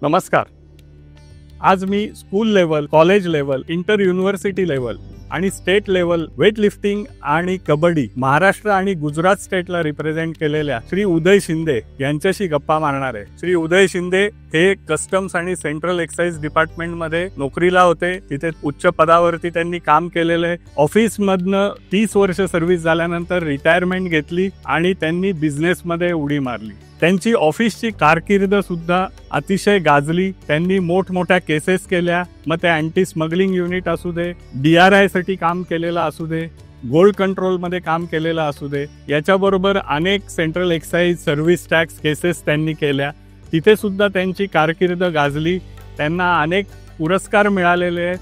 नमस्कार. आज मी school level, college level, inter university level आणि स्टेट लेवल वेटलिफ्टिंग आणि कबड्डी महाराष्ट्र आणि गुजरात स्टेटला रिप्रेझेंट केलेल्या श्री उदय शिंदे यांच्याशी गप्पा मारणार आहे. श्री उदय शिंदे हे कस्टम्स आणि सेंट्रल एक्साइज डिपार्टमेंटमध्ये नोकरीला होते. तिथे उच्च पदावरती त्यांनी काम केलेलं आहे. ऑफिसमधनं 30 वर्ष सर्व्हिस झाल्यानंतर रिटायरमेंट घेतली आणि त्यांनी बिझनेसमध्ये उडी मारली. त्यांची ऑफिसची कारकीर्द सुद्धा अतिशय गाजली. त्यांनी मोठमोठ्या केसेस केल्या, मग ते अँटी स्मगलिंग युनिट असू दे, DRI साठी काम केलेलं असू दे, गोल्ड कंट्रोलमध्ये काम केलेलं असू दे, याच्याबरोबर अनेक central excise service tax cases त्यांनी केल्या. तिथे सुद्धा त्यांची कारकीर्द गाजली. त्यांना अनेक पुरस्कार मिळालेले आहेत.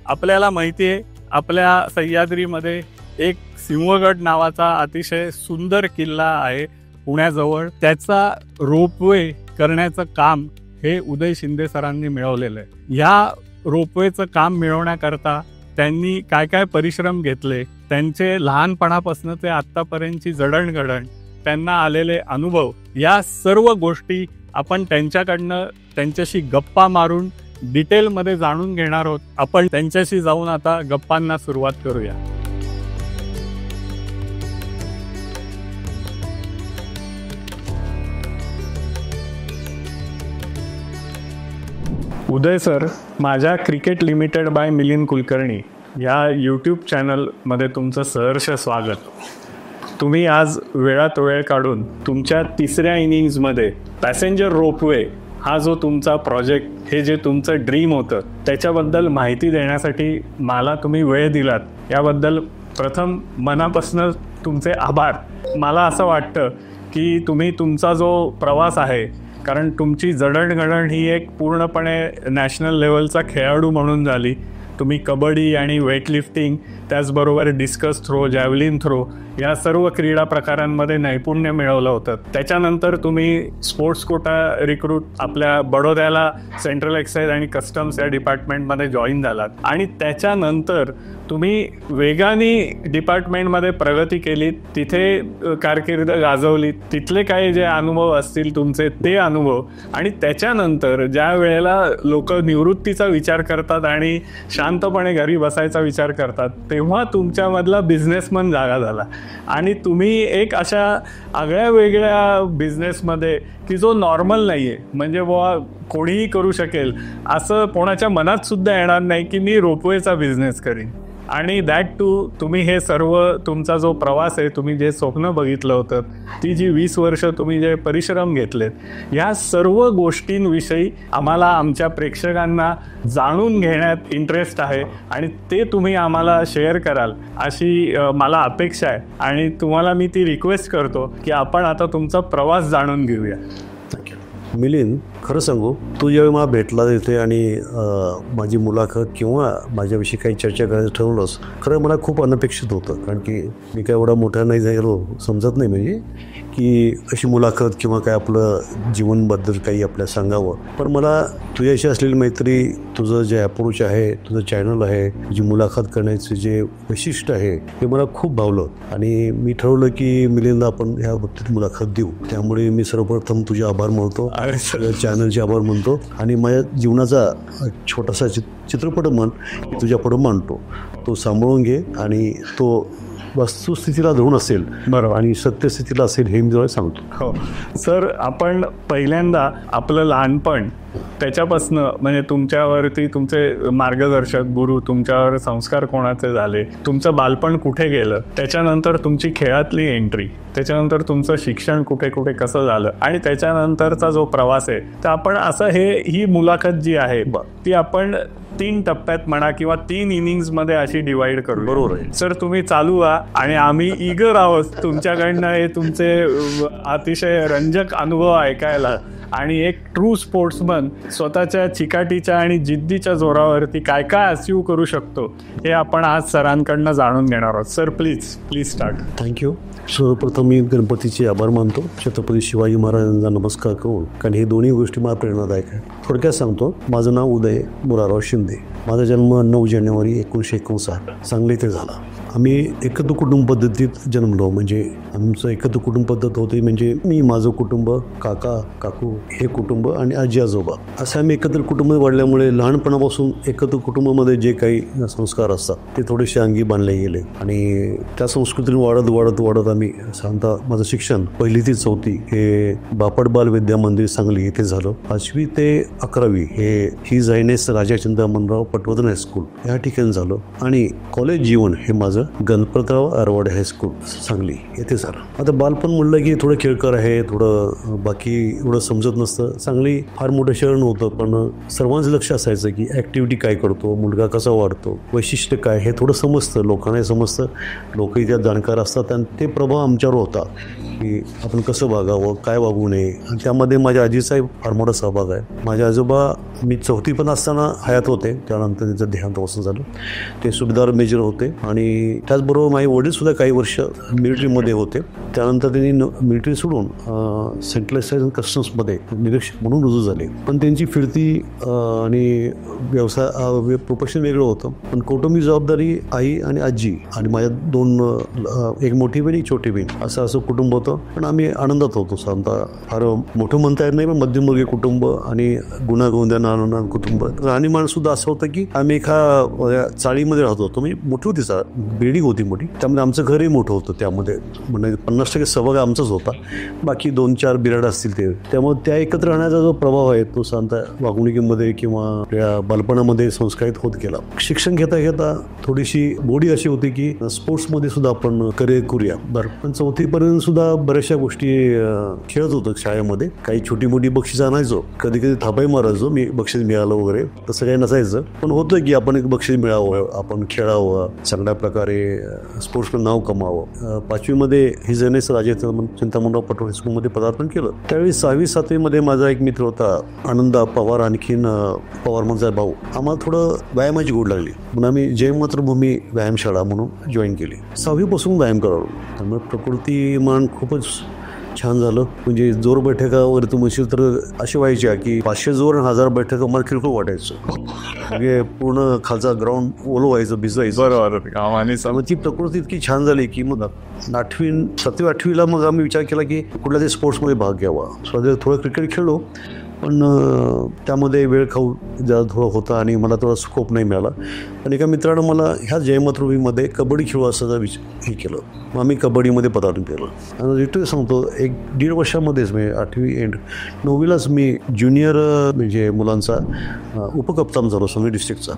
आपल्याला माहिती आहे, आपल्या सह्याद्रीमध्ये एक सिंहगड नावाचा अतिशय सुंदर किल्ला आहे पुण्याजवळ. त्याचा रोपवे करण्याचं काम हे उदय शिंदे सरांनी मिळवलेलं आहे. ह्या रोपवेचं काम मिळवण्याकरता त्यांनी काय काय परिश्रम घेतले, त्यांचे लहानपणापासून ते आत्तापर्यंतची जडणघडण, त्यांना आलेले अनुभव, या सर्व गोष्टी आपण त्यांच्याकडनं त्यांच्याशी गप्पा मारून डिटेलमध्ये जाणून घेणार आहोत. आपण त्यांच्याशी जाऊन आता गप्पांना सुरुवात करूया. उदय सर, माझ्या cricket limited by Milind Kulkarni या यूट्यूब चॅनलमध्ये तुमचं सहर्ष स्वागत. तुम्ही आज वेळात वेळ काढून तुमच्या 3ऱ्या इनिंग्समध्ये पॅसेंजर रोपवे हा जो तुमचा प्रोजेक्ट, हे जे तुमचं ड्रीम होतं, त्याच्याबद्दल माहिती देण्यासाठी मला तुम्ही वेळ दिलात, याबद्दल प्रथम मनापासून तुमचे आभार. मला असं वाटतं की तुम्ही तुमचा जो प्रवास आहे, कारण तुमची जडणघडण ही एक पूर्णपणे नॅशनल लेवलचा खेळाडू म्हणून झाली. तुम्ही कबड्डी आणि वेटलिफ्टिंग, त्याचबरोबर डिस्कस थ्रो, जॅव्हलिन थ्रो या सर्व क्रीडा प्रकारांमध्ये नैपुण्य मिळवलं होतं. त्याच्यानंतर तुम्ही स्पोर्ट्स कोटा रिक्रूट आपल्या बडोद्याला सेंट्रल एक्साइज आणि कस्टम्स या डिपार्टमेंटमध्ये जॉईन झालात आणि त्याच्यानंतर तुम्ही वेगाने डिपार्टमेंटमध्ये प्रगती केलीत, तिथे कारकीर्द गाजवलीत. तिथले काही जे अनुभव असतील तुमचे, ते अनुभव, आणि त्याच्यानंतर ज्या वेळेला लोक निवृत्तीचा विचार करतात आणि शांतपणे घरी बसायचा विचार करतात, तेव्हा तुमच्यामधला बिझनेसमन जागा झाला आणि तुम्ही एक अशा आगळ्या वेगळ्या बिझनेसमध्ये की जो नॉर्मल नाही आहे, म्हणजे बुवा कोणीही करू शकेल असं कोणाच्या मनात सुद्धा येणार नाही की मी रोपवेचा बिझनेस करीन. आणि दॅट टू तुम्ही हे सर्व तुमचा जो प्रवास आहे, तुम्ही जे स्वप्न बघितलं होतं, ती जी 20 वर्ष तुम्ही जे परिश्रम घेतलेत, या सर्व गोष्टींविषयी आम्हाला, आमच्या प्रेक्षकांना जाणून घेण्यात इंटरेस्ट आहे आणि ते तुम्ही आम्हाला शेअर कराल अशी मला अपेक्षा आहे. आणि तुम्हाला मी ती रिक्वेस्ट करतो की आपण आता तुमचा प्रवास जाणून घेऊया. थँक्यू. मिलिंद, खरं सांगू, तू ज्यावेळी मला भेटला येते आणि माझी मुलाखत किंवा माझ्याविषयी काही चर्चा करायचं ठरवलंस, खरं मला खूप अनपेक्षित होतं. कारण की मी काय एवढा मोठा नाही झालो, समजत नाही म्हणजे की अशी मुलाखत किंवा काय आपलं जीवनबद्दल काही आपल्या सांगावं. पण मला तुझ्याशी असलेली मैत्री, तुझं जे अप्रोच आहे, तुझं चॅनल आहे, तुझी मुलाखत करण्याचं जे वैशिष्ट्य आहे, हे मला खूप भावलं आणि मी ठरवलं की मिलिंदला आपण ह्या बाबतीत मुलाखत देऊ. त्यामुळे मी सर्वप्रथम तुझे आभार मानतो, चॅनलचे आभार मानतो आणि माझ्या जीवनाचा छोटासा चित्रपट म्हण तुझ्या पुढं मांडतो. तो सांभाळून घे आणि तो वस्तुस्थितीला धरून असेल, बरोबर, आणि सत्यस्थितीला असेल, हे मी तुला सांगतो. हो सर, आपण पहिल्यांदा आपलं लहानपण त्याच्यापासनं, म्हणजे तुमच्यावरती तुमचे मार्गदर्शक गुरु, तुमच्यावर संस्कार कोणाचे झाले, तुमचं बालपण कुठे गेलं, त्याच्यानंतर तुमची खेळातली एंट्री, त्याच्यानंतर तुमचं शिक्षण कुठे कुठे कसं झालं आणि त्याच्यानंतरचा जो प्रवास आहे, तर आपण असं ही मुलाखत जी आहे ती आपण 3 टप्प्यात म्हणा किंवा 3 इनिंग्समध्ये अशी डिवाइड करू. बरोबर आहे सर, तुम्ही चालू व्हा आणि आम्ही ईगर आहोत तुमच्याकडनं हे तुमचे अतिशय रंजक अनुभव ऐकायला आणि एक ट्रू स्पोर्ट्समन स्वतःच्या चिकाटीच्या आणि जिद्दीच्या जोरावरती काय काय अचीव करू शकतो, हे आपण आज सरांकडनं जाणून घेणार आहोत. Sir, please start. थँक्यू. सर्वप्रथम मी गणपतीचे आभार मानतो, छत्रपती शिवाजी महाराजांचा नमस्कार करून, कारण हे दोन्ही गोष्टी मला प्रेरणादायक आहेत. थोडक्यात सांगतो, माझं नाव उदय मुरारराव शिंदे. माझा जन्म 9 जानेवारी 1959 सांगली इथे झाला आम्ही एकत्र कुटुंब पद्धतीत जन्मलो. म्हणजे आमचं एकत्र कुटुंब पद्धत होती, म्हणजे मी, माझं कुटुंब, काका काकू हे कुटुंब आणि आजी आजोबा असं आम्ही एकत्र कुटुंब वाढल्यामुळे लहानपणापासून एकत्र कुटुंबामध्ये जे काही संस्कार असतात ते थोडेसे अंगी बांधले गेले आणि त्या संस्कृतीने वाढत वाढत वाढत आम्ही साधारणतः माझं शिक्षण 1ली ते 4थी हे बापट बाल विद्या मंदिर सांगली येथे झालं. 5वी ते 11वी हे ही जायनेस राजा चिंतामणराव पटवर्धन हायस्कूल या ठिकाणी झालं आणि कॉलेज जीवन हे माझं गणपतराव आरवाडे हायस्कूल सांगली येथे झालं. आता बालपण म्हणलं की थोडं खेळकर आहे, थोडं बाकी एवढं समजत नसतं. सांगली फार मोठं शहर नव्हतं, पण सर्वांचं लक्ष असायचं की ॲक्टिव्हिटी काय करतो, मुलगा कसा वाढतो, वैशिष्ट्य काय हे थोडं समजतं, लोकांनाही समजतं, लोकही त्यात जाणकार असतात आणि ते प्रभाव आमच्यावर होता की आपण कसं वागावं, काय वागू नये. आणि त्यामध्ये माझ्या आजीचाही फार मोठा सहभाग आहे. माझे आजोबा मी 4थी पण असताना हयात होते, त्यानंतर त्यांचं देहांत असं झालं. ते सुभेदार मेजर होते आणि त्याचबरोबर माझे वडीलसुद्धा काही वर्ष मिलिटरीमध्ये होते. त्यानंतर त्यांनी मिलिटरी सोडून सेंट्रल एक्साइज अँड कस्टम्समध्ये निरीक्षक म्हणून रुजू झाले. पण त्यांची फिरती आणि व्यवसाय प्रोफेशन वेगळं होतं. पण कौटुंबिक जबाबदारी आई आणि आजी आणि माझ्या 2 एक मोठी बहीण एक छोटी बहीण असं कुटुंब होतं. पण आम्ही आनंदात होतो. साधारणतः फार मोठं म्हणता येत नाही, पण मध्यमवर्गीय कुटुंब आणि गुण्यागोंद्यानं आनंदानं कुटुंब. राहणीमान सुद्धा असं होतं की आम्ही एका चाळीमध्ये राहत होतो. मी मोठी होती, बिल्डिंग होती मोठी, त्यामध्ये आमचं घरही मोठं होतं. त्यामध्ये म्हणजे 50% सहभाग आमचाच होता, बाकी 2-4 बिराड असतील ते. त्यामुळे त्या एकत्र राहण्याचा जो प्रभाव आहे तो साधारणतः वागणुकीमध्ये किंवा आपल्या बालपणामध्ये संस्कारित होत गेला. शिक्षण घेता घेता थोडीशी गोडी अशी होती की स्पोर्ट्समध्ये सुद्धा आपण करिअर करूया. बरं, पण 4थीपर्यंत सुद्धा बऱ्याचशा गोष्टी खेळत होतो शाळेमध्ये. काही छोटी मोठी बक्षीस आणायचो, कधी कधी थापाई मारायचो, मी बक्षीस मिळालं वगैरे तसं काही नसायचं. पण होतं की आपण एक बक्षीस मिळावं, आपण खेळावं, चांगल्या प्रकारे स्पोर्ट्समध्ये नाव कमावं. 5वीमध्ये ही जनेस राजे चिंतामणराव पटवर्धन हायस्कूलमध्ये पदार्पण केलं. त्यावेळी 6वी-7वीमध्ये माझा एक मित्र होता आनंदा पवार, आणखीन पवार माझा भाऊ. आम्हाला थोडं व्यायामाची गोड लागली म्हणून आम्ही जय मातृभूमी व्यायामशाळा म्हणून जॉईन केली. 6वीपासून व्यायाम करावं, त्यामुळे प्रकृतीमान खूपच छान झालं. म्हणजे जोर बैठका वगैरे तू म्हणशील तर अशी व्हायच्या की 500 जोर आणि 1000 बैठका मला किरकोळ वाटायचं. म्हणजे पूर्ण खालचा ग्राउंड ओलं व्हायचं, भिजवायचं. बरोबर. आणि ती प्रकृती इतकी छान झाली की मग 7वी-8वीला मग आम्ही विचार केला की कुठल्या तरी स्पोर्ट्समध्ये भाग घ्यावा. थोडं क्रिकेट खेळलो, पण त्यामध्ये वेळ खाऊ जरा थोडं होता आणि मला थोडा स्कोप नाही मिळाला. आणि एका मित्रानं मला ह्या जयमातृभूमीमध्ये कबड्डी खेळू असं हे केलं. मग आम्ही कबड्डीमध्ये पदार्पण केलं आणि लिटरली सांगतो 1-1.5 वर्षामध्येच म्हणजे 8वी एंड 9वीलाच मी ज्युनियर म्हणजे मुलांचा उपकप्तान झालो सांगली डिस्ट्रिक्टचा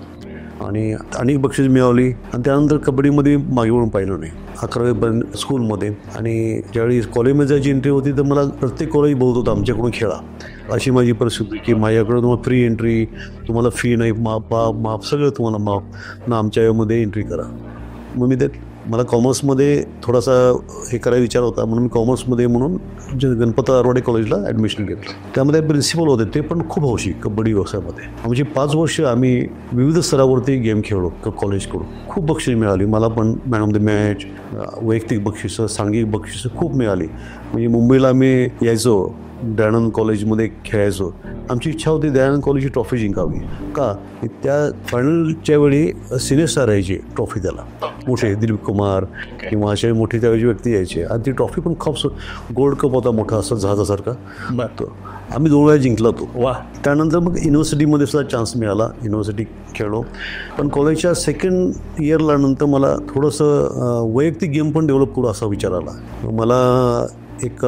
आणि अनेक बक्षीस मिळवली. आणि त्यानंतर कबड्डीमध्ये मागे वळून पाहिलं नाही 11वीपर्यंत स्कूलमध्ये. आणि ज्यावेळी कॉलेजमध्ये जायची एंट्री होती तर मला प्रत्येक कॉलेज बोलत होतं आमच्याकडून खेळा, अशी माझी परिस्थिती की माझ्याकडं तुम्हाला फ्री एंट्री, तुम्हाला फी नाही, माफ सगळं तुम्हाला माफ ना, आमच्या यामध्ये एंट्री करा. मग मी मला कॉमर्समध्ये थोडासा हे करायचा विचार होता म्हणून मी कॉमर्समध्ये म्हणून गणपत आरवाडे कॉलेजला ॲडमिशन घेतलं. त्यामध्ये प्रिन्सिपल होते, ते पण खूप हौशी कबड्डी व्यवसायामध्ये. आमची 5 वर्ष आम्ही विविध स्तरावरती गेम खेळलो कॉलेजकडून. खूप बक्षीस मिळाली मला, पण मॅन ऑफ द मॅच, वैयक्तिक बक्षिसं, सांघिक बक्षिसं खूप मिळाली. म्हणजे मुंबईला आम्ही यायचो, दयानंद कॉलेजमध्ये खेळायचो. आमची इच्छा होती दयानंद कॉलेजची ट्रॉफी जिंकावी. का त्या फायनलच्या वेळी सिनियर स्टार यायची ट्रॉफी, त्याला मोठे दिलीप कुमार किंवा असे मोठे त्यावेळी व्यक्ती यायचे. आणि ती ट्रॉफी पण खूप गोल्ड कप होता मोठा असा जहाजासारखा. तो आम्ही 2 वेळा जिंकला तो. वा. त्यानंतर मग युनिव्हर्सिटीमध्ये सुद्धा चान्स मिळाला, युनिव्हर्सिटी खेळलो. पण कॉलेजच्या 2nd इयरला नंतर मला थोडंसं वैयक्तिक गेम पण डेव्हलप करू असा विचार आला. मला एक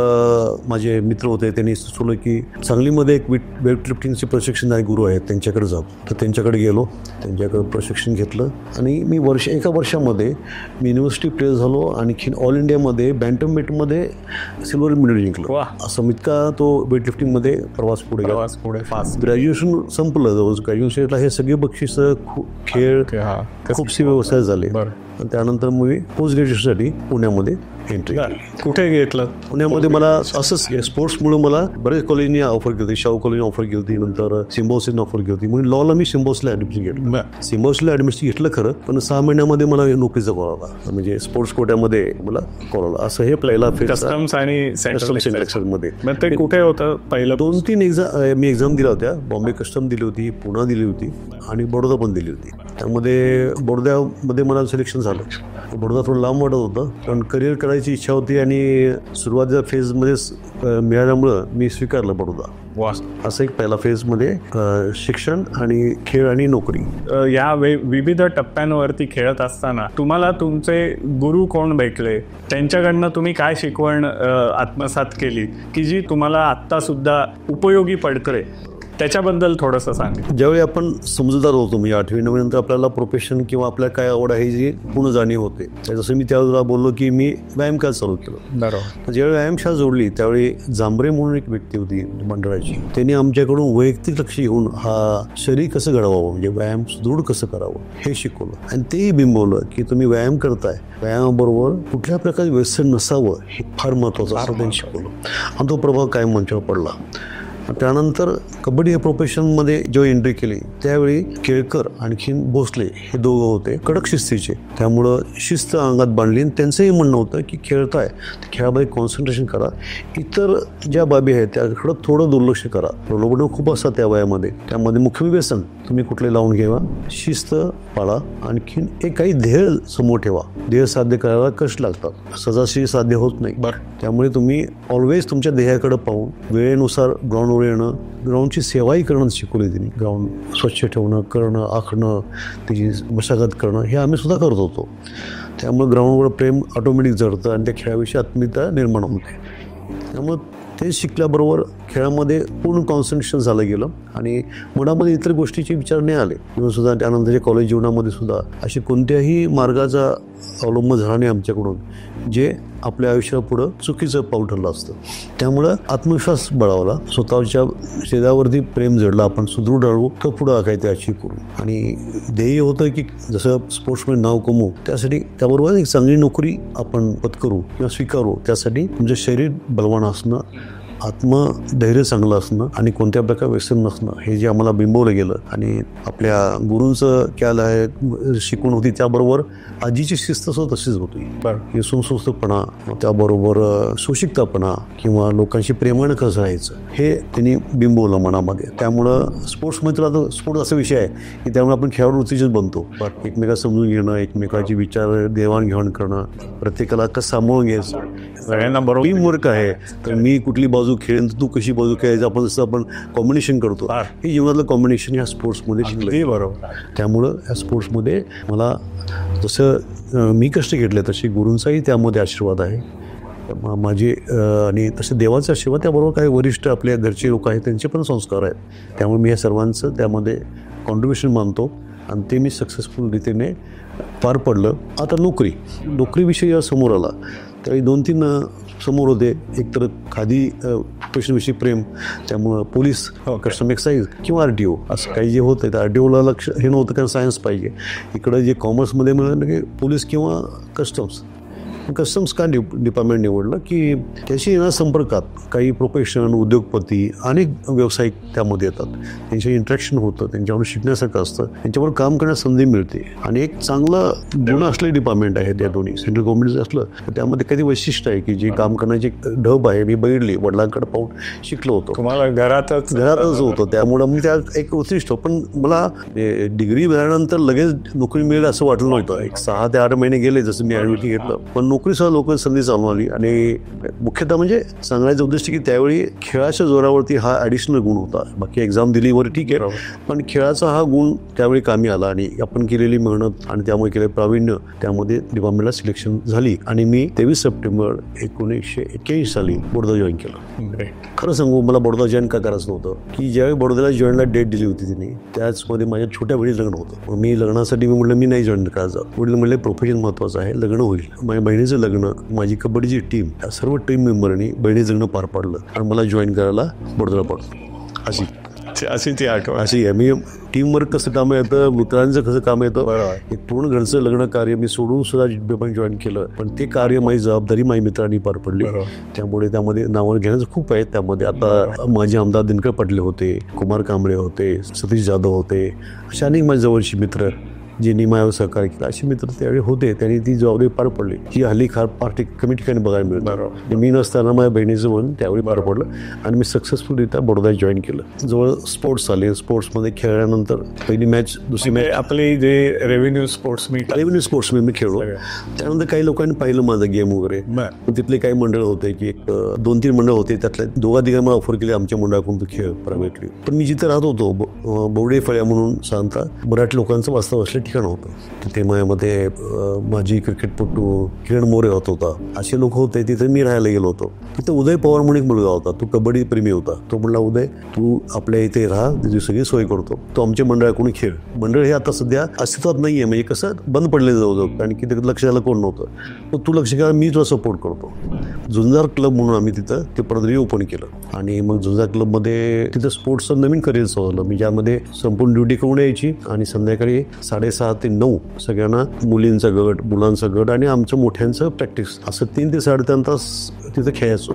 माझे मित्र होते, त्यांनी सुचवलं की सांगलीमध्ये एक वेटलिफ्टिंगचे प्रशिक्षण गुरु आहेत, त्यांच्याकडे जाऊ. तर त्यांच्याकडे गेलो, त्यांच्याकडे प्रशिक्षण घेतलं आणि मी एका वर्षामध्ये मी युनिव्हर्सिटी प्लेयर झालो. आणखीन ऑल इंडियामध्ये बँटमवेटमध्ये सिल्वर मेडल जिंकलो. असं इतका तो वेटलिफ्टिंगमध्ये प्रवास पुढे फास्ट. ग्रॅज्युएशन संपलं जवळ. ग्रॅज्युएशनला हे सगळे बक्षीसं, खेळ, खूपसे व्यवसाय झाले. त्यानंतर मी पोस्ट ग्रॅज्युएशनसाठी पुण्यामध्ये एंट्री. कुठे घेतलं? पुण्यामध्ये मला असंच स्पोर्ट्समुळे मला बरेच कॉलेजनी ऑफर केली. शाहू कॉलेजने ऑफर केली होती, नंतर सिम्बॉसिसने ऑफर केली होती. म्हणून लॉला मी सिम्बॉसिसला ॲडमिशन घेतलं. सिम्बॉसिसला ॲडमिशन घेतलं खरं, पण 6 महिन्यामध्ये मला नोकरीचा कॉल आला. म्हणजे स्पोर्ट्स कोट्यामध्ये मला कॉल आला. असं हे पहिला कस्टम्स आणि सेंट्रल सिलेक्शनमध्ये. ते कुठे होतं पहिलं? 2-3 मी एक्झाम दिल्या होत्या. बॉम्बे कस्टम दिली होती, पुणा दिली होती आणि बडोदा पण दिली होती. त्यामध्ये बडोद्यामध्ये मला सिलेक्शन झालं. बडोदा थोडं लांब वाटत होतं, पण करिअर करायची इच्छा होती आणि सुरुवातीच्या फेजमध्येच मिळाल्यामुळं मी स्वीकारलं बडोदा. वा. असं एक पहिला फेजमध्ये शिक्षण आणि खेळ आणि नोकरी. या विविध टप्प्यांवरती खेळत असताना तुम्हाला तुमचे गुरु कोण भेटले, त्यांच्याकडनं तुम्ही काय शिकवण आत्मसात केली की जी तुम्हाला आत्ता सुद्धा उपयोगी पडते, त्याच्याबद्दल थोडंसं सांगा. ज्यावेळी आपण समजूतदार होतो, म्हणजे 8वी-9वी नंतर आपल्याला प्रोफेशन किंवा आपल्याला काय आवड आहे जी पूर्ण जाणीव होते. जसं मी त्यावेळेला बोललो की मी व्यायामशाळा चालू केलं. बरोबर. ज्यावेळी व्यायामशाळा जोडली त्यावेळी जांभरे म्हणून एक व्यक्ती होती मंडळाची, त्यांनी आमच्याकडून वैयक्तिक लक्ष घेऊन हा शरीर कसं घडवावं, म्हणजे व्यायाम सुदृढ कसं करावं हे शिकवलं. आणि तेही बिंबवलं की तुम्ही व्यायाम करताय, व्यायामाबरोबर कुठल्या प्रकारचे व्यसन नसावं हे फार महत्त्वाचं असं त्यांनी शिकवलं. आणि तो प्रभाव कायम आमच्यावर पडला. त्यानंतर कबड्डी या प्रोफेशनमध्ये जेव्हा एंट्री केली त्यावेळी केळकर आणखीन भोसले हे दोघं होते कडक शिस्तीचे, त्यामुळं शिस्त अंगात बांधली. आणि त्यांचंही म्हणणं होतं की खेळताय खेळामध्ये कॉन्सन्ट्रेशन करा, इतर ज्या बाबी आहेत त्याकडं थोडं दुर्लक्ष करा. प्रलोभनं खूप असतात त्या वयामध्ये, त्यामध्ये मुख्य व्यसन तुम्ही कुठले लावून घ्यावा, शिस्त पाळा, आणखीन एक काही ध्येय समोर ठेवा. ध्येय साध्य करायला कष्ट लागतात, सहजासहजी साध्य होत नाही. त्यामुळे तुम्ही ऑलवेज तुमच्या ध्येयाकडे पाहून वेळेनुसार ग्राउंडवर येणं, ग्राउंडची सेवाही करणं शिकवली त्यांनी. ग्राउंड स्वच्छ ठेवणं, करणं, आखणं, त्याची मशागत करणं हे आम्ही सुद्धा करत होतो. त्यामुळे ग्राउंडवर प्रेम ऑटोमॅटिक जडतं आणि त्या खेळाविषयी आत्मीयता निर्माण होते. त्यामुळे ते शिकल्याबरोबर खेळामध्ये पूर्ण कॉन्सन्ट्रेशन झालं गेलं आणि मनामध्ये इतर गोष्टीचे विचार नाही आले. किंवा सुद्धा त्यानंतरच्या कॉलेज जीवनामध्ये सुद्धा अशी कोणत्याही मार्गाचा अवलंब झाला नाही आमच्याकडून जे आपल्या आयुष्यात पुढं चुकीचं पाऊल ठरलं असतं. त्यामुळं आत्मविश्वास बळावला, स्वतःच्या शरीरावरती प्रेम जडलं, आपण सुदृढ राहू तर पुढं काय ते अचीव करू. आणि ध्येय होतं की जसं स्पोर्ट्समध्ये नाव कमवू, त्यासाठी त्याबरोबर एक चांगली नोकरी आपण पत्करू किंवा स्वीकारू. त्यासाठी तुमचं शरीर बलवान असणं, आत्मधैर्य चांगलं असणं आणि कोणत्या प्रकारे व्यसन नसणं हे जे आम्हाला बिंबवलं गेलं. आणि आपल्या गुरूंचं काय शिकवण होती त्याबरोबर आजीची शिस्त सुद्धा तशीच होती. हे सुसुस्तपणा, त्याबरोबर सुशिकतापणा किंवा लोकांशी प्रेमानं कसं राहायचं हे त्यांनी बिंबवलं मनामध्ये. त्यामुळं स्पोर्ट्समध्ये आता स्पोर्ट्स असा विषय आहे की त्यामुळे आपण खेळाडू वृत्तीचेच बनतो. एकमेकाला समजून घेणं, एकमेकाची विचार देवाणघेवाण करणं, प्रत्येकाला कसं सामावून घ्यायचं, सगळ्यांना बरोबर टीम वर्क आहे. तर मी कुठली बाजू खेळेन तर तू कशी बाजू खेळायचं, आपण जसं आपण कॉम्बिनेशन करतो हे जीवनातलं कॉम्बिनेशन ह्या स्पोर्ट्समध्ये शिकलं. बरोबर. त्यामुळं या स्पोर्ट्समध्ये मला जसं मी कष्ट घेतले तसे गुरूंचाही त्यामध्ये आशीर्वाद आहे माझे. आणि तसे देवाचा आशीर्वाद, त्याबरोबर काही वरिष्ठ आपल्या घरचे लोक आहेत त्यांचे पण संस्कार आहेत. त्यामुळे मी या सर्वांचं त्यामध्ये कॉन्ट्रीब्युशन मानतो आणि ते मी सक्सेसफुल रीतीने पार पडलं. आता नोकरीविषयी जेव्हा समोर आला त्यावेळी 2-3 समोर होते. एकतर खादी प्रोफेशनविषयी प्रेम, त्यामुळं पोलीस, कस्टम एक्साईज किंवा RTO असं काही जे होतं त्या RTOला लक्ष हे नव्हतं कारण सायन्स पाहिजे. इकडं जे कॉमर्समध्ये मिळालं की पोलीस किंवा कस्टम्स का डिपार्टमेंट निवडलं की त्याशी येणाऱ्या संपर्कात काही प्रोफेशनल, उद्योगपती, अनेक व्यावसायिक त्यामध्ये येतात. त्यांच्या इंटरॅक्शन होतं, त्यांच्यावर शिकण्यासारखं असतं, त्यांच्यावर काम करण्यास संधी मिळते. आणि एक चांगलं गुण असलेले डिपार्टमेंट आहे त्या दोन्ही. सेंट्रल गव्हर्नमेंट असलं तर त्यामध्ये काही वैशिष्ट्य आहे की जे काम करण्याची ढब आहे मी बघितली, वडिलांकडे पाहून शिकलो होतो. तुम्हाला घरातच होतं, त्यामुळं मी त्यात एक उत्कृष्ट. पण मला डिग्री मिळाल्यानंतर लगेच नोकरी मिळेल असं वाटलं नव्हतं. एक 6 ते 8 महिने गेले जसं मी ॲडमिट घेतलं, पण नोकरीसह लोक संधी चालू आली. आणि मुख्यतः म्हणजे सांगायचं उद्दिष्ट की त्यावेळी खेळाच्या जोरावरती हा ॲडिशनल गुण होता. बाकी एक्झाम दिली वर ठीक आहे, पण खेळाचा हा गुण त्यावेळी कामी आला. आणि आपण केलेली मेहनत आणि त्यामुळे केलेलं प्रावीण्य त्यामध्ये डिपार्टमेंटला सिलेक्शन झाली. आणि मी 23 सप्टेंबर 1981 साली बडोदा जॉईन केलं. खरं सांगू, मला बडोदा जॉईन का करायचं नव्हतं की ज्यावेळी बडोद्याला जॉईनला डेट दिली होती तिने त्याचमध्ये माझ्या छोट्या बहिणी लग्न होतं. मी लग्नासाठी मी म्हटलं मी नाही जॉईन करायचं. वडील म्हणले प्रोफेशन महत्त्वाचं आहे, लग्न होईल. माझ्या बहिणीचं लग्न, माझी कबड्डीची टीम, या सर्व टीम मेंबरनी बहिणीचं लग्न पार पाडलं आणि मला जॉईन करायला बडोदा पडलं. अशी ती आठवण. अशी आहे. मी टीमवर्क कसं काम येतं, मित्रांचं कसं काम येतं, एक पूर्ण घरचं लग्न कार्य मी सोडून सुद्धा पण जॉईन केलं. पण ते कार्य, माझी जबाबदारी माझ्या मित्रांनी पार पडली. त्यामुळे त्यामध्ये नावं घेण्याचं खूप आहे. त्यामध्ये आता माझे आमदार दिनकर पाटील होते, कुमार कांबळे होते, सतीश जाधव होते, अशा अनेक माझ्या जवळची मित्र ज्यांनी माझ्यावर सहकार्य केलं असे मित्र त्यावेळी होते. त्यांनी ती जबाबदारी पार पडली. ही हल्ली फार कमी ठिकाणी बघायला मिळतं. मी नसताना माझ्या बहिणीचं म्हणून त्यावेळी पार पडलं आणि मी सक्सेसफुलरित्या बडोदा जॉईन केलं. जवळ स्पोर्ट्स आले. स्पोर्ट्समध्ये खेळल्यानंतर पहिली मॅच, दुसरी मॅच आपले जे रेव्हेन्यू स्पोर्ट्स मीट मी खेळलो. त्यानंतर काही लोकांनी पाहिलं माझं गेम वगैरे. तिथले काही मंडळ होते की एक 2-3 मंडळ होते. त्यातल्या दोघा मला ऑफर केली आमच्या मंडळाकडून तो खेळ प्रायव्हेटली. पण मी जिथे राहत होतो बौडे फळ्या म्हणून साधारणतः मराठी लोकांचं वास्तव असलं ठिकाण होतं. तिथे माझ्यामध्ये माजी क्रिकेटपटू किरण मोरे होत होता. असे लोक होते. तिथे मी राहायला गेलो होतो. तिथे उदय पवार म्हणून एक मुलगा होता. तो कबड्डी प्रेमी होता. तो म्हणला, उदय तू आपल्या इथे राहा, तुझी सगळी सोय करतो, तो आमच्या मंडळाकडून खेळ. मंडळ हे आता सध्या अस्तित्वात नाहीये. म्हणजे कसं बंद पडले जवळजवळ, कारण की तिथे लक्ष द्यायला कोण नव्हतं. तर तू लक्ष घ्या, मी तुला सपोर्ट करतो. झुंजार क्लब म्हणून आम्ही तिथं ते परत ओपन केलं. आणि मग झुंजार क्लबमध्ये तिथं स्पोर्ट्सचं नवीन करिअर सुरू झालं. मी ज्यामध्ये संपूर्ण ड्युटी करून यायची आणि संध्याकाळी 6:30 ते 9 सगळ्यांना मुलींचा गट, मुलांचा गट आणि आमचं मोठ्यांचं प्रॅक्टिस, असं 3 ते 3.5 तास तिथं खेळायचो.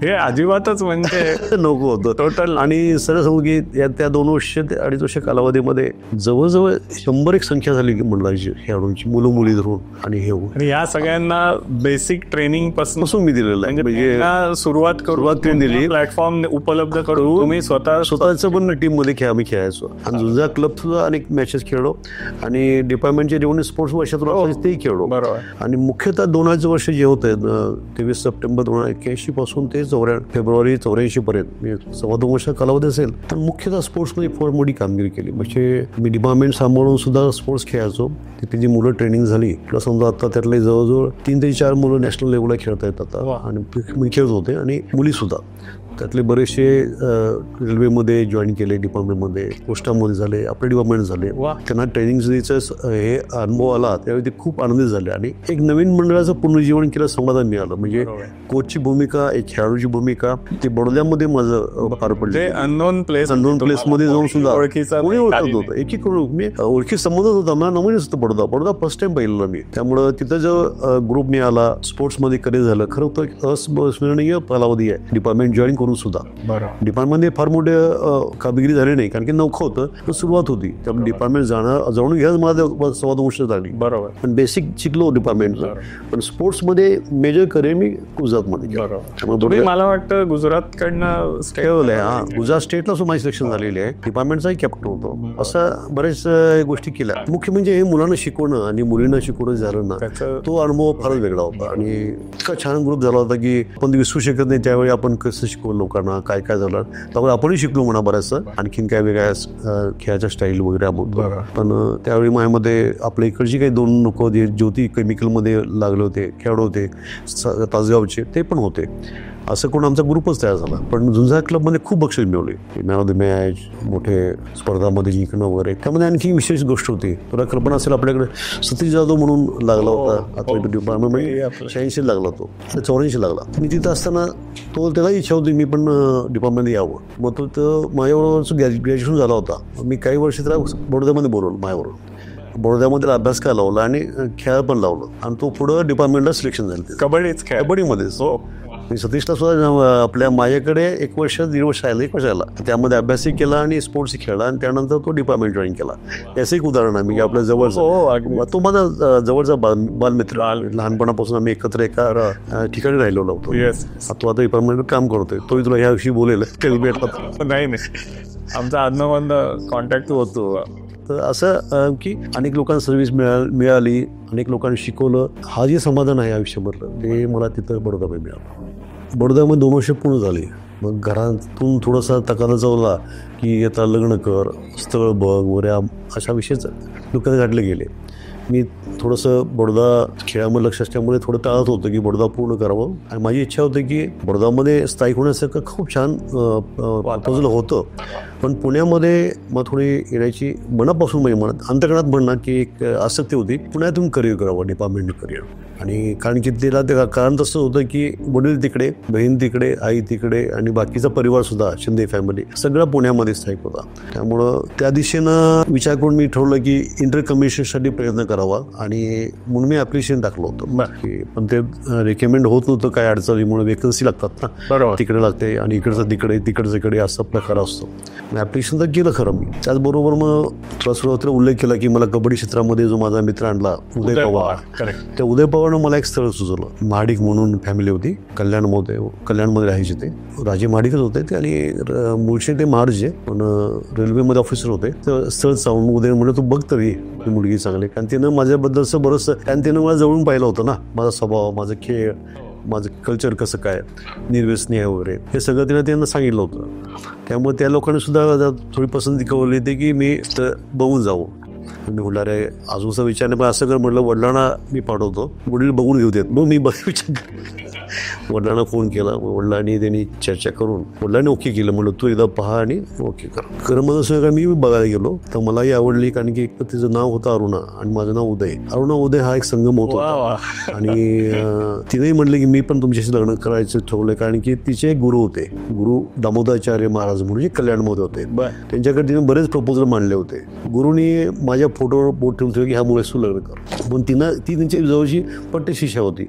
हे अजिबातच म्हणजे नको होतं टोटल. आणि सरळ सांगू की त्या 2 वर्ष ते 2.5 वर्ष कालावधीमध्ये जवळजवळ 100 संख्या झाली की मंडळाची खेळाडूंची, मुलं मुली धरून. आणि हे आणि या सगळ्यांना बेसिक ट्रेनिंग पासून मी दिलेलं आहे. म्हणजे सुरुवात करून दिली, प्लॅटफॉर्म उपलब्ध करून तुम्ही स्वतःचं पण टीम मध्ये आम्ही खेळायचो. आणि झुंजार क्लब सुद्धा अनेक मॅचेस खेळलो आणि डिपार्टमेंटचे जेवढे स्पोर्ट्स वर्षात तेही खेळलो. आणि मुख्यतः 2000 वर्ष जे होते 23 सप्टेंबर 1981 पासून ते फेब्रुवारी 84 पर्यंत 2.25 वर्ष कालावधी असेल. तर मुख्यतः स्पोर्ट्समध्ये फार मोठी कामगिरी केली. म्हणजे मी डिपार्टमेंट सांभाळून सुद्धा स्पोर्ट्स खेळायचो. तिथे जी मुलं ट्रेनिंग झाली, तुला समजा आता त्यातले जवळजवळ 3 ते 4 मुलं नॅशनल लेवलला खेळत आहेत आता. आणि मी खेळत होते आणि मुली सुद्धा. त्यातले बरेचसे रेल्वेमध्ये जॉईन केले, डिपार्टमेंटमध्ये, पोस्टामध्ये झाले, आपले डिपार्टमेंट झाले. त्यांना ट्रेनिंगचं हे अनुभव आला त्यावेळी ते खूप आनंदित झाले. आणि एक नवीन मंडळाचं पुनर्जीवन केलं, समाधान मिळालं. म्हणजे कोचची भूमिका, एक खेळाडूची भूमिका, ते बडोद्यामध्ये माझं पार पडले. अननोन प्लेसमध्ये जाऊन सुद्धा कोणी ओळखत होतं, एकीकडून मी ओळखी संबंधच होता. मला नवीनच होतं बडोदा फर्स्ट टाइम पाहिलं मी. त्यामुळं तिथं जो ग्रुप मिळाला, स्पोर्ट्समध्ये करिअर झालं. खरं होतं अस्मरणीय कालावधी आहे डिपार्टमेंट जॉईन करून सुद्धा. डिपार्टमेंटमध्ये फार मोठे कामगिरी झाली नाही, कारण की नौखं होतं, पण सुरुवात होती. त्यामुळे डिपार्टमेंट जाऊन घ्यायला मला 2.25 वर्ष झाली. बरोबर. पण बेसिक शिकलो डिपार्टमेंटचं. पण स्पोर्ट्समध्ये मेजर करिअर मी गुजरातमध्ये. त्यामुळे मला वाटतं गुजरातकडनं खेळलंय. गुजरात स्टेटला सुद्धा माझी सिलेक्शन झालेली आहे. डिपार्टमेंटचाही कॅप्टन होतो. असं बऱ्याच गोष्टी केल्या. मुख्य म्हणजे हे मुलांना शिकवणं आणि मुलींना शिकवणं झालं ना, तो अनुभव फारच वेगळा होता. आणि इतका छान ग्रुप झाला होता की आपण विसरू शकत नाही त्यावेळी आपण कसं शिकवलं लोकांना, काय काय झालं. त्यामुळे आपणही शिकलो म्हणा बऱ्याचसं. आणखीन काय वेगळ्या खेळाच्या स्टाईल वगैरे. पण त्यावेळी माझ्यामध्ये आपल्या इकडची काही 2 लोक होते, ज्योती केमिकलमध्ये लागले होते, खेळाडू होते तासगावचे, ते पण होते. असं कोण आमचा ग्रुपच तयार झाला. पण झुंजार क्लबमध्ये खूप बक्षीस मिळवली. मॅन ऑफ द मॅच, मोठे स्पर्धामध्ये जिंकणं वगैरे. त्यामध्ये आणखी विशेष गोष्ट होती, तुला कल्पना असेल, आपल्याकडे सतीश जाधव म्हणून लागला होता आता डिपार्टमेंट. 86 लागला तो, 84 लागला. मी तिथं असताना त्याला इच्छा होती मी पण डिपार्टमेंटमध्ये यावं. मग तो माझ्याबरोबर ग्रॅज्युएशन झाला होता. मी काही वर्ष त्याला बडोद्यामध्ये बोलवलं माझ्याबरोबर. बडोद्यामध्ये अभ्यास करायला लावला आणि खेळ पण लावलं. आणि तो पुढं डिपार्टमेंटला सिलेक्शन झालं कबड्डीमध्येच. मी सतीशला सुद्धा माझ्याकडे 1 वर्ष 1.5 वर्ष आलं, 1 वर्ष आला. त्यामध्ये अभ्यासही केला आणि स्पोर्ट्सही खेळला. आणि त्यानंतर तो डिपार्टमेंट जॉईन केला. याचं एक उदाहरण आहे. मी आपल्या जवळचा, तो माझा जवळचा बालमित्र. लहानपणापासून आम्ही एकत्र एका ठिकाणी राहिलो होतो. तो आता डिपार्टमेंट काम करतोय. तोही तुला ह्याविषयी बोलेल कधी भेटला. नाही, आमचा आदनमधन कॉन्टॅक्ट होतो. तर असं की अनेक लोकांना सर्व्हिस मिळाली, अनेक लोकांनी शिकवलं. हा जे समाधान आहे आयुष्यामधलं, ते मला तिथं बडोद्यामध्ये मिळालं. बडोद्यामध्ये 2 वर्ष पूर्ण झाली. मग घरातून थोडासा तकादा चावला की आता लग्न कर, स्थळ बघ वगैरे, अशा विषयच डोक्यात गाठले गेले. मी थोडंसं बडोदा खेळामध्ये लक्ष असल्यामुळे थोडं टाळत होतं की बडोदा पूर्ण करावं. आणि माझी इच्छा होती की बडोदामध्ये स्थायिक होण्यासारखं खूप छान प्रपोजल होतं. पण पुण्यामध्ये मग थोडी येण्याची मनापासून म्हणजे मनात अंतर्गणात म्हणणं की एक आसक्ती होती, पुण्यातून करिअर करावं, डिपार्टमेंट करिअर. आणि कारण की तिला ते कारण तसं होतं की वडील तिकडे, बहीण तिकडे, आई तिकडे आणि बाकीचा परिवार सुद्धा, शिंदे फॅमिली सगळा पुण्यामध्ये स्थायिक होता. त्यामुळं त्या दिशेनं विचार करून मी ठरवलं की इंटर कमिशनसाठी प्रयत्न करावा. आणि म्हणून मी ॲप्लिकेशन टाकलं होतं. पण ते रेकमेंड होत नव्हतं, काय अडचणीमुळे वेकन्सी लागतात ना, तिकडे लागते आणि इकडचं तिकडे, तिकडचं इकडे, असा प्रकार असतो. ॲप्लिकेशन तर केलं खरं मी. त्याचबरोबर मग तुला सुरुवातीला उल्लेख केला की मला कबड्डी क्षेत्रामध्ये जो माझा मित्र आणला उदय पवार, त्या उदय पवारनं मला एक स्थळ सुचवलं. महाडिक म्हणून फॅमिली होती कल्याणमध्ये राहायचे ते. राजे महाडिकच होते ते आणि मूळचे ते महाडचे, पण रेल्वेमध्ये ऑफिसर होते. तर स्थळ जाऊन उदय म्हणलं तू बघ तरी ती मुलगी चांगली, कारण तिनं माझ्याबद्दलचं बरंचसं, कारण तिनं मला जवळून पाहिलं होतं ना, माझा स्वभाव, माझा खेळ, माझं कल्चर कसं काय, निर्व्यसनी आहे वगैरे, हे सगळं त्यांना सांगितलं होतं. त्यामुळे त्या लोकांनी सुद्धा थोडी पसंती कळवली होती की मी बघून जाऊ. मी म्हटलं अरे अजूनचा विचार नाही, पण असं कर म्हटलं वडिलांना मी पाठवतो, वडील बघून घेऊ देत. मग मी विचार वडिलांना फोन केला. वडिलांनी त्यांनी चर्चा करून वडिलांनी ओके केलं. म्हटलं तू एकदा पहा आणि ओके कर. खरं मग असं का मी बघायला गेलो तर मलाही आवडली, कारण की एक तिचं नाव होतं अरुणा आणि माझं नाव उदय. उदय हा एक संगम होता. आणि तिनेही म्हटलं की मी पण तुमच्याशी लग्न करायचं ठरवलं, कारण की तिचे गुरु होते, गुरु दामोदराचार्य महाराज म्हणून जे कल्याणमध्ये होते. त्यांच्याकडे तिने बरेच प्रपोजल मांडले होते. गुरुनी माझ्या फोटोवर बोट ठेवून ठेवलं की हा मुलाशी तू लग्न कर. पण ती त्यांची जवळची पट्ट शिष्या होती.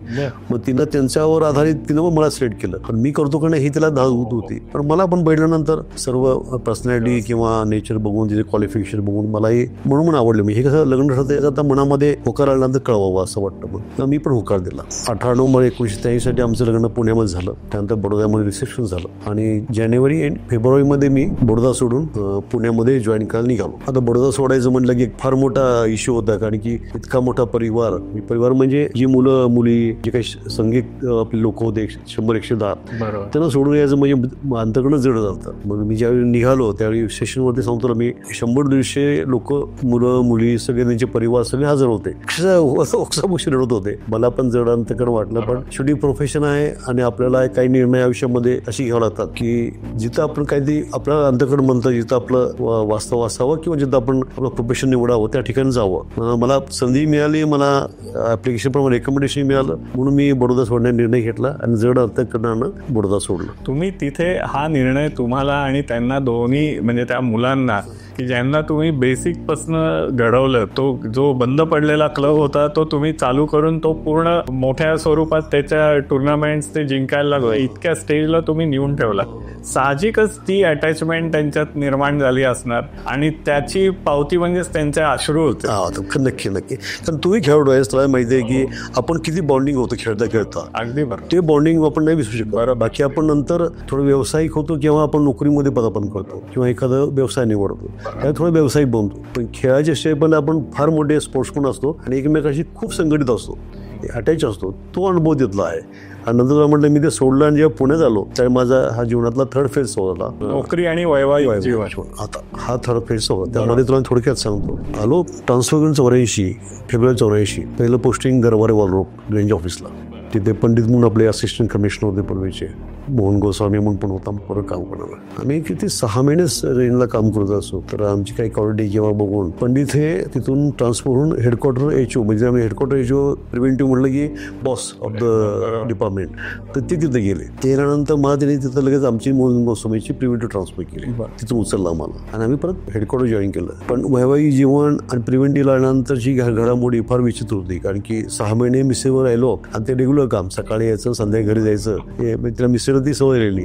मग तिनं त्यांच्यावर आधारित तिनं मग मला सिलेक्ट केलं. पण मी करतो का नाही ही तिला धावत होती. पण मला पण बैठल्यानंतर सर्व पर्सनॅलिटी किंवा नेचर बघून, तिचे क्वालिफिकेशन बघून मलाही म्हणून आवडलं. मी हे कसं लग्न ठरतं आता मनामध्ये होकार आल्यानंतर कळवावं असं वाटतं. मग मी पण होकार दिला. 18 नोव्हेंबर 1983 आमचं लग्न पुण्यामध्ये झालं. त्यानंतर बडोद्यामध्ये रिसेप्शन झालं आणि जानेवारी एंड फेब्रुवारीमध्ये मी बडोदा सोडून पुण्यामध्ये जॉईन करायला निघालो. आता बडोदा सोडायचं म्हटलं की एक फार मोठा इश्यू होता, कारण की इतका मोठा परिवार म्हणजे जी मुलं मुली जे काही संगीत आपले लोक होते 100-110 त्यांना सोडून यायचं म्हणजे अंतकडनं जड जातं. मग मी ज्यावेळी निघालो त्यावेळी स्टेशनवरती सांगतो मी 100-150 लोक, मुलं मुली सगळे, त्यांचे परिवार सगळे हजर होते. ओक्साबोक्ष रडत होते. मला पण जड अंतकड वाटलं. पण शेवटी प्रोफेशन आहे आणि आपल्याला काही निर्णय आयुष्यामध्ये अशी घ्यावं लागतात की जिथं आपण काहीतरी आपल्याला अंतकड म्हणतं, जिथं आपलं वास्तव असावं किंवा जिथं आपण आपलं प्रोफेशन निवडावं त्या ठिकाणी जावं. मला संधी मिळाली, मला ऍप्लिकेशन प्रमाणे रेकमेंडेशन मिळालं, म्हणून मी बडोदा सोडण्याचा निर्णय घेतला आणि जड अंतकरणानं बडोदा सोडलं. तुम्ही तिथे हा निर्णय तुम्हाला आणि त्यांना दोन्ही म्हणजे त्या मुलांना की ज्यांना तुम्ही बेसिक पासून घडवलं, तो जो बंद पडलेला क्लब होता तो तुम्ही चालू करून तो पूर्ण मोठ्या स्वरूपात त्याच्या टुर्नामेंट्स ते जिंकायला लागलो, इतक्या स्टेजला तुम्ही नेऊन ठेवला. साहजिकच ती अटॅचमेंट त्यांच्यात निर्माण झाली असणार आणि त्याची पावती म्हणजेच त्यांचे अश्रू होते. नक्की. कारण तुम्ही खेळाडू आहेस, तुला माहिती आहे की आपण किती बॉन्डिंग होतं खेळता. अगदी बरोबर. ते बॉन्डिंग आपण नाही विसरू शकतो. बाकी आपण नंतर थोडं व्यावसायिक होतो किंवा आपण नोकरीमध्ये पदार्पण करतो किंवा एखादा व्यवसाय निवडतो, त्यात थोडं व्यावसायिक बनतो. पण खेळाच्या स्टेपला आपण फार मोठे स्पोर्ट्समन असतो आणि एकमेकाशी खूप संघटित असतो, अटॅच असतो. तो अनुभव घेतला आहे. आणि नंतर म्हटलं मी ते सोडलं आणि जेव्हा पुण्यात आलो त्यावेळी माझा हा जीवनातला थर्ड फेज होता, नोकरी आणि वैवाहिक जीवन. आता हा थर्ड फेज होता. त्यामध्ये तुला थोडक्यात सांगतो. आलो ट्रान्सफर करून 84 फेब्रुवारी 84 पहिलं पोस्टिंग गरवारे वॉलरोड रेंज ऑफिसला. तिथे पंडित म्हणून आपले असिस्टंट कमिशनर होते पूर्वीचे, मोहन गोस्वामी म्हणून पण होता, परत काम करणार. आम्ही किती 6 महिनेच रेंजला काम करत असतो. तर आमची काही क्वालिटी जेव्हा बघून पंडित हे तिथून ट्रान्सफर होऊन हेडक्वार्टर HO, म्हणजे आम्ही हेडक्वार्टर HO प्रिव्हेंटिव्ह म्हटलं की बॉस ऑफ द डिपार्टमेंट, तर ते तिथे गेले. ते गेल्यानंतर मला त्यांनी तिथं लगेच आमची मोहन गोस्वामीची प्रिव्हेंटिव्ह ट्रान्सफर केली. तिथून उचललं आम्हाला आणि आम्ही परत हेडक्वार्टर जॉईन केलं. पण वैवाहिक जीवन आणि प्रिव्हेंटिव्ह आल्यानंतरची घडामोडी फार विचित्र होती, कारण की 6 महिने मिसेवर राहिलो आणि ते रेग्युलर काम, सकाळी यायचं संध्याकाळी घरी जायचं, हे तिला मिसळ ती सवय राहिली.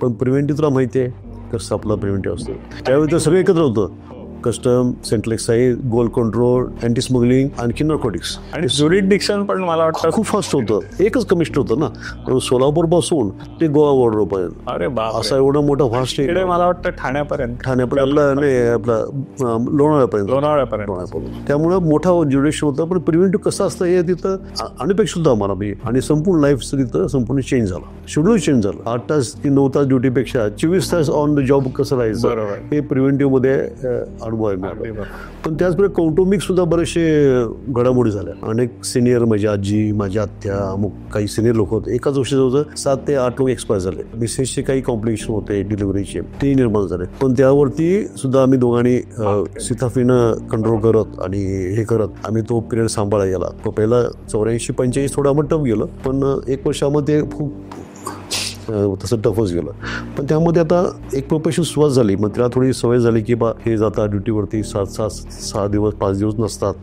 पण प्रिव्हेंटिव्ह तुला माहिती आहे कसं आपला प्रिव्हेंटिव्ह असतं. त्यावेळी तर सगळं एकत्र होतं, custom, central excise, gold control, anti smuggling, आणखी नार्कोटिक्स आणि ज्युरिडिक्शन पण मला वाटतं खूप फास्ट होतं. एकच कमिशनर होतं ना, सोलापूर पासून ते गोवा बॉर्डरपर्यंत. अरे बाप, असा एवढा मोठा फास्ट इकडे मला वाटतं ठाण्यापर्यंत आपला लोणावळ्यापर्यंत. त्यामुळे मोठा ज्युरिडिक्शन होतं. पण प्रिव्हेंटिव्ह कसं असतं हे तिथं अनपेक्षित होतं आम्हाला बी, आणि संपूर्ण लाईफचं तिथं संपूर्ण चेंज झालं, शेड्यूल चेंज झालं. 8 तास की 9 तास ड्युटीपेक्षा 24 तास ऑन द जॉब कसं राहायचं हे प्रिव्हेंटिव्ह मध्ये अनुभव आहे. पण त्याचबरोबर कौटुंबिक सुद्धा बरेचसे घडामोडी झाल्या. अनेक सिनियर, माझी आजी, माझ्या आत्या, अमुक काही सिनियर लोक होते. एकाच वर्षाचं होतं 7 ते 8 लोक एक्सपायर झाले. मिसेसचे काही कॉम्प्लिकेशन होते डिलिव्हरीचे, ते निर्माण झाले. पण त्यावरती सुद्धा आम्ही दोघांनी सिताफीनं कंट्रोल करत आणि हे करत आम्ही तो पिरियड सांभाळा गेला. तो पहिला 84-85 थोडं आम्हाला टफ गेलं, पण 1 वर्षामध्ये खूप तसं टफच गेलं. पण त्यामध्ये आता एक प्रोफेशन सुरुवात झाली, मग तिला थोडी सवय झाली की बा हे जातात ड्युटीवरती 6 दिवस 5 दिवस नसतात,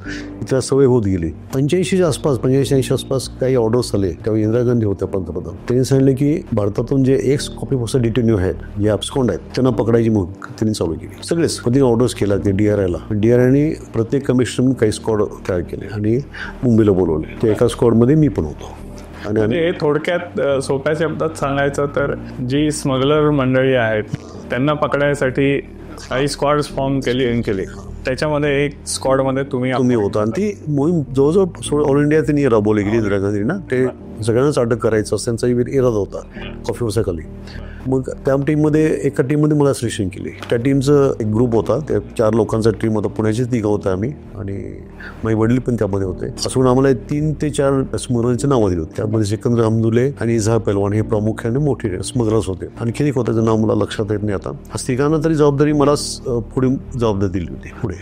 तिला सवय होत गेली. 85च्या आसपास 85-80 आसपास काही ऑर्डर्स आले, तेव्हा इंदिरा गांधी होत्या पंतप्रधान. त्यांनी सांगितले की भारतातून जे एक्स कॉपी पोस्ट डिटेन्यू आहेत, जे अब्स्कॉन्ड आहेत, त्यांना पकडायची मोहीम त्यांनी चालू केली. सगळेच कधी ऑर्डर्स केल्या ते DRIने प्रत्येक कमिशनरने काही स्क्वॉड तयार केले आणि मुंबईला बोलवले. त्या एका स्क्वॉडमध्ये मी पण होतो. आणि म्हणजे थोडक्यात सोप्या शब्दात सांगायचं तर जी स्मगलर मंडळी आहेत त्यांना पकडायसाठी काही स्क्वॉड्स फॉर्म केले, त्याच्यामध्ये एक स्क्वॉडमध्ये तुम्ही होता. आणि ती मोहीम जवळजवळ ऑल इंडिया त्यांनी राबवली गेली इंदिरा गांधींना. ते सगळ्यांनाच अटक करायचं असं त्यांचा इरादा होता कॉफी खाली. मग त्या टीममध्ये एका टीममध्ये मला सिलेक्शन केली. त्या टीमचं एक ग्रुप होता, त्या 4 लोकांचा टीम होता, पुण्याचीच 3 होता आम्ही, आणि माझे वडील पण त्यामध्ये होते. असं आम्हाला 3 ते 4 स्मगलरची नावं दिली होती. त्यामध्ये सिकंदर हमदुले आणि इजहार पहलवान हे प्रामुख्याने मोठे स्मगलर्स होते. आणखीन एक होतं, त्याचं नाव मला लक्षात येत नाही आता. तिघांना तरी जबाबदारी मलाच पुढे जबाबदारी दिली होती. पुढे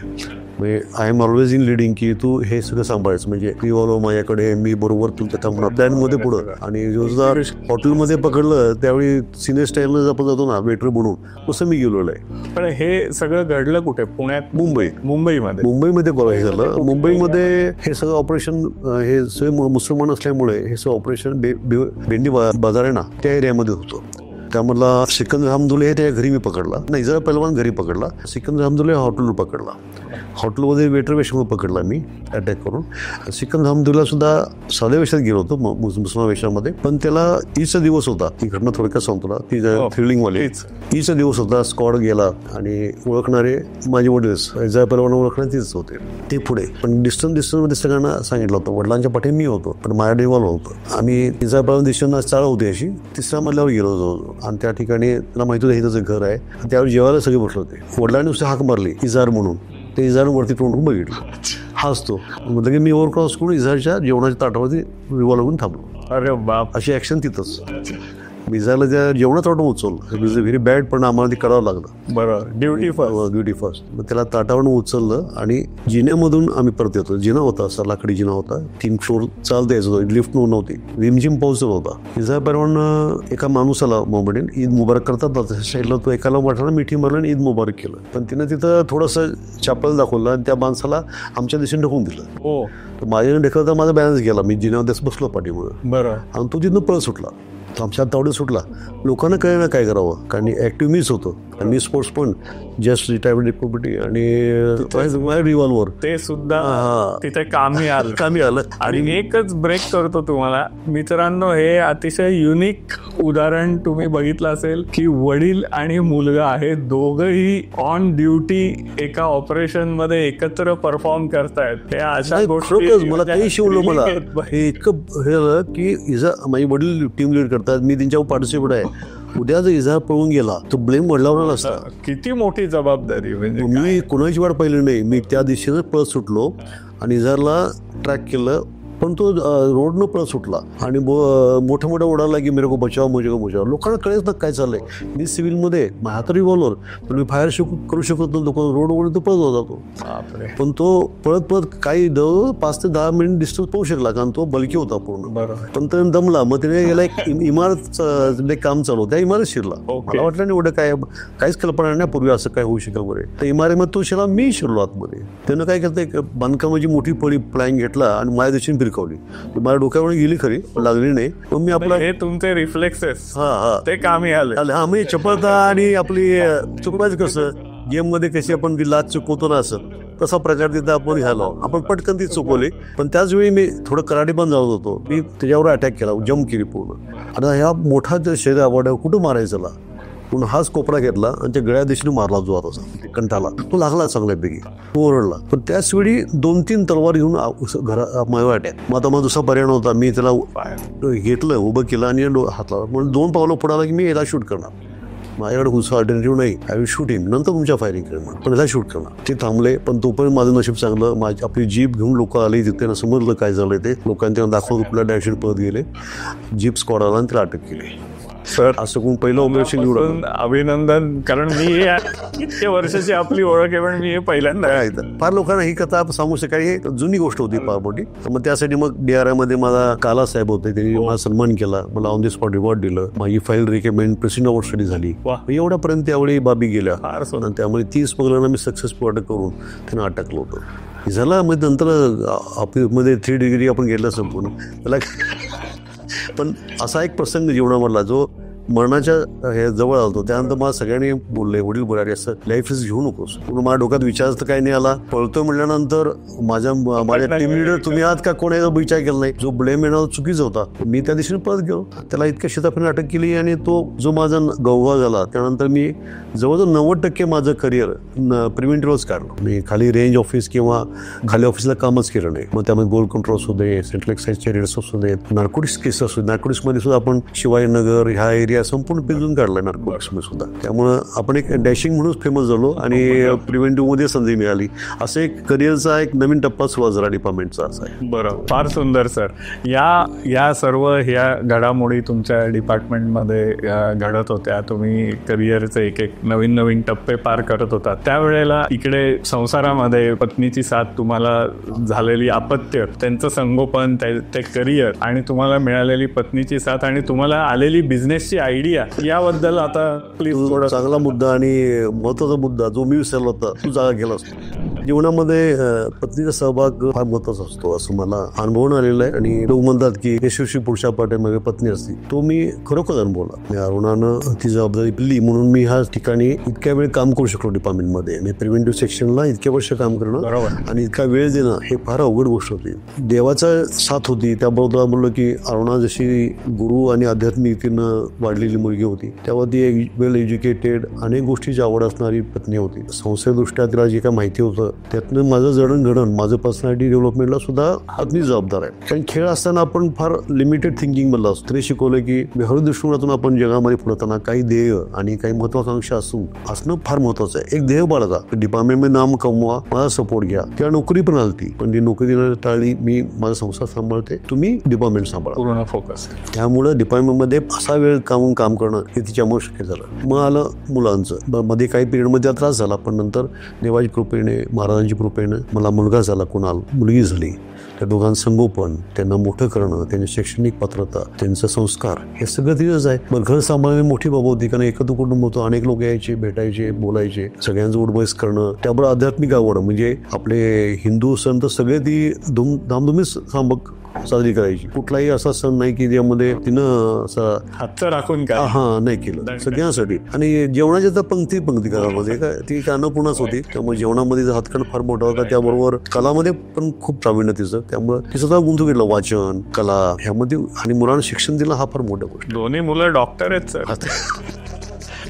म्हणजे I am always in leading की तू हे सगळं सांभाळायचं. म्हणजे रिव्हॉल्वर माझ्याकडे, मी बरोबर तुमच्या थांबणार प्लॅनमध्ये पुढं. आणि जर हॉटेलमध्ये पकडलं त्यावेळी सिनियर स्टाईलनं आपण जातो ना वेटर बनून, तसं मी गेलेलो आहे. पण हे सगळं घडलं कुठे? पुण्यात? मुंबईमध्ये हे झालं. मुंबईमध्ये हे सगळं ऑपरेशन, हे सगळे मुसलमान असल्यामुळे हे सगळं ऑपरेशन भेंडी बाजार आहे ना, त्या एरियामध्ये होतं. त्यामधला सिकंदर हमदुले हे त्या घरी मी पकडला, नाही इजहार पहलवान घरी पकडला, सिकंदर हमदुले हॉटेलवर पकडला. हॉटेलमध्ये वेटर वेशामध्ये पकडला मी अटॅक करून. सिकंदर हमदुला सुद्धा साध्या वेशात गेलो होतो, मुसलमान वेशामध्ये. पण त्याला ईदचा दिवस होता, ती घटना थोडक्यात सांगतो ना, ती थ्रिलिंगवाली. ईदचा दिवस होता, स्क्वॉड गेला आणि ओळखणारे माझे वडीलच, इजहार पहलवान ओळखणारे तेच होते. ते पुढे पण डिस्टन्समध्ये सगळ्यांना सांगितलं होतं. वडिलांच्या पाठी मी होतो, पण माझ्या डिव्हॉल्व होतं. आम्ही इजहार पहलवान डिस्टन्स चाळ होती अशी, 3ऱ्या मजल्यावर गेलो जवळजवळ. आणि त्या ठिकाणी त्याला माहिती होतं हे त्याचं घर आहे. त्यावेळी जेवायला सगळे बसले होते. वडिलांनी नुसते हाक मारली इजहार म्हणून. ते इजहार वरती तोंडून बघितलं, हाच तो. म्हणजे की मी ओव्हर क्रॉस करून इजहारच्या जेवणाच्या ताटावरती रिव्हॉल्वर घेऊन थांबलो. अरे बाप, अशी ऍक्शन तिथंच. इजहारला त्या जेवणात ताटावरून उचललं. इट वॉज व्हेरी बॅड, पण आम्हाला ते करावं लागलं. बरोबर, ड्युटी फर्स्ट. मग त्याला ताटावरून उचललं आणि जिन्यामधून आम्ही परत येतो. जिना होता असा, लाकडी जिना होता, 3 फ्लोर चालता यायचं होतं, लिफ्ट नव्हती, रिमझिम पाऊस होता. इजहार पहलवान एका माणूसाला मोबाईल ईद मुबारक करतात ना, साईडला तो एकाला वाटायला मिठी मारलं आणि ईद मुबारक केलं. पण तिनं तिथं थोडंसं चापल दाखवलं आणि त्या माणसाला आमच्या दिशेने ढकलून दिलं. हो, तर माझ्याने ढकलता माझा बॅलन्स गेला. मी जिन्यावर बसलो पाठीमुळे. बरं. आणि तो तिथं पळ सुटला. आमच्या तावडे सुटला. लोकांना कळलं काय करावं, कारण ऍक्टिव्ह मीच होतो. आणि मी स्पोर्ट्स पण जस्ट रिटायर्ड डेप्युटी आणि रिव्हॉल्वर ते सुद्धा तिथे कामी आलं. आणि एकच ब्रेक करतो तुम्हाला मित्रांनो, हे अतिशय युनिक उदाहरण तुम्ही बघितलं असेल की वडील आणि मुलगा हे दोघंही ऑन ड्युटी एका ऑपरेशन मध्ये एकत्र परफॉर्म करतायत. हे अशा गोष्टी मला काही शिवलं. मला हे इतकं हे झालं की माझे वडील टीम लीड करतात, मी त्यांच्यावर पार्टिसिपेट आहे. उद्या जर इजहार पळून गेला तर ब्लेम वडिलांवर असता. किती मोठी जबाबदारी. म्हणजे मी कोणाची वाट पाहिली नाही. मी त्या दिशेनं पळत सुटलो आणि इजहारला ट्रॅक केलं, पण तो रोडनं पळत सुटला आणि मोठा उडाला की मेरे को बचाव, मुझे को बचाव. लोकांना कळेच ना काय चाललंय. मी सिव्हिलमध्ये, माझ्या हातात रिव्हॉल्वर, पण मी फायर करू शकत नव्हतो. रोडवर तो पळत होता तो. पण तो पळत काही 5 ते 10 मिनिट डिस्टन्स पाहू शकला, कारण तो बलकी होता पूर्ण. पण तो दमला. मग तिने गेला एक इमारत काम चालू, त्या इमारत शिरला. मला वाटलं नाही एवढं काहीच कल्पना नाही पूर्वी असं काय होऊ शकेल वगैरे. तर इमारतीमध्ये तो शिरला, मी शिरलो आतमध्ये. त्यानं काय करतं, एक बांधकामाची मोठी पळी प्लॅन घेतला आणि माझ्या दिशेने फिरकवली. माझ्या डोक्यावर गेली खरी, लागली नाही. मग मी आपला हे तुमचे रिफ्लेक्सेस ते कामी आले. हा, म्हणजे चपळता आणि आपली चुकवायचं कसं गेममध्ये कशी आपण ती लाच चुकवतो ना, असं तसा प्रकार तिथं आपण घ्यायला आपण पटकन ती चुकवली. पण त्याच वेळी मी थोडं कराटे पण जात होतो. मी त्याच्यावर अटॅक केला, जम्प केली पूर्ण. आणि ह्या मोठा शरीर आवडला, कुठं मारायचा म्हणून हाच कोपरा घेतला आणि त्या गळ्या दिशेने मारला जो आता कंठाला. तो लागला चांगल्यापैकी, तो ओरडला. पण त्याच वेळी 2-3 तलवार घेऊन माझ्यावर अटॅक. मग आता मला दुसरा पर्याय नव्हता. मी त्याला घेतलं, उभं केलं आणि हातला. म्हणून 2 पावलं पुढे आला की मी याला शूट करणार. माझ्याकडे दुसरा अल्टरनेटिव्ह नाही. आय विल शूट हिम, नंतर तुमच्या फायरिंग करणार, पण याला शूट करणार. ते थांबले. पण तोपर्यंत माझं नशीब चांगलं, आपली जीप घेऊन लोक आली. तिथे समजलं काय झालं ते. लोकांनी त्यांना दाखवलं, कुठल्या डायरेक्शन पळत गेले. जीप स्क्वॉड आला आणि त्याला अटक केली. सर असं कोण पहिलं ऑपरेशन निवडलं. अभिनंदन, कारण मी इतक्या वर्षाची आपली ओळख आहे, पण मी हे पहिल्यांदा फार लोकांना ही कथा सांगू शकाय, ही जुनी गोष्ट होती फार मोठी. मग त्यासाठी मग DRI मध्ये मला काला साहेब होते, त्यांनी मला सन्मान केला, मला ऑन द स्पॉट रिवॉर्ड दिलं, माझी file recommend president award study झाली. एवढ्यापर्यंत त्यावेळी बाबी गेल्या. त्यामुळे 30 स्मगलरना मी सक्सेसफुल अटक करून त्यांना अटकलं होतं. झाला मग नंतर ऑफिसमध्ये 3 डिग्री आपण घेतला संपूर्ण त्याला. पण असा एक प्रसंग जीवनामधला जो मरणाच्या हे जवळ आलतो, त्यानंतर मला सगळ्यांनी बोलले, वडील बोलारे असं लाईफ रिस्क घेऊ नकोस. म्हणून माझ्या डोक्यात विचार तर काही नाही आला. पळतोय म्हटल्यानंतर माझ्या टीम लिडर तुम्ही आहात का कोणी विचार केला नाही. जो ब्लेम येणार चुकीचा होता. मी त्या दिवशी परत गेलो, त्याला इतक्या शेतापर्यंत अटक केली आणि तो जो माझा गवगा झाला, त्यानंतर मी जवळजवळ 90% माझं करिअर प्रिव्हेंटिव्हच काढलं. मी खाली रेंज ऑफिस किंवा खाली ऑफिसला कामच केलं नाही. मग त्यामध्ये गोल्ड कंट्रोल असू दे, सेंट्रल एक्साईजचे रेड्स असू देत, नार्कोटिक्स केस असू दे. नार्कोटिक्समध्ये सुद्धा आपण शिवाजीनगर ह्या एरिया संपूर्ण पिंजून काढलाय नार्कोटिक्समध्ये सुद्धा. त्यामुळं आपण एक डॅशिंग म्हणून फेमस झालो आणि प्रिव्हेंटिव्हमध्ये संधी मिळाली. असं एक करिअरचा एक नवीन टप्पा सुरुवात झाला डिपार्टमेंटचा असा आहे. बरं, फार सुंदर सर. या सर्व ह्या घडामोडी तुमच्या डिपार्टमेंटमध्ये घडत होत्या. तुम्ही करिअरचे एक नवीन टप्पे पार करत होता. त्यावेळेला इकडे संसारामध्ये पत्नीची साथ, तुम्हाला झालेली अपत्य, त्यांचं संगोपन, ते करिअर आणि तुम्हाला मिळालेली पत्नीची साथ आणि तुम्हाला आलेली बिझनेसची आयडिया, याबद्दल आता प्लीज थोडा. चांगला मुद्दा आणि महत्वाचा मुद्दा जो मी विसरला होता, तू जागा केला असतो. जीवनामध्ये पत्नीचा सहभाग फार महत्वाचा असतो असं मला अनुभवून आलेलं आहे. आणि लोक म्हणतात की यशस्वी पुरुषा पाठीमागे पत्नी असते. तो मी खरोखर अनुभवला. अरुणानं ती जबाबदारी दिली म्हणून मी ह्या ठिकाणी इतक्या वेळ काम करू शकलो डिपार्टमेंटमध्ये. मी प्रिव्हेंटिव्ह सेक्शनला इतक्या वर्ष काम करणं आणि इतका वेळ देणं हे फार अवघड गोष्ट होती. देवाचा साथ होती. त्याबरोबर म्हणलं की अरुणा जशी गुरु आणि आध्यात्मिकतेनं वाढलेली मुलगी होती, तेव्हा ती एक वेल एज्युकेटेड, अनेक गोष्टीची आवड असणारी पत्नी होती. संस्थेदृष्ट्या तिला जे काय माहिती होतं त्यातनं माझं जडणघडण, माझं पर्सनॅलिटी डेव्हलपमेंटला सुद्धा पत्नी जबाबदार आहे. कारण खेळ असताना आपण फार लिमिटेड थिंकिंग मधला असतो. तरी शिकवलं की हर दृष्टिकोनातून आपण जगामध्ये पुढताना काही ध्येय आणि काही महत्वाकांक्षा असणं फार महत्वाचं आहे. एक ध्येय बाळगा, डिपार्टमेंटमध्ये नाम कमवा, माझा सपोर्ट घ्या. त्या नोकरी पण आलती, पण ती नोकरी टाळली. मी माझा संसार सांभाळते, तुम्ही डिपार्टमेंट सांभाळा, पूर्ण फोकस. त्यामुळे डिपार्टमेंटमध्ये असा वेळ काम करणं हे तिच्यामुळे शक्य झालं. मग आलं मुलांचं. मध्ये काही पिरियडमध्ये त्रास झाला, पण नंतर देवाची कृपेने, महाराजांची कृपेने मला मुलगा झाला, कुणाल मुलगी झाली. त्या दोघांचं संगोपन, त्यांना मोठं करणं, त्यांची शैक्षणिक पात्रता, त्यांचे संस्कार, हे सगळं तिथंच आहे. मग घर सांभाळणे मोठी बाब होती, कारण एकत्र कुटुंब होतं. अनेक लोक यायचे, भेटायचे, बोलायचे, सगळ्यांचं उठबस करणं. त्याबरोबर आध्यात्मिक आवड, म्हणजे आपले हिंदू सण तर सगळे ती धामधुमीच साजरी करायची. कुठलाही असा सण नाही की ज्यामध्ये तिनं असं हातचं राखून का नाही केलं, सगळ्यांसाठी. आणि जेवणाच्या तर पंक्ती घरामध्ये काय ती अन्नपूर्णाच होती. त्यामुळे जेवणामध्ये हातखंड फार मोठा होता. त्याबरोबर कलामध्ये पण खूप प्रावीण्य तिचं. त्यामुळे ती स्वतः गुंतून गेलं वाचन, कला ह्यामध्ये. आणि मुलांना शिक्षण दिलं हा फार मोठा गोष्ट. दोन्ही मुलं डॉक्टर आहेत सर.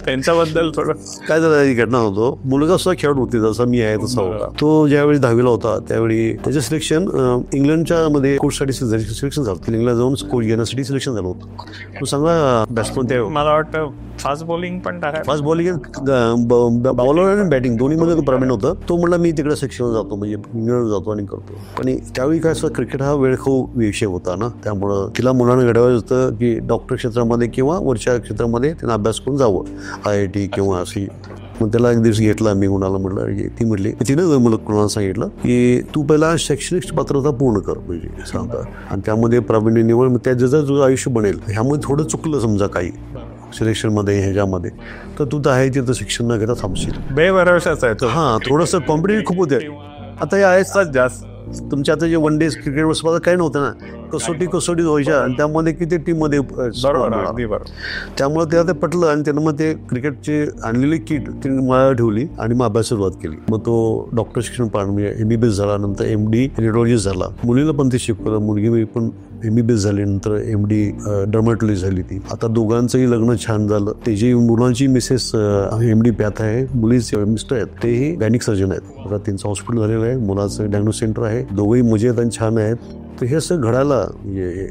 त्यांच्याबद्दल थोडं काय झालं, घटना होतो. मुलगा सुद्धा खेळत होती जसा मी आहे तसा होता. तो ज्यावेळी 10वीला होता त्यावेळी त्याचं सिलेक्शन इंग्लंडच्या मध्ये कोर्ससाठी सिलेक्शन झालं. इंग्लंडला जाऊन स्कोर घेण्यासाठी सिलेक्शन झालं होतं. तो चांगला बॅट्समन. त्या मला वाटतं फास्ट बॉलिंग पण टाकाय. फास्ट बॉलिंग, बॉलर आणि बॅटिंग दोन्ही मध्ये तो प्रवीण होता. तो म्हणला मी तिकडे सेक्शनला जातो, म्हणजे इंग्लंड जातो आणि करतो. आणि त्यावेळी काय असं क्रिकेट हा वेळखाऊ विषय होता ना, त्यामुळं तिला मुलांना घडवायचं होतं की डॉक्टर क्षेत्रामध्ये किंवा वरच्या क्षेत्रामध्ये त्यांना अभ्यास करून जावं, IIT किंवा अशी. मग त्याला एक दिवस घेतला मी, कुणाला म्हटलं, ती म्हटली, तिनं मला कुणाला सांगितलं की तू पहिला शैक्षणिक पात्रता पूर्ण कर, म्हणजे सांगता, आणि त्यामध्ये प्रावीण्य निवड. मग त्या जसं तुझं आयुष्य बनेल. ह्यामध्ये थोडं चुकलं समजा काही सिलेक्शनमध्ये ह्याच्यामध्ये, तर तू तर आहे तिथं शिक्षण न घेता थांबशील. बेभरवशाच आहे. हां, थोडंसं कॉम्पिटिटिव्ह खूप होते. आता हे आहेच जास्त. तुमच्या आता जे वन डे क्रिकेट स्पर्धा काही नव्हतं ना, कसोटी व्हायच्या आणि त्यामध्ये किती टीममध्ये. त्यामुळे ते पटलं आणि त्यानं मग ते क्रिकेटची आणलेली किट तिने मला ठेवली आणि मग अभ्यास सुरुवात केली. मग तो डॉक्टर शिक्षण म्हणजे MBBS झाला, नंतर MD रेडिओलॉजिस्ट झाला. मुलीला पण ते शिकवलं. मुलगी पण MBBS झाली, नंतर MD डर्मॅटॉलॉजी झाली ती. आता दोघांचंही लग्न छान झालं. त्याची मुलांची मिसेस MD पॅथ आहे, मुलीचे मिस्टर आहेत तेही गायनिक सर्जन आहेत. आता त्यांचं हॉस्पिटल झालेलं आहे, मुलाचं डायग्नोस सेंटर आहे. दोघंही मजेत आणि छान आहेत. तर हे असं घडायला,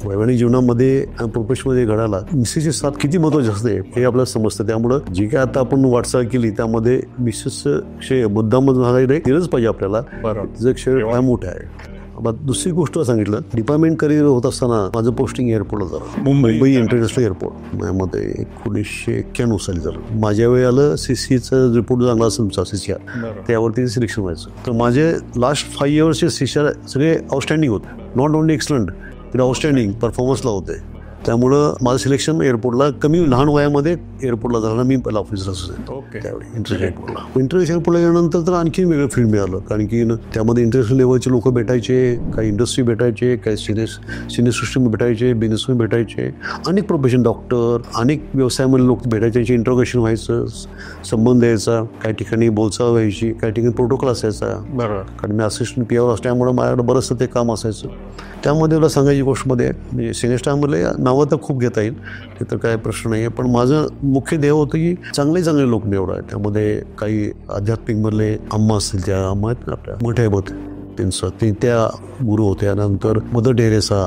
वैवाहिक जीवनामध्ये आणि प्रोफेशनमध्ये घडायला मिसेसची साथ किती महत्वाची असते हे आपल्याला समजतं. त्यामुळं जी काय आता आपण वाटचाल केली त्यामध्ये मिसेसचं श्रेय मुद्दाम दिलंच पाहिजे आपल्याला. तिचं श्रेय फार मोठं आहे. आता दुसरी गोष्ट सांगितलं, डिपार्टमेंट करिअर होत असताना माझं पोस्टिंग एअरपोर्टला झालं, मुंबई इंटरनॅशनल एअरपोर्ट मध्ये 1991 साली झालं. माझ्या वेळी आलं CCचं रिपोर्ट चांगला असेल तुमचा CCR, त्यावरती सिलेक्शन व्हायचं. तर माझे लास्ट 5 इयर्सचे CCR सगळे आउटस्टँडिंग होते, नॉट ओनली एक्सलंट तर आउटस्टँडिंग परफॉर्मन्सला होते. त्यामुळं माझं सिलेक्शन एअरपोर्टला कमी लहान वयामध्ये एअरपोर्टला झालं. मी पहिला ऑफिसर असेल त्यावेळी इंटरनॅशनल एअरपोर्टला गेल्यानंतर तर आणखी वेगळं फील्ड मिळालं, कारण की त्यामध्ये इंटरनॅशनल लेवलचे लोक भेटायचे, काही इंडस्ट्री भेटायचे, काही सिनियर सिस्टम भेटायचे, बिझनेसमॅन भेटायचे, अनेक प्रोफेशन, डॉक्टर, अनेक व्यवसायामध्ये लोक भेटायचे, त्यांचे इंट्रोगेशन व्हायचं, संबंध यायचा, काही ठिकाणी बोलचाल व्हायची, काही ठिकाणी प्रोटोकॉल असायचा. बरोबर, कारण मी असिस्टंट PR असल्यामुळे माझ्याकडे बरंचसं ते काम असायचं. त्यामध्ये मला सांगायची गोष्टमध्ये म्हणजे सिनियर स्टाफमध्ये नावं तर खूप घेता येईल, ते तर काय प्रश्न नाही आहे, पण माझं मुख्य ध्येय होतं की चांगले लोक निवडा. त्यामध्ये काही आध्यात्मिकमधले अम्मा असतील, त्या अम्मा आहेत ना आपल्या मोठ्या त्यांचं त्या गुरु होत्या. नंतर मदर टेरेसा,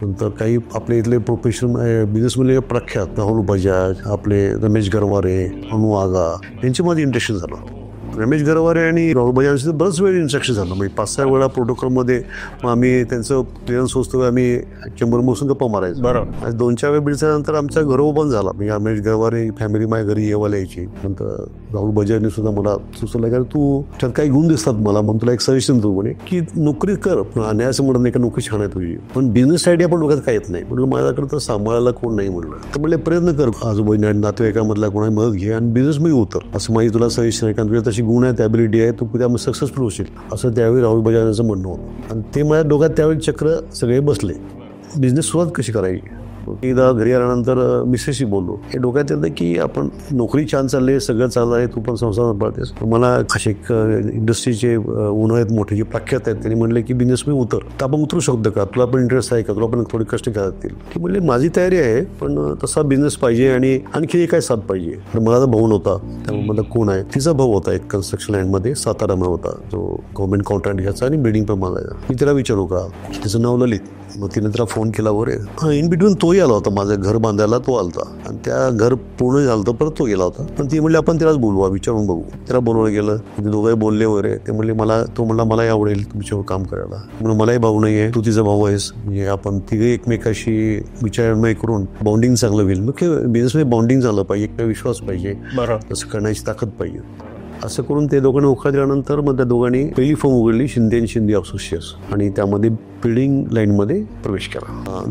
नंतर काही आपले इथले प्रोफेशनल बिझनेसमधले प्रख्यात राहुल बजाज, आपले रमेश गरवारे, अनु आगा, यांची माझं इंटरेक्शन झालं. रमेश गरवारे आणि राहुल बजाज बरंच वेळ इंट्रॅक्शन झालं, म्हणजे 5-6 वेळा प्रोटोकॉलमध्ये मग आम्ही त्यांचं क्लिअरन्स होतं, आम्ही चेंबर बसून गप्पा मारायचं. बरोबर, 2-4 वेळ भेटल्यानंतर आमचा घरोबा बंद झाला. म्हणजे रमेश गरवारे फॅमिली माझ्या घरी येवायला यायची. नंतर राहुल बजाजने सुद्धा मला सुचवलं की तू त्यात काही गुण दिसतात मला, म्हणून तुला एक सजेशन देतो म्हणे की नोकरी कर. आणि असं म्हणत नाही का नोकरी छान आहे तुझी, पण बिझनेस आयडिया पण डोक्यात काय येत नाही. म्हटलं माझ्याकडे तर सांभाळायला कोण नाही म्हटलं, तर म्हणले प्रयत्न कर, आजूबाजूला नातेवाईकामधला कोणाची मदत घे आणि बिझनेसमध्ये उतर, असं माझी तुला सजेशन आहे. कारण तुझ्या तशी गुण आहे, ॲबिलिटी आहे, तू त्यामध्ये सक्सेसफुल होशील, असं त्यावेळी राहुल बजाजचं म्हणणं होतं. आणि ते माझ्या डोक्यात त्यावेळी चक्र सगळे बसले. बिझनेस सुरुवात कशी करायची. एकदा घरी आल्यानंतर मिसेसशी बोललो, हे डोक्यात येतं की आपण नोकरी छान चालली आहे, सगळं चाललं आहे, तू पण संसार सांभाळतेस. मला असे इंडस्ट्रीचे ओनर आहेत मोठे जे प्रख्यात आहेत, त्यांनी म्हणले की बिझनेसमध्ये उतर, तर आपण उतरू शकतो का, तुला पण इंटरेस्ट आहे का, तुला पण थोडी कष्ट करातील. ती म्हणले माझी तयारी आहे, पण तसा बिझनेस पाहिजे आणि आणखी काय साथ पाहिजे. तर मला भाऊ नव्हता, त्यामुळे मला कोण आहे, तिचा भाऊ होता एक कन्स्ट्रक्शन लाईनमध्ये सातारामध्ये होता, जो गव्हर्नमेंट कॉन्ट्रॅक्ट घ्यायचा आणि बिल्डिंग पण मागायचा. मी तिला विचारू का, तिचं नाव ललित. मग तिने तिला फोन केला वगैरे. इन बिटवीन तोही आला होता, माझं घर बांधायला तो आलता आणि त्या घर पूर्ण झालं होतं, परत तो गेला होता. पण ती म्हणली आपण तिलाच बोलवा, विचारून बघू. त्याला बोलवलं गेलं, ते दोघंही बोलले वगैरे. ते म्हणले तो म्हणला मलाही आवडेल तुमच्यावर काम करायला. म्हणून मलाही भाऊ नाही आहे, तू तिचा भाऊ आहेस, म्हणजे आपण तिघे एकमेकाशी विचारमय करून बॉन्डिंग चांगलं होईल. मुख्य बिझनेसमध्ये बॉन्डिंग झालं पाहिजे, एक विश्वास पाहिजे, तसं करण्याची ताकद पाहिजे. असं करून ते दोघांना होकार दिल्यानंतर मग त्या दोघांनी पहिली फर्म उघडली, शिंदे असोसिएट्स, आणि त्यामध्ये बिल्डिंग लाईनमध्ये प्रवेश केला.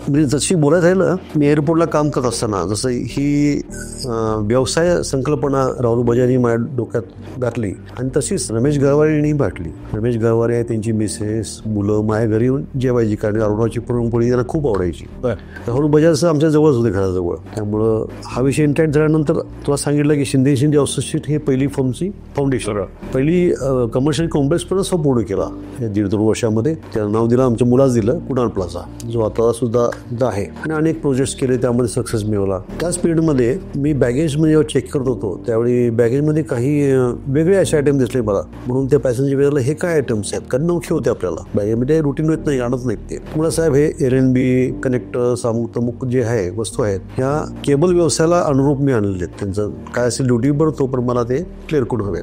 मी जशी बोलायचं राहिलं, मी एअरपोर्टला काम करत असताना जसं ही व्यवसाय संकल्पना राहुल बजाजनी माझ्या डोक्यात घातली आणि तशीच रमेश गरवारेंनी घातली. रमेश गरवारे त्यांची मिसेस, मुलं माझ्या घरी येऊन जेवायची, कारण अरुणाची पुरणपोळी त्यांना खूप आवडायची. राहुल बजाज आमच्या जवळच होते, घराजवळ. त्यामुळं हा विषय इंटॅक्ट झाल्यानंतर तुला सांगितलं की शिंदे असोसिएट हे पहिली फर्मची फाउंडेशन, पहिली कमर्शियल कॉम्प्लेक्स पण पूर्ण केला 1.5-2 वर्षामध्ये. त्याला नाव दिलं, आमच्या मुलाच दिलं, कुणाल प्लाझा, जो आता सुद्धा आहे. आणि अनेक प्रोजेक्ट्स केले, त्यामध्ये सक्सेस मिळवला. त्याच पिरियडमध्ये मी बॅगेजमध्ये जेव्हा चेक करत होतो, त्यावेळी बॅगेजमध्ये काही वेगळे असे आयटम दिसले मला. म्हणून त्या पॅसेंजर वेळेला हे काय आयटम्स आहेत, कारण नौखे होते आपल्याला बॅगेमध्ये, रुटीन येत नाही, आणत नाहीत ते. मुला साहेब हे RNB कनेक्टर अमुक जे आहे वस्तू आहेत, ह्या केबल व्यवसायाला अनुरूप मी आणलेले आहेत. त्यांचं काय असेल ड्युटी भरतो, पण मला ते क्लिअर करून हवे.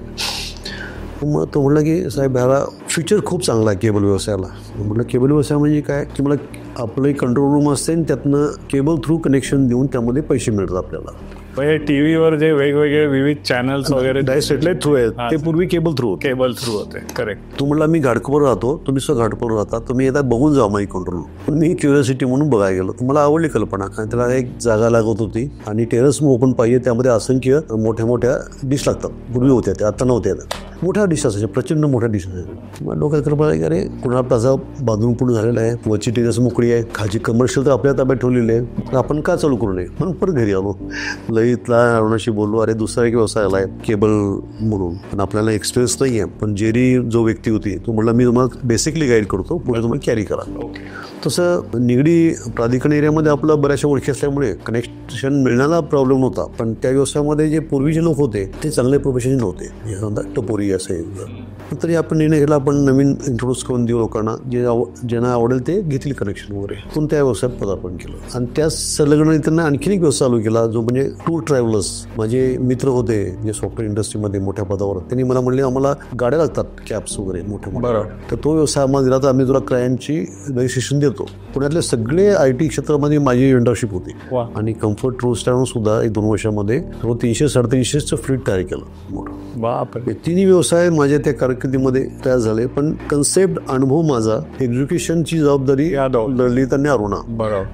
मग तो म्हटलं की साहेब ह्याला फ्युचर खूप चांगला आहे केबल व्यवसायाला. म्हटलं केबल व्यवसाय म्हणजे काय, की मला आपलं एक कंट्रोल रूम असते आणि त्यातनं केबल थ्रू कनेक्शन देऊन त्यामध्ये पैसे मिळतात आपल्याला. टीव्हीवर जे वेगवेगळे विविध चॅनल्स वगैरे सॅटेलाइट थ्रू आहेत, ते पूर्वी केबल थ्रू होते. करेक्ट. तू म्हटला मी घाटकोपर राहतो, तुम्ही सुद्धा घाटकोपर राहता, तुम्ही येतात बघून जा माझी कंट्रोल. पण मी क्युरियोसिटी म्हणून बघायला गेलो. मला आवडली कल्पना, कारण त्याला एक जागा लागत होती आणि टेरेस ओपन पाहिजे, त्यामध्ये असंख्य मोठ्या डिश लागतात. पूर्वी होत्या त्या, आता नव्हत्या. मोठ्या डिश असायच्या, प्रचंड मोठ्या डिश असायच्या. मग डोक्यात कल्पना की अरे कुणाल प्लाझा बांधून पूर्ण झालेला आहे, वरची टेरेस मोकळी आहे, खालची कमर्शियल तर आपल्या ताब्यात ठेवलेली आहे, आपण का चालू करू नये. म्हणून परत घरी आलो, लईतला अरुणाशी बोललो, अरे दुसरा एक व्यवसाय आला आहे केबल म्हणून, पण आपल्याला एक्सपिरियन्स नाही आहे. पण जेरी जो व्यक्ती होती, तो म्हटला मी तुम्हाला बेसिकली गाईड करतो, पुढे तुम्हाला कॅरी करा. तसं निगडी प्राधिकरण एरियामध्ये आपलं बऱ्याचशा ओळखी असल्यामुळे कनेक्शन मिळण्याला प्रॉब्लेम नव्हता. पण त्या व्यवसायामध्ये जे पूर्वीचे लोक होते ते चांगले प्रोफेशनल नव्हते, टपोरी असेल, तरी आपण निर्णय घेतला आपण नवीन इंट्रोड्यूस करून देऊ लोकांना, ज्यांना आवडेल ते घेतील कनेक्शन वगैरे, पण त्या व्यवसायात पदार्पण केलं. आणि त्या संलग्न त्यांना आणखीन एक व्यवसाय चालू केला, जो म्हणजे टूर ट्रॅव्हलर्स. माझे मित्र होते जे सॉफ्टवेअर इंडस्ट्रीमध्ये मोठ्या पदावर, त्यांनी मला म्हणले आम्हाला गाड्या लागतात कॅब्स वगैरे मोठे. तर तो व्यवसाय आम्हाला दिला, तर आम्ही तुला क्लायंटची रजिस्ट्रेशन देतो. पुण्यातले सगळे IT क्षेत्रामध्ये माझी मेंटरशिप होती. आणि कम्फर्ट टूर्स सुद्धा 1-2 वर्षामध्ये 300-350चं फ्लीट तयार केलं मोठं. बापरे. तिन्ही व्यवसाय माझ्या त्या कारकिर्दीमध्ये तयार झाले. पण कन्सेप्ट अनुभव माझा, एज्युकेशनची जबाबदारी ललित आणि अरुणा,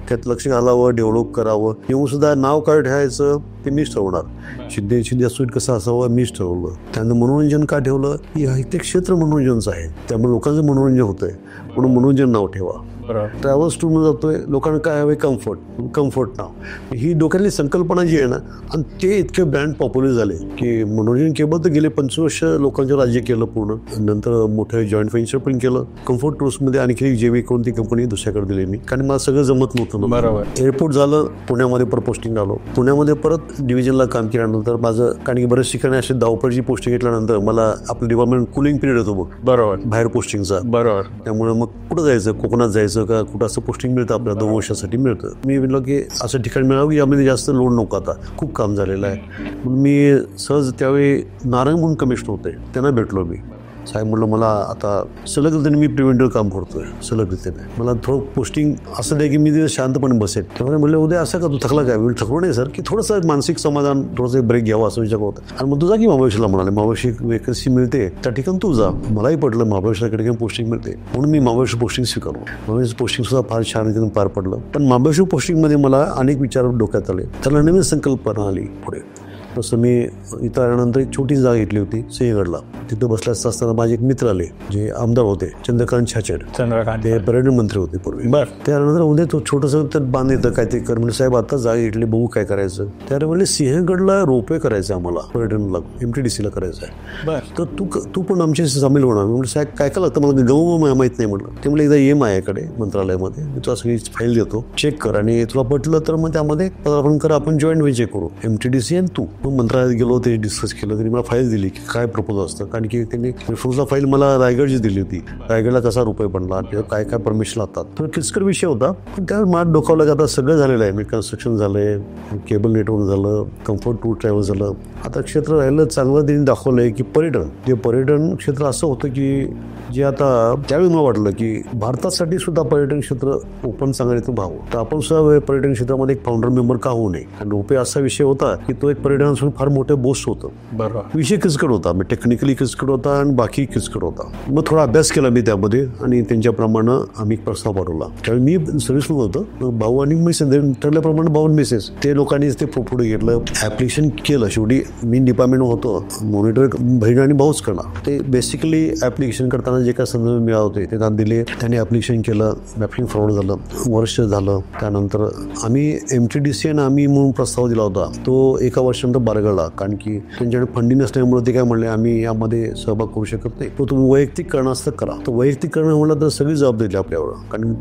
त्यात लक्ष घालावं, डेव्हलप करावं. येऊन सुद्धा नाव काय ठेवायचं ते मीच ठरवणार. शिंदे असोट कसं असावं मीच ठरवलं. त्यानं मनोरंजन का ठेवलं की ते क्षेत्र मनोरंजनचं आहे, त्यामुळे लोकांचं मनोरंजन होतंय, म्हणून मनोरंजन नाव ठेवा. ट्रॅव्हल्स टूर जातोय, लोकांना काय हवं, कम्फर्ट नाव. ही डोक्यातली संकल्पना जी आहे ना, आणि ते इतके ब्रँड पॉप्युलर झाले की मनोरंजन केबल तर गेले 25 वर्ष लोकांचं राज्य केलं पूर्ण. नंतर मोठं जॉईंट व्हेंचर पण केलं. कम्फर्ट टूर्समध्ये आणखी एक जेवी कोणती कंपनी दुसऱ्याकडे दिली मी, कारण मला सगळं जमत नव्हतं. बरोबर. एअरपोर्ट झालं, पुण्यामध्ये परत पोस्टिंग आलो. पुण्यामध्ये परत डिव्हिजनला काम केल्यानंतर माझं, कारण की बरेच ठिकाणी अशी धावपळीची पोस्टिंग घेतल्यानंतर मला आपलं डिपार्टमेंट कुलिंग पिरियड होतो बघ, बरोबर, बाहेर पोस्टिंगचा. बरोबर. त्यामुळे मग कुठं जायचं, कोकणात जायचं का कुठं असं पोस्टिंग मिळतं आपल्याला 2 वर्षासाठी मिळतं. मी म्हटलं की असं ठिकाण मिळावं की यामध्ये जास्त लोड नको, आता खूप काम झालेलं आहे. म्हणून मी सहज त्यावेळी नारंग म्हणून कमिशनर होते, त्यांना भेटलो मी. साहेब म्हटलं मला आता सलगरीतीने मी प्रिव्हेंटिव्ह काम करतोय, सलगरीतीने मला थोडं पोस्टिंग असं द्या की मी तिथे शांतपणे बसेल. त्यामुळे म्हणलं उद्या असं का तू थकला काय? मी थकलो नाही सर, की थोडंसं मानसिक समाधान, थोडंसं ब्रेक घ्यावा असं विचार होता. आणि मग तू जा की महाबळेश्वरला म्हणाले, महाबळेश्वर वेकन्सी मिळते त्या ठिकाणी तू जा. मलाही पडलं महाबळेश्वरकडे पोस्टिंग मिळते, म्हणून मी महाबळेश्वर पोस्टिंग स्वीकारलो. महाबळेश्वर पोस्टिंग सुद्धा फार छान रीतीने पार पडलं. पण महाबळेश्वर पोस्टिंगमध्ये मला अनेक विचार डोक्यात आले, त्याला नवीन संकल्पना आली पुढे. तसं मी इथं आल्यानंतर एक छोटी जागा घेतली होती सिंहगडला. तिथं बसल्याच असताना माझे एक मित्र आले जे आमदार होते, चंद्रकांत छाचेड. ते पर्यटन मंत्री होते पूर्वी. त्यानंतर उद्या तो छोटंसं त्यात बांध येतं काय ते कर, म्हणजे साहेब आता जागा घेतली, बघू काय करायचं. त्यावर म्हणले सिंहगडला रोपवे करायचं आम्हाला, पर्यटनला MTDCला करायचं आहे, तर तू पण आमच्याशी सामील होणार. म्हणजे साहेब काय काय लागतं मला गहू माहीत नाही म्हटलं. ते म्हणजे एकदा ये माझ्याकडे मंत्रालयामध्ये, मी तुला सगळी फाईल देतो, चेक कर, आणि तुला पटलं तर मग त्यामध्ये पदार्पण कर, आपण जॉईंट व्हेंचर करू, MTDC आणि तू. मग मंत्रालयात गेलो, ते डिस्कस केलं. त्यांनी मला फाईल दिली की काय प्रपोज असतं, कारण की त्यांनी रेफरन्सला फाईल मला रायगडची दिली होती. रायगडला कसा रुपये बनला, काय काय परमिशन लागतात, तर किचकर विषय होता. पण त्यावर मला डोकावलं की आता सगळं झालेलं आहे, मी कन्स्ट्रक्शन झालंय, केबल नेटवर्क झालं, कम्फर्ट टूर ट्रॅव्हल झालं. आता क्षेत्र राहिलं चांगलं. त्यांनी दाखवलंय की पर्यटन क्षेत्र असं होतं की जे आता त्यावेळी मला वाटलं की भारतासाठी सुद्धा पर्यटन क्षेत्र ओपन चांगलं व्हावं, तर आपण सुद्धा पर्यटन क्षेत्रामध्ये एक फाउंडर मेंबर का होऊ नये. आणि रुपये असा विषय होता की तो एक पर्यटनासाठी फार मोठं बोस्ट होतं. बरोबर. विषय किचकट होता, टेक्निकली किचकट होता आणि बाकी किचकट होता. मग थोडा अभ्यास केला मी त्यामध्ये, आणि त्यांच्याप्रमाणे आम्ही प्रस्ताव पाठवला. त्यावेळी मी सर्व्हिसमध्ये होतो, भाऊ आणि मी ठरल्याप्रमाणे भाऊ मिसेस, ते लोकांनी ते पुढे घेतलं, ऍप्लिकेशन केलं. शेवटी मी डिपार्टमेंट होतो, मॉनिटर बहीण आणि भाऊच करणार. ते बेसिकली ऍप्लिकेशन करताना जे काय संदर्भ मिळाले होते ते त्यांना दिले, त्यांनी ऍप्लिकेशन केलं, मॅपिंग फॉरवर्ड झालं, वर्ष झालं. त्यानंतर आम्ही MTDC आणि आम्ही म्हणून प्रस्ताव दिला होता, तो 1 वर्षानंतर बारगळला, कारण की त्यांच्याकडे फंडिंग नसल्यामुळे ते काय म्हणले आम्ही यामध्ये सहभाग करू शकत नाही, तो तुम्ही वैयक्तिक करणं असतं करा. तर वैयक्तिक करणं म्हणलं तर सगळी जबाबदारी आपल्यावर, कारण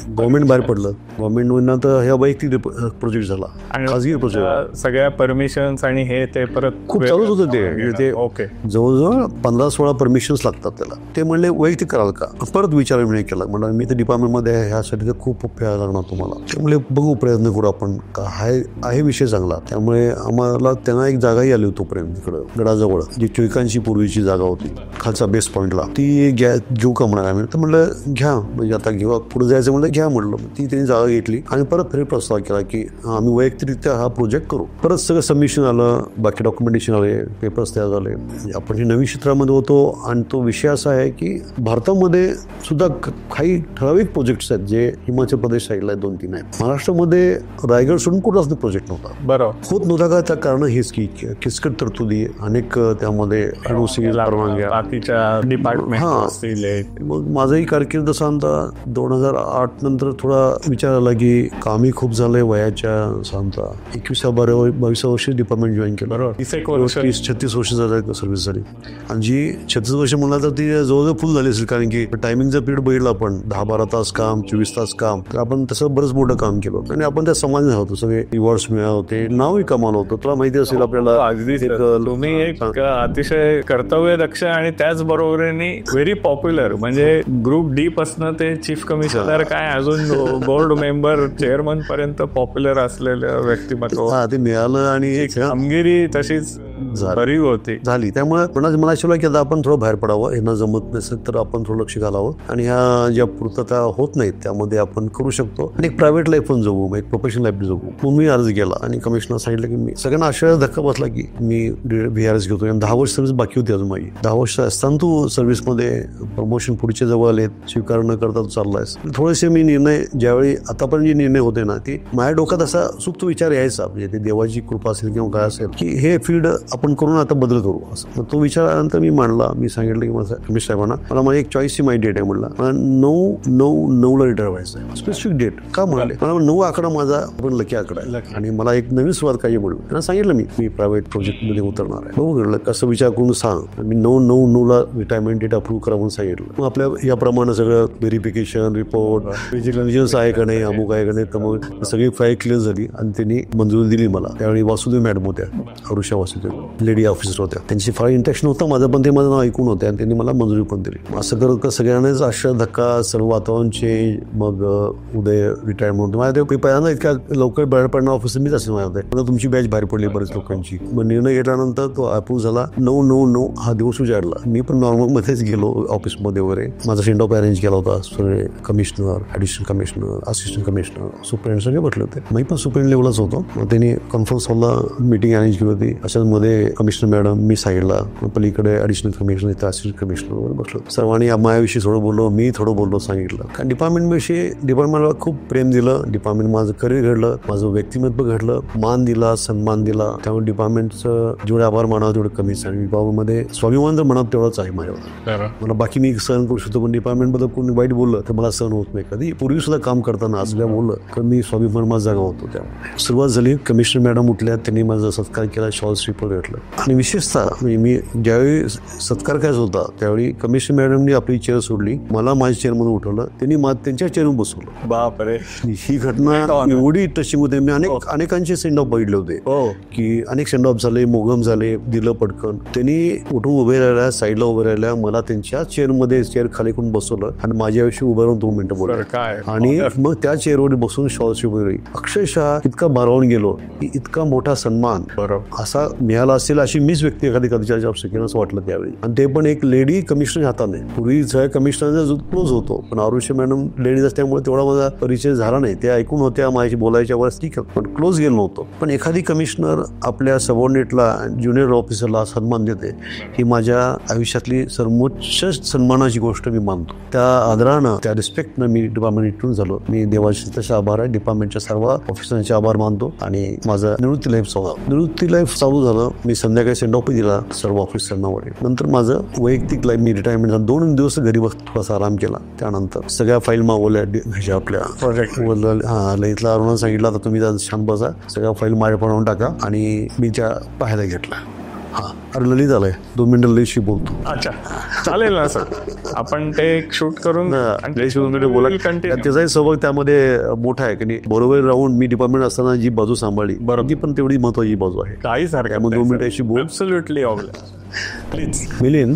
गव्हर्नमेंट बाहेर पडलं. गव्हर्नमेंटनं तर ह्या वैयक्तिक प्रोजेक्ट झाला, खाजगी प्रोजेक्ट, सगळ्या परमिशन्स आणि हे ते परत खूप चालूच होतं. ते ओके, जवळजवळ 15-16 परमिशन्स लागतात त्याला. ते म्हणले वैयक्तिक कराल का, परत विचार नाही केला. म्हणलं मी तर डिपार्टमेंटमध्ये आहे, ह्यासाठी तर खूप फेरा लागणार तुम्हाला. त्यामुळे बघू, प्रयत्न करू आपण, आहे विषय चांगला. त्यामुळे आम्हाला त्यांना एक जागाही आली होती तोपर्यंत इकडं गडाजवळ, जी टिळकांची पूर्वीची जागा होती खालचा बेस पॉईंटला, ती घेऊ का म्हणा आम्ही. तर म्हणलं घ्या, म्हणजे आता घेऊ, पुढे जायचं म्हणलं घ्या म्हटलं. ती त्यांनी जागा घेतली आणि परत फेरी प्रस्ताव केला की आम्ही वैयक्तिकरित्या हा प्रोजेक्ट करू. परत सगळं सबमिशन आलं, बाकी डॉक्युमेंटेशन आले, पेपर्स तयार झाले. आपण हे नवीन क्षेत्रामध्ये होतो. आणि तो विषय असा आहे की भारतामध्ये सुद्धा काही ठराविक प्रोजेक्ट्स आहेत जे हिमाचल प्रदेश साईडला 2-3 आहेत. महाराष्ट्रामध्ये रायगड सोडून कुठलाच प्रोजेक्ट नव्हता, बरोबर होत नव्हता का. त्या कारण हेच की किचकट तरतुदी अनेक, त्यामध्ये NOC परवानग्या, बाकीच्या डिपार्टमेंट. मग माझंही कारकीर्द सांगता 2008 नंतर थोडा विचार आला की कामही खूप झालंय वयाच्या सांगता 21-22 वर्ष डिपार्टमेंट जॉईन केलं. बरोबर. 30-36 वर्ष झालं सर्व्हिस झाली. आणि जी 36 वर्ष म्हणला तर ती जवळजवळ फुल झाली असेल, कारण की टायमिंग जर पिरियड बघितलं आपण 10-12 तास काम, 24 तास काम, तर आपण तसं बरंच मोठं काम केलं होतं आणि आपण त्या समाजात होतो. सगळे रिवॉर्ड्स मिळाले होते, नावही कमावलं होतं. तुला माहिती असेल आपल्याला अगदी तुम्ही एक अतिशय कर्तव्यदक्ष आणि त्याचबरोबरीने व्हेरी पॉप्युलर, म्हणजे ग्रुप डी पासून ते चीफ कमिशनर काय अजून बोर्ड मेंबर चेअरमन पर्यंत पॉप्युलर असलेलं व्यक्तिमत्व. ते मिळालं आणि एक कामगिरी तशीच बरी होती झाली. त्यामुळे मला शिवला की आता आपण थोडं बाहेर पडावं, यांना जमत नसेल तर आपण थोडं लक्ष घालावं आणि ह्या ज्या पूर्तता होत नाहीत त्यामध्ये आपण करू शकतो आणि एक प्रायव्हेट लाईफ पण जगू, एक प्रोफेशनल लाईफ जगू. म्हणून मी अर्ज केला आणि कमिशनर सांगितलं की मी सगळ्यांना आश्चर्य धक्का बसला की मी VRS घेतो. 10 वर्ष सर्व्हिस बाकी होती अजून माझी. 10 वर्ष असताना तू सर्व्हिसमध्ये प्रमोशन पुढचे जवळ आलेत, स्वीकार न करता तू चाललायस. थोडेसे मी निर्णय ज्यावेळी आतापर्यंत जे निर्णय होते ना, ते माझ्या डोक्यात असा सुप्त विचार यायचा, म्हणजे ते देवाची कृपा असेल किंवा काय असेल, की हे फील्ड आपण करून आता बदल करू असं. मग तो विचार आल्यानंतर मी मांडला. मी सांगितलं की माझा कमिशनर साहेबांना मला माझी एक चॉईसची माहिती डेट आहे म्हणला, मला 9/9/9 रिटायर व्हायचं आहे. स्पेसिफिक डेट का म्हणाले, मला 9 आकडा माझा पण लकी आकडा आहे आणि मला एक नवीन सुरुवात काही म्हणून त्यांना सांगितलं मी प्रायव्हेट प्रोजेक्टमध्ये उतरणार आहे. बघू म्हटलं कसं विचार करून सांग. मी 9/9/9ला रिटायरमेंट डेट अप्रूव्ह करा म्हणून सांगितलं. मग आपल्या याप्रमाणे सगळं व्हेरिफिकेशन रिपोर्ट, विजिलन्स आहे का नाही, अमुक आहे का नाही, तर मग सगळी फाईल क्लिअर झाली आणि त्यांनी मंजुरी दिली मला. त्यावेळी वासुदेव मॅडम होत्या, अरुषा वासुदेव लेडी ऑफिसर होत्या. त्यांची फार इंटरेक्शन होतं माझं, पण ते माझं नाव ऐकून होते आणि त्यांनी मला मंजुरी पण दिली. असं करत सगळ्यांनाच आश्चर्य धक्का, सर्व वातावरण चेंज. मग उदय रिटायरमेंट माझ्या ते पहिल्यांदा इतक्या लवकर बाहेर पडणार ऑफिसर मीच असेल माझ्या. तुमची बॅच बाहेर पडली बरेच लोकांची. मग निर्णय घेतल्यानंतर तो अप्रूव्ह झाला. 9/9/9 हा दिवस उजाडला. मी पण नॉर्मलमध्येच गेलो ऑफिसमध्ये वगैरे. माझा सेंड ऑफ अरेंज केला होता. सगळे commissioner, additional commissioner, assistant commissioner, सुप्रिंट सगळे बसले होते. मी पण सुप्रिंट लेवलच होतो. मग त्यांनी कॉन्फरन्स हॉलला मीटिंग अरेंज केली होती. अशामध्ये कमिशनर मॅडम, मी साईडला, पलीकडे ॲडिशनल कमिशनर, इथं असिस्टंट कमिशनर वगैरे बसलो. सर्वांनी माझ्याविषयी थोडं बोललो, मी थोडं बोललो, सांगितलं. कारण डिपार्टमेंटला खूप प्रेम दिलं. डिपार्टमेंट माझं करिअर घडलं, माझं व्यक्तिमत्व घडलं, मान दिला, सन्मान दिला. त्यामुळे डिपार्टमेंटचं जेवढे आभार मानावं तेवढं कमीच. आणि डिपार्टमेंटमध्ये स्वाभिमान तर मनात तेवढाच आहे माझ्यावर. मला बाकी मी सहन करू शकतो, पण डिपार्टमेंटबद्दल कोणी वाईट बोललं तर मला सहन होत नाही. कधी पूर्वी सुद्धा काम करताना असं काय बोललं तर मी स्वाभिमान माझा जागा होतो. त्यामुळे सुरुवात झाली. कमिशनर मॅडम उठल्या, त्यांनी माझा सत्कार केला, शॉल श्रीफळ घेतलं. आणि विशेषतः मी ज्यावेळी सत्कार करायचा होता त्यावेळी कमिशनर मॅडमनी आपली चेअर सोडली, मला माझ्या चेअरमधून उठवलं, त्यांनी त्यांच्या चेअरवर बसवलं. बापरे, ही घटना एवढी टचिंग होते. मी अनेकांचे सेंड ऑफ बघितले होते की अनेक सेंड ऑफ झाले, मोगम झाले, दिलं पटकन. त्यांनी उठून उभे राहिल्या, साईडला उभे राहिल्या, मला त्यांच्या चेअरमध्ये चेअर खाली करून बसवलं आणि माझ्याविषयी उभं राहून 2 मिनिटं बोललं. आणि मग त्या चेअरवर बसून शॉलची वगैरे अक्षरशः इतका भारावून गेलो की इतका मोठा सन्मान असा मिळाला असेल अशी मीच व्यक्ती एखादी कधीच्या जॉब शकेन असं वाटलं त्यावेळी. आणि ते पण एक लेडी कमिशनर हाताने. पूर्वी सगळ्या कमिशनरचा क्लोज होतो, पण आरुषी मॅडम लेडीज असल्यामुळे तेवढा माझा परिचय झाला नाही. त्या ऐकून होत्या, माझ्याशी बोलायच्या वर ठीक आहे, पण क्लोज गेलो नव्हतो. पण एखादी कमिशनर आपल्या सबऑर्डिनेटला, ज्युनियर ऑफिसरला सन्मान देते, ही माझ्या आयुष्यातली सर्वोच्च सन्मानाची गोष्ट मी मानतो. त्या आदरानं, त्या रिस्पेक्टनं मी डिपार्टमेंट इथून झालो. मी देवाचे तसे आभार आहे, डिपार्टमेंटच्या सर्व ऑफिसरांचे आभार मानतो. आणि माझं निवृत्ती लाईफ चालू झालं. मी संध्याकाळी सेंड ऑफ दिला सर्व ऑफिसरांना वगैरे. नंतर माझं वैयक्तिक लाईफ, मी रिटायरमेंट झालं. 2 दिवस घरी थोडासा आराम केला. त्यानंतर सगळ्या फाईल मागवल्या ह्याच्या आपल्या प्रोजेक्ट लईतला अरुणा सांगितलं, आता तुम्ही शांत बसा, सगळ्या फाईल माझ्याकडून टाका. आणि मी त्या पाहायला घेतला. अरे ललित आलाय, 2 मिनिटं ललितशी बोलतो. अच्छा, चालेल ना सर, आपण ते शूट करून बोला. त्याचाही सहभाग त्यामध्ये मोठा आहे की बरोबर राहून मी डिपार्टमेंट असताना जी बाजू सांभाळली, बरं, ती पण तेवढी महत्वाची बाजू आहे. काही सारखं 2 मिनिटाची बोल. Absolutely please. मिलिंद,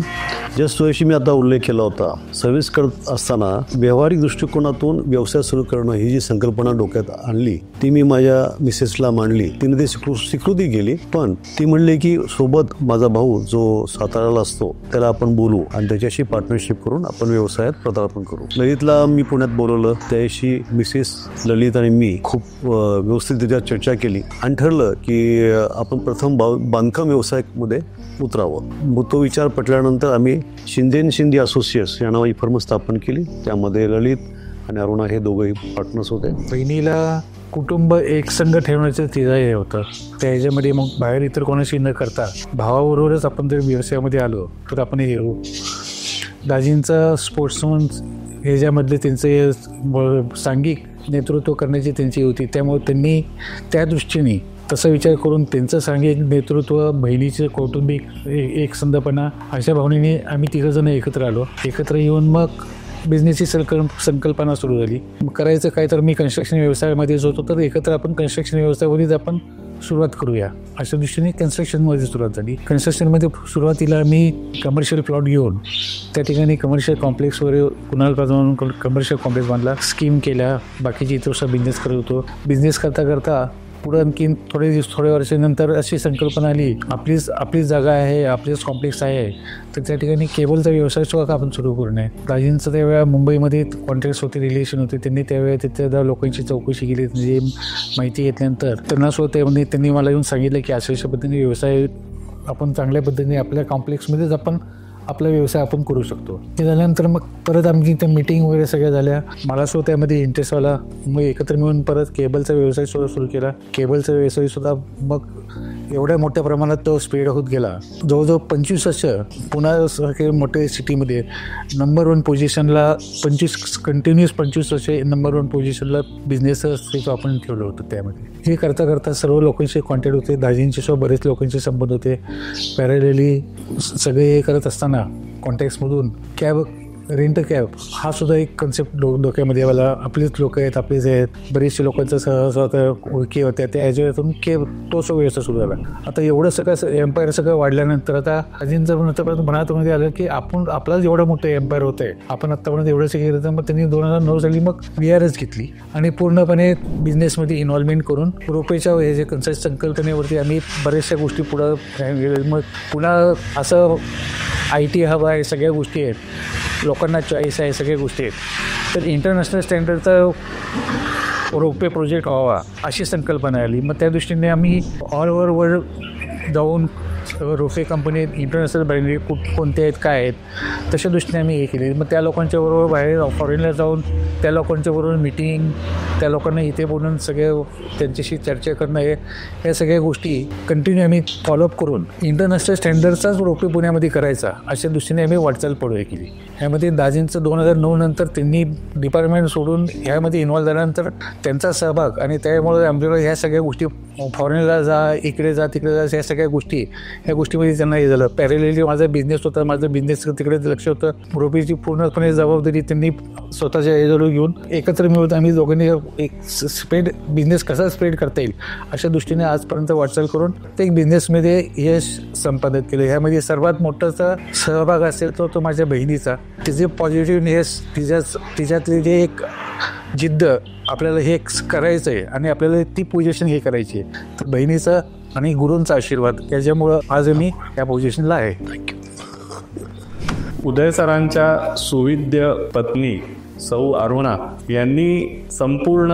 जस्ट तुझ्याशी मी आता उल्लेख केला होता. सर्व्हिस करत असताना व्यावहारिक दृष्टिकोनातून व्यवसाय सुरू करणं ही जी संकल्पना डोक्यात आणली ती मी माझ्या मिसेसला मांडली. तिने ते स्वीकृती केली. पण ती म्हणली की सोबत माझा भाऊ जो साताऱ्याला असतो त्याला आपण बोलू आणि त्याच्याशी पार्टनरशिप करून आपण व्यवसायात पदार्पण करू. ललितला मी पुण्यात बोलवलं. त्याशी मिसेस ललित आणि मी खूप व्यवस्थितरित्या चर्चा केली आणि ठरलं की आपण प्रथम बांधकाम व्यवसायामध्ये उतरावं. मग तो विचार पटल्यानंतर आम्ही शिंदे असोसिएट्स या नावाची फर्म स्थापन केली. त्यामध्ये ललित आणि अरुणा हे दोघंही पार्टनर्स होते. बहिणीला कुटुंब एक संघ ठेवण्याचं तिचं हे होतं. त्या ह्याच्यामध्ये मग बाहेर इतर कोणाशी न करता भावाबरोबरच आपण जर व्यवसायामध्ये आलो तर आपण हे होऊ. दाजींचं स्पोर्ट्समन ह्याच्यामधले त्यांचे सांघिक नेतृत्व करण्याची त्यांची होती. त्यामुळे त्यांनी त्या दृष्टीने तसा विचार करून त्यांचं सांघिक नेतृत्व, बहिणीचं कौटुंबिक एकसंधपणा अशा भावनेने आम्ही 3 जण एकत्र आलो. एकत्र येऊन मग बिझनेसची संकल्पना सुरू झाली. करायचं काय, तर मी कन्स्ट्रक्शन व्यवसायामध्येच होतो, तर एकत्र आपण कन्स्ट्रक्शन व्यवसायामध्येच आपण सुरुवात करूया अशा दृष्टीने कन्स्ट्रक्शनमध्ये सुरुवात झाली. कन्स्ट्रक्शनमध्ये सुरुवातीला मी कमर्शियल प्लॉट घेऊन त्या ठिकाणी कमर्शियल कॉम्प्लेक्सवर कुणाल म्हणून कमर्शियल कॉम्प्लेक्स बांधला, स्कीम केल्या, बाकीची इतर बिझनेस करत होतो. बिझनेस करता करता पुढं आणखीन थोड्या वर्षानंतर अशी संकल्पना आली, आपलीच जागा आहे, आपलीच कॉम्प्लेक्स आहे, तर त्या ठिकाणी केबलचा व्यवसाय सुद्धा आपण सुरू करू नये. दाजींचं त्यावेळेला मुंबईमध्ये कॉन्ट्रॅक्ट्स होते, रिलेशन होते, त्यांनी त्यावेळेला तिथे लोकांची चौकशी केली, म्हणजे माहिती घेतल्यानंतर त्यांना सुद्धा त्यांनी मला येऊन सांगितलं की अशा पद्धतीने व्यवसाय आपण चांगल्या पद्धतीने आपल्या कॉम्प्लेक्समध्येच आपण आपला व्यवसाय आपण करू शकतो. ते झाल्यानंतर मग परत आमची त्या मीटिंग वगैरे सगळ्या झाल्या. मला सुद्धा त्यामध्ये इंटरेस्ट आला. मग एकत्र मिळून परत केबलचा व्यवसाय सुद्धा सुरू केला. केबलचा व्यवसाय सुद्धा मग एवढ्या मोठ्या प्रमाणात तो स्प्रेड होत गेला. जवळजवळ 25 वर्ष पुण्यासारख्या मोठ्या सिटीमध्ये नंबर 1 पोझिशनला 25 वर्ष नंबर 1 पोझिशनला बिझनेस आपण ठेवलं होतं. त्यामध्ये हे करता करता सर्व लोकांशी कॉन्टॅक्ट होते. दाजींचे सुद्धा बरेच लोकांचे संबंध होते. पॅरॅलली सगळे हे करत असताना कॉन्टॅक्ट्समधून रेंट कॅब हा सुद्धा एक कन्सेप्ट डोक्यामध्ये आला. आपलेच लोक आहेत, आपलेच आहेत, बरेचसे लोकांचं सहसा ओळखी होत्या, त्या ह्याच्यातून तो सगळं व्यवसाय सुरू झाला. आता एवढं सगळं एम्पायर सगळं वाढल्यानंतर आता अजिंचं मनात आलं की आपलाच एवढं मोठं एम्पायर होतं आहे, आपण आत्तापर्यंत एवढं सगळं केलं. तर मग त्यांनी 2009 साली मग VRS घेतली आणि पूर्णपणे बिझनेसमध्ये इन्व्हॉल्वमेंट करून रुपयेच्या हे जे संकल्पनेवरती आम्ही बऱ्याचशा गोष्टी पुढं मग पुन्हा असं IT हब आहे, सगळ्या गोष्टी आहेत, लोकांना चॉईस आहे, सगळ्या गोष्टी आहेत. तर इंटरनॅशनल स्टँडर्डचा रोपवे प्रोजेक्ट व्हावा अशी संकल्पना आली. मग त्या दृष्टीने आम्ही ऑल ओव्हर वर्ल्ड जाऊन रोपवे कंपनी इंटरनॅशनल ब्रँड कोणते आहेत, काय आहेत, तशा दृष्टीने आम्ही हे केले. मग त्या लोकांच्या बरोबर बाहेर फॉरेनला जाऊन त्या लोकांच्या बरोबर मिटिंग, त्या लोकांना इथे बोलून सगळे त्यांच्याशी चर्चा करणं, या सगळ्या गोष्टी कंटिन्यू आम्ही फॉलोअप करून इंटरनॅशनल स्टँडर्डचाच रोपवे पुण्यामध्ये करायचा अशा दृष्टीने आम्ही वाटचाल पुढे केली. ह्यामध्ये दाजींचं 2009 नंतर त्यांनी डिपार्टमेंट सोडून ह्यामध्ये इन्व्हॉल्व झाल्यानंतर त्यांचा सहभाग आणि त्यामुळे आमच्याकडे ह्या सगळ्या गोष्टी फॉरेनला जा, इकडे जा, तिकडे जा, ह्या सगळ्या गोष्टी ह्या गोष्टीमध्ये त्यांना हे झालं. पॅरॅलली माझा बिझनेस होता, माझं बिझनेस तिकडे लक्ष होतं. रोपवेची पूर्णपणे जबाबदारी त्यांनी स्वतःच्या एजवळ घेऊन एकत्र मिळून आम्ही दोघांनी एक बिझनेस कसा स्प्रेड करता येईल अशा दृष्टीने आजपर्यंत वाटचाल करून प्रत्येक बिझनेसमध्ये यश संपादित केलं. ह्यामध्ये सर्वात मोठाचा सहभाग असेल तो माझ्या बहिणीचा. तिचे पॉझिटिव्हनेस, तिच्यातली जे एक जिद्द, आपल्याला हे करायचं आहे आणि आपल्याला ती पोझिशन हे करायची आहे, तर बहिणीचा आणि गुरूंचा आशीर्वाद त्याच्यामुळं आज मी या पोझिशनला आहे. थँक्यू. उदय सरांच्या सुविद्य पत्नी सौ अरुणा यांनी संपूर्ण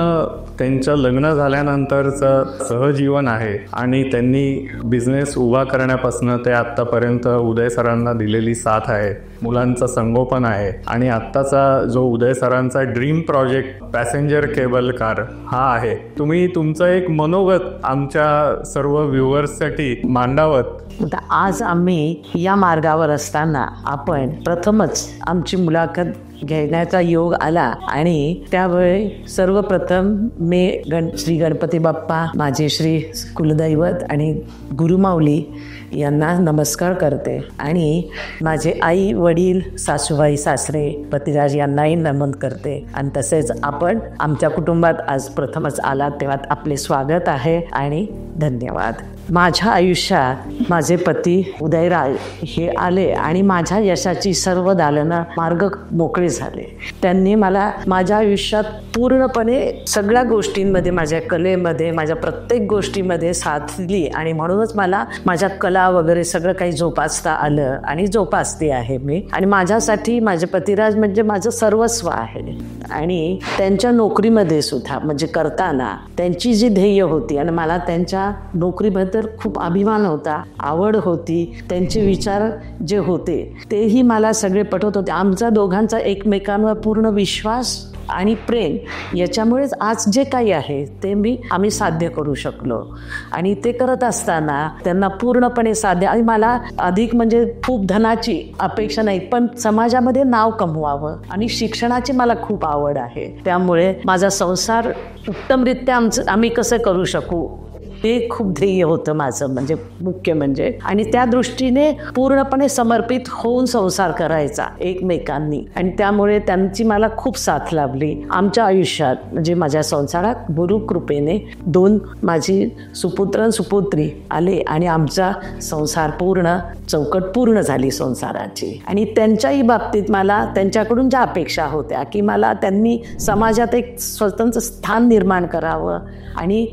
त्यांचं लग्न झाल्यानंतरचं सहजीवन आहे आणि त्यांनी बिझनेस उभा करण्यापासून ते आत्तापर्यंत उदय सरांना दिलेली साथ आहे, मुलांचं संगोपन आहे आणि आत्ताचा जो उदय सरांचा dream project passenger cable car हा आहे. तुम्ही तुमचं एक मनोगत आमच्या सर्व व्ह्युअर्ससाठी मांडावत. आज आम्ही या मार्गावर असताना आपण प्रथमच आमची मुलाखत घेण्याचा योग आला आणि त्यावेळी सर्वप्रथम मी श्री गणपती बाप्पा, माझे श्री कुलदैवत आणि गुरुमाऊली यांना नमस्कार करते आणि माझे आई वडील, सासूबाई, सासरे, पतिराज यांनाही नमन करते. आणि तसेच आपण आमच्या कुटुंबात आज प्रथमच आलात तेव्हा आपले स्वागत आहे आणि धन्यवाद. माझ्या आयुष्यात माझे पती उदयराज हे आले आणि माझ्या यशाची सर्व दालनं मार्ग मोकळे झाले. त्यांनी मला माझ्या आयुष्यात पूर्णपणे सगळ्या गोष्टींमध्ये, माझ्या कलेमध्ये, माझ्या प्रत्येक गोष्टीमध्ये साथ दिली आणि म्हणूनच मला माझ्या कला वगैरे सगळं काही जोपासता आलं आणि जोपासते आहे मी. आणि माझ्यासाठी माझे पतिराज म्हणजे माझं सर्वस्व आहे. आणि त्यांच्या नोकरीमध्ये सुद्धा म्हणजे करताना त्यांची जी ध्येय होती आणि मला त्यांच्या नोकरीबद्दल खूप अभिमान होता, आवड होती, त्यांचे विचार जे होते तेही मला सगळे पटवत होते. आमचा दोघांचा एकमेकांवर पूर्ण विश्वास आणि प्रेम याच्यामुळेच आज जे काही आहे ते आम्ही साध्य करू शकलो. आणि ते करत असताना त्यांना पूर्णपणे साध्य, आणि मला अधिक म्हणजे खूप धनाची अपेक्षा नाही, पण समाजामध्ये नाव कमवावं आणि शिक्षणाची मला खूप आवड आहे. त्यामुळे माझा संसार उत्तमरित्या आम्ही कसं करू शकू हे खूप ध्येय होतं माझं, म्हणजे मुख्य म्हणजे. आणि त्या दृष्टीने पूर्णपणे समर्पित होऊन संसार करायचा एकमेकांनी, आणि त्यामुळे त्यांची मला खूप साथ लाभली आमच्या आयुष्यात. म्हणजे माझ्या संसारात गुरुकृपेने 2 माझी सुपुत्र सुपुत्री आले आणि आमचा संसार पूर्ण चौकट पूर्ण झाली संसाराची. आणि त्यांच्याही बाबतीत मला त्यांच्याकडून ज्या अपेक्षा होत्या की मला त्यांनी समाजात एक स्वतंत्र स्थान निर्माण करावं आणि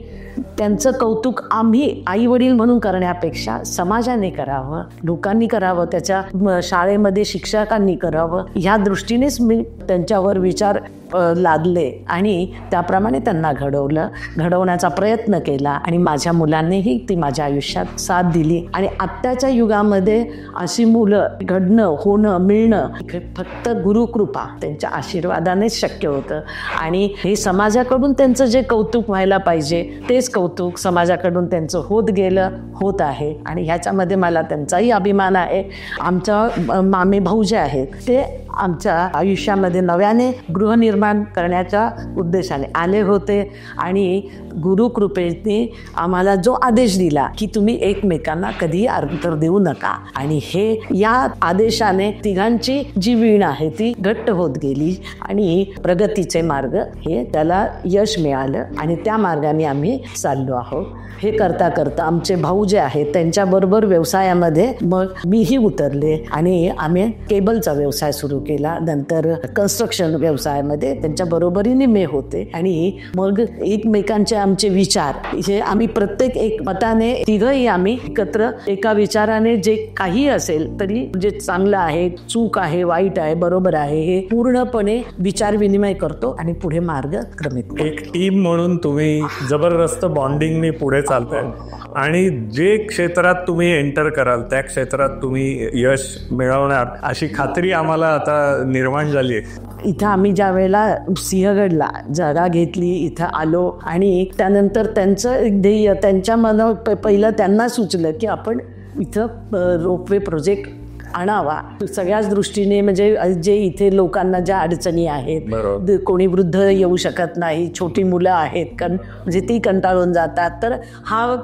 त्यांचं कौतुक आम्ही आई वडील म्हणून करण्यापेक्षा समाजाने करावं, लोकांनी करावं, त्याच्या शाळेमध्ये शिक्षकांनी करावं, ह्या दृष्टीनेच मी त्यांच्यावर विचार लादले आणि त्याप्रमाणे त्यांना घडवण्याचा प्रयत्न केला. आणि माझ्या मुलांनीही ती माझ्या आयुष्यात साथ दिली. आणि आत्ताच्या युगामध्ये अशी मुलं घडणं, होणं, मिळणं फक्त गुरुकृपा, त्यांच्या आशीर्वादानेच शक्य होतं. आणि हे समाजाकडून त्यांचं जे कौतुक व्हायला पाहिजे तेच कौतुक समाजाकडून त्यांचं होत आहे. आणि ह्याच्यामध्ये मला त्यांचाही अभिमान आहे. आमचा मामे भाऊ जे आहेत ते आमच्या आयुष्यामध्ये नव्याने गृहनिर्माण करण्याच्या उद्देशाने आले होते. आणि गुरुकृपेने आम्हाला जो आदेश दिला की तुम्ही एकमेकांना कधीही अंतर देऊ नका, आणि हे या आदेशाने तिघांची जी वीण आहे ती घट्ट होत गेली आणि प्रगतीचे मार्ग हे त्याला यश मिळालं आणि त्या मार्गाने आम्ही चाललो आहोत. हे करता करता आमचे भाऊ जे आहेत त्यांच्याबरोबर व्यवसायामध्ये मग मीही उतरले आणि आम्ही केबलचा व्यवसाय सुरू केला. नंतर कन्स्ट्रक्शन व्यवसायामध्ये त्यांच्या बरोबरीने मी होते. आणि मग एकमेकांचे आमचे विचार हे आम्ही प्रत्येक एक मताने तिघही आम्ही एकत्र एका विचाराने जे काही असेल तरी जे चांगलं आहे, चूक आहे, वाईट आहे, बरोबर आहे, हे पूर्णपणे विचार विनिमय करतो आणि पुढे मार्ग क्रमित. एक टीम म्हणून तुम्ही जबरदस्त बॉन्डिंगने पुढे चालताय आणि जे क्षेत्रात तुम्ही एंटर कराल त्या क्षेत्रात तुम्ही यश मिळवणार अशी खात्री आम्हाला आता निर्माण झाली आहे. इथं आम्ही ज्या वेळेला सिंहगडला जागा घेतली, इथं आलो आणि त्यानंतर त्यांचं एक ध्येय त्यांच्या मनात पहिलं त्यांना सुचलं की आपण इथं रोपवे प्रोजेक्ट आणावा. सगळ्याच दृष्टीने म्हणजे जे इथे लोकांना ज्या अडचणी आहेत, कोणी वृद्ध येऊ शकत नाही, छोटी मुलं आहेत म्हणजे ती कंटाळून जातात, तर हा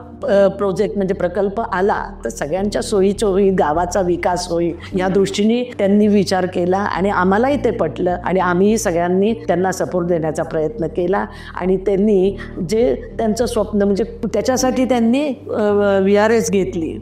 प्रोजेक्ट म्हणजे प्रकल्प आला तर सगळ्यांच्या सोयीचं होईल, गावाचा विकास होईल या दृष्टीने त्यांनी विचार केला आणि आम्हालाही ते पटलं आणि आम्ही सगळ्यांनी त्यांना सपोर्ट देण्याचा प्रयत्न केला. आणि त्यांनी जे त्यांचं स्वप्न म्हणजे त्याच्यासाठी त्यांनी VRS घेतली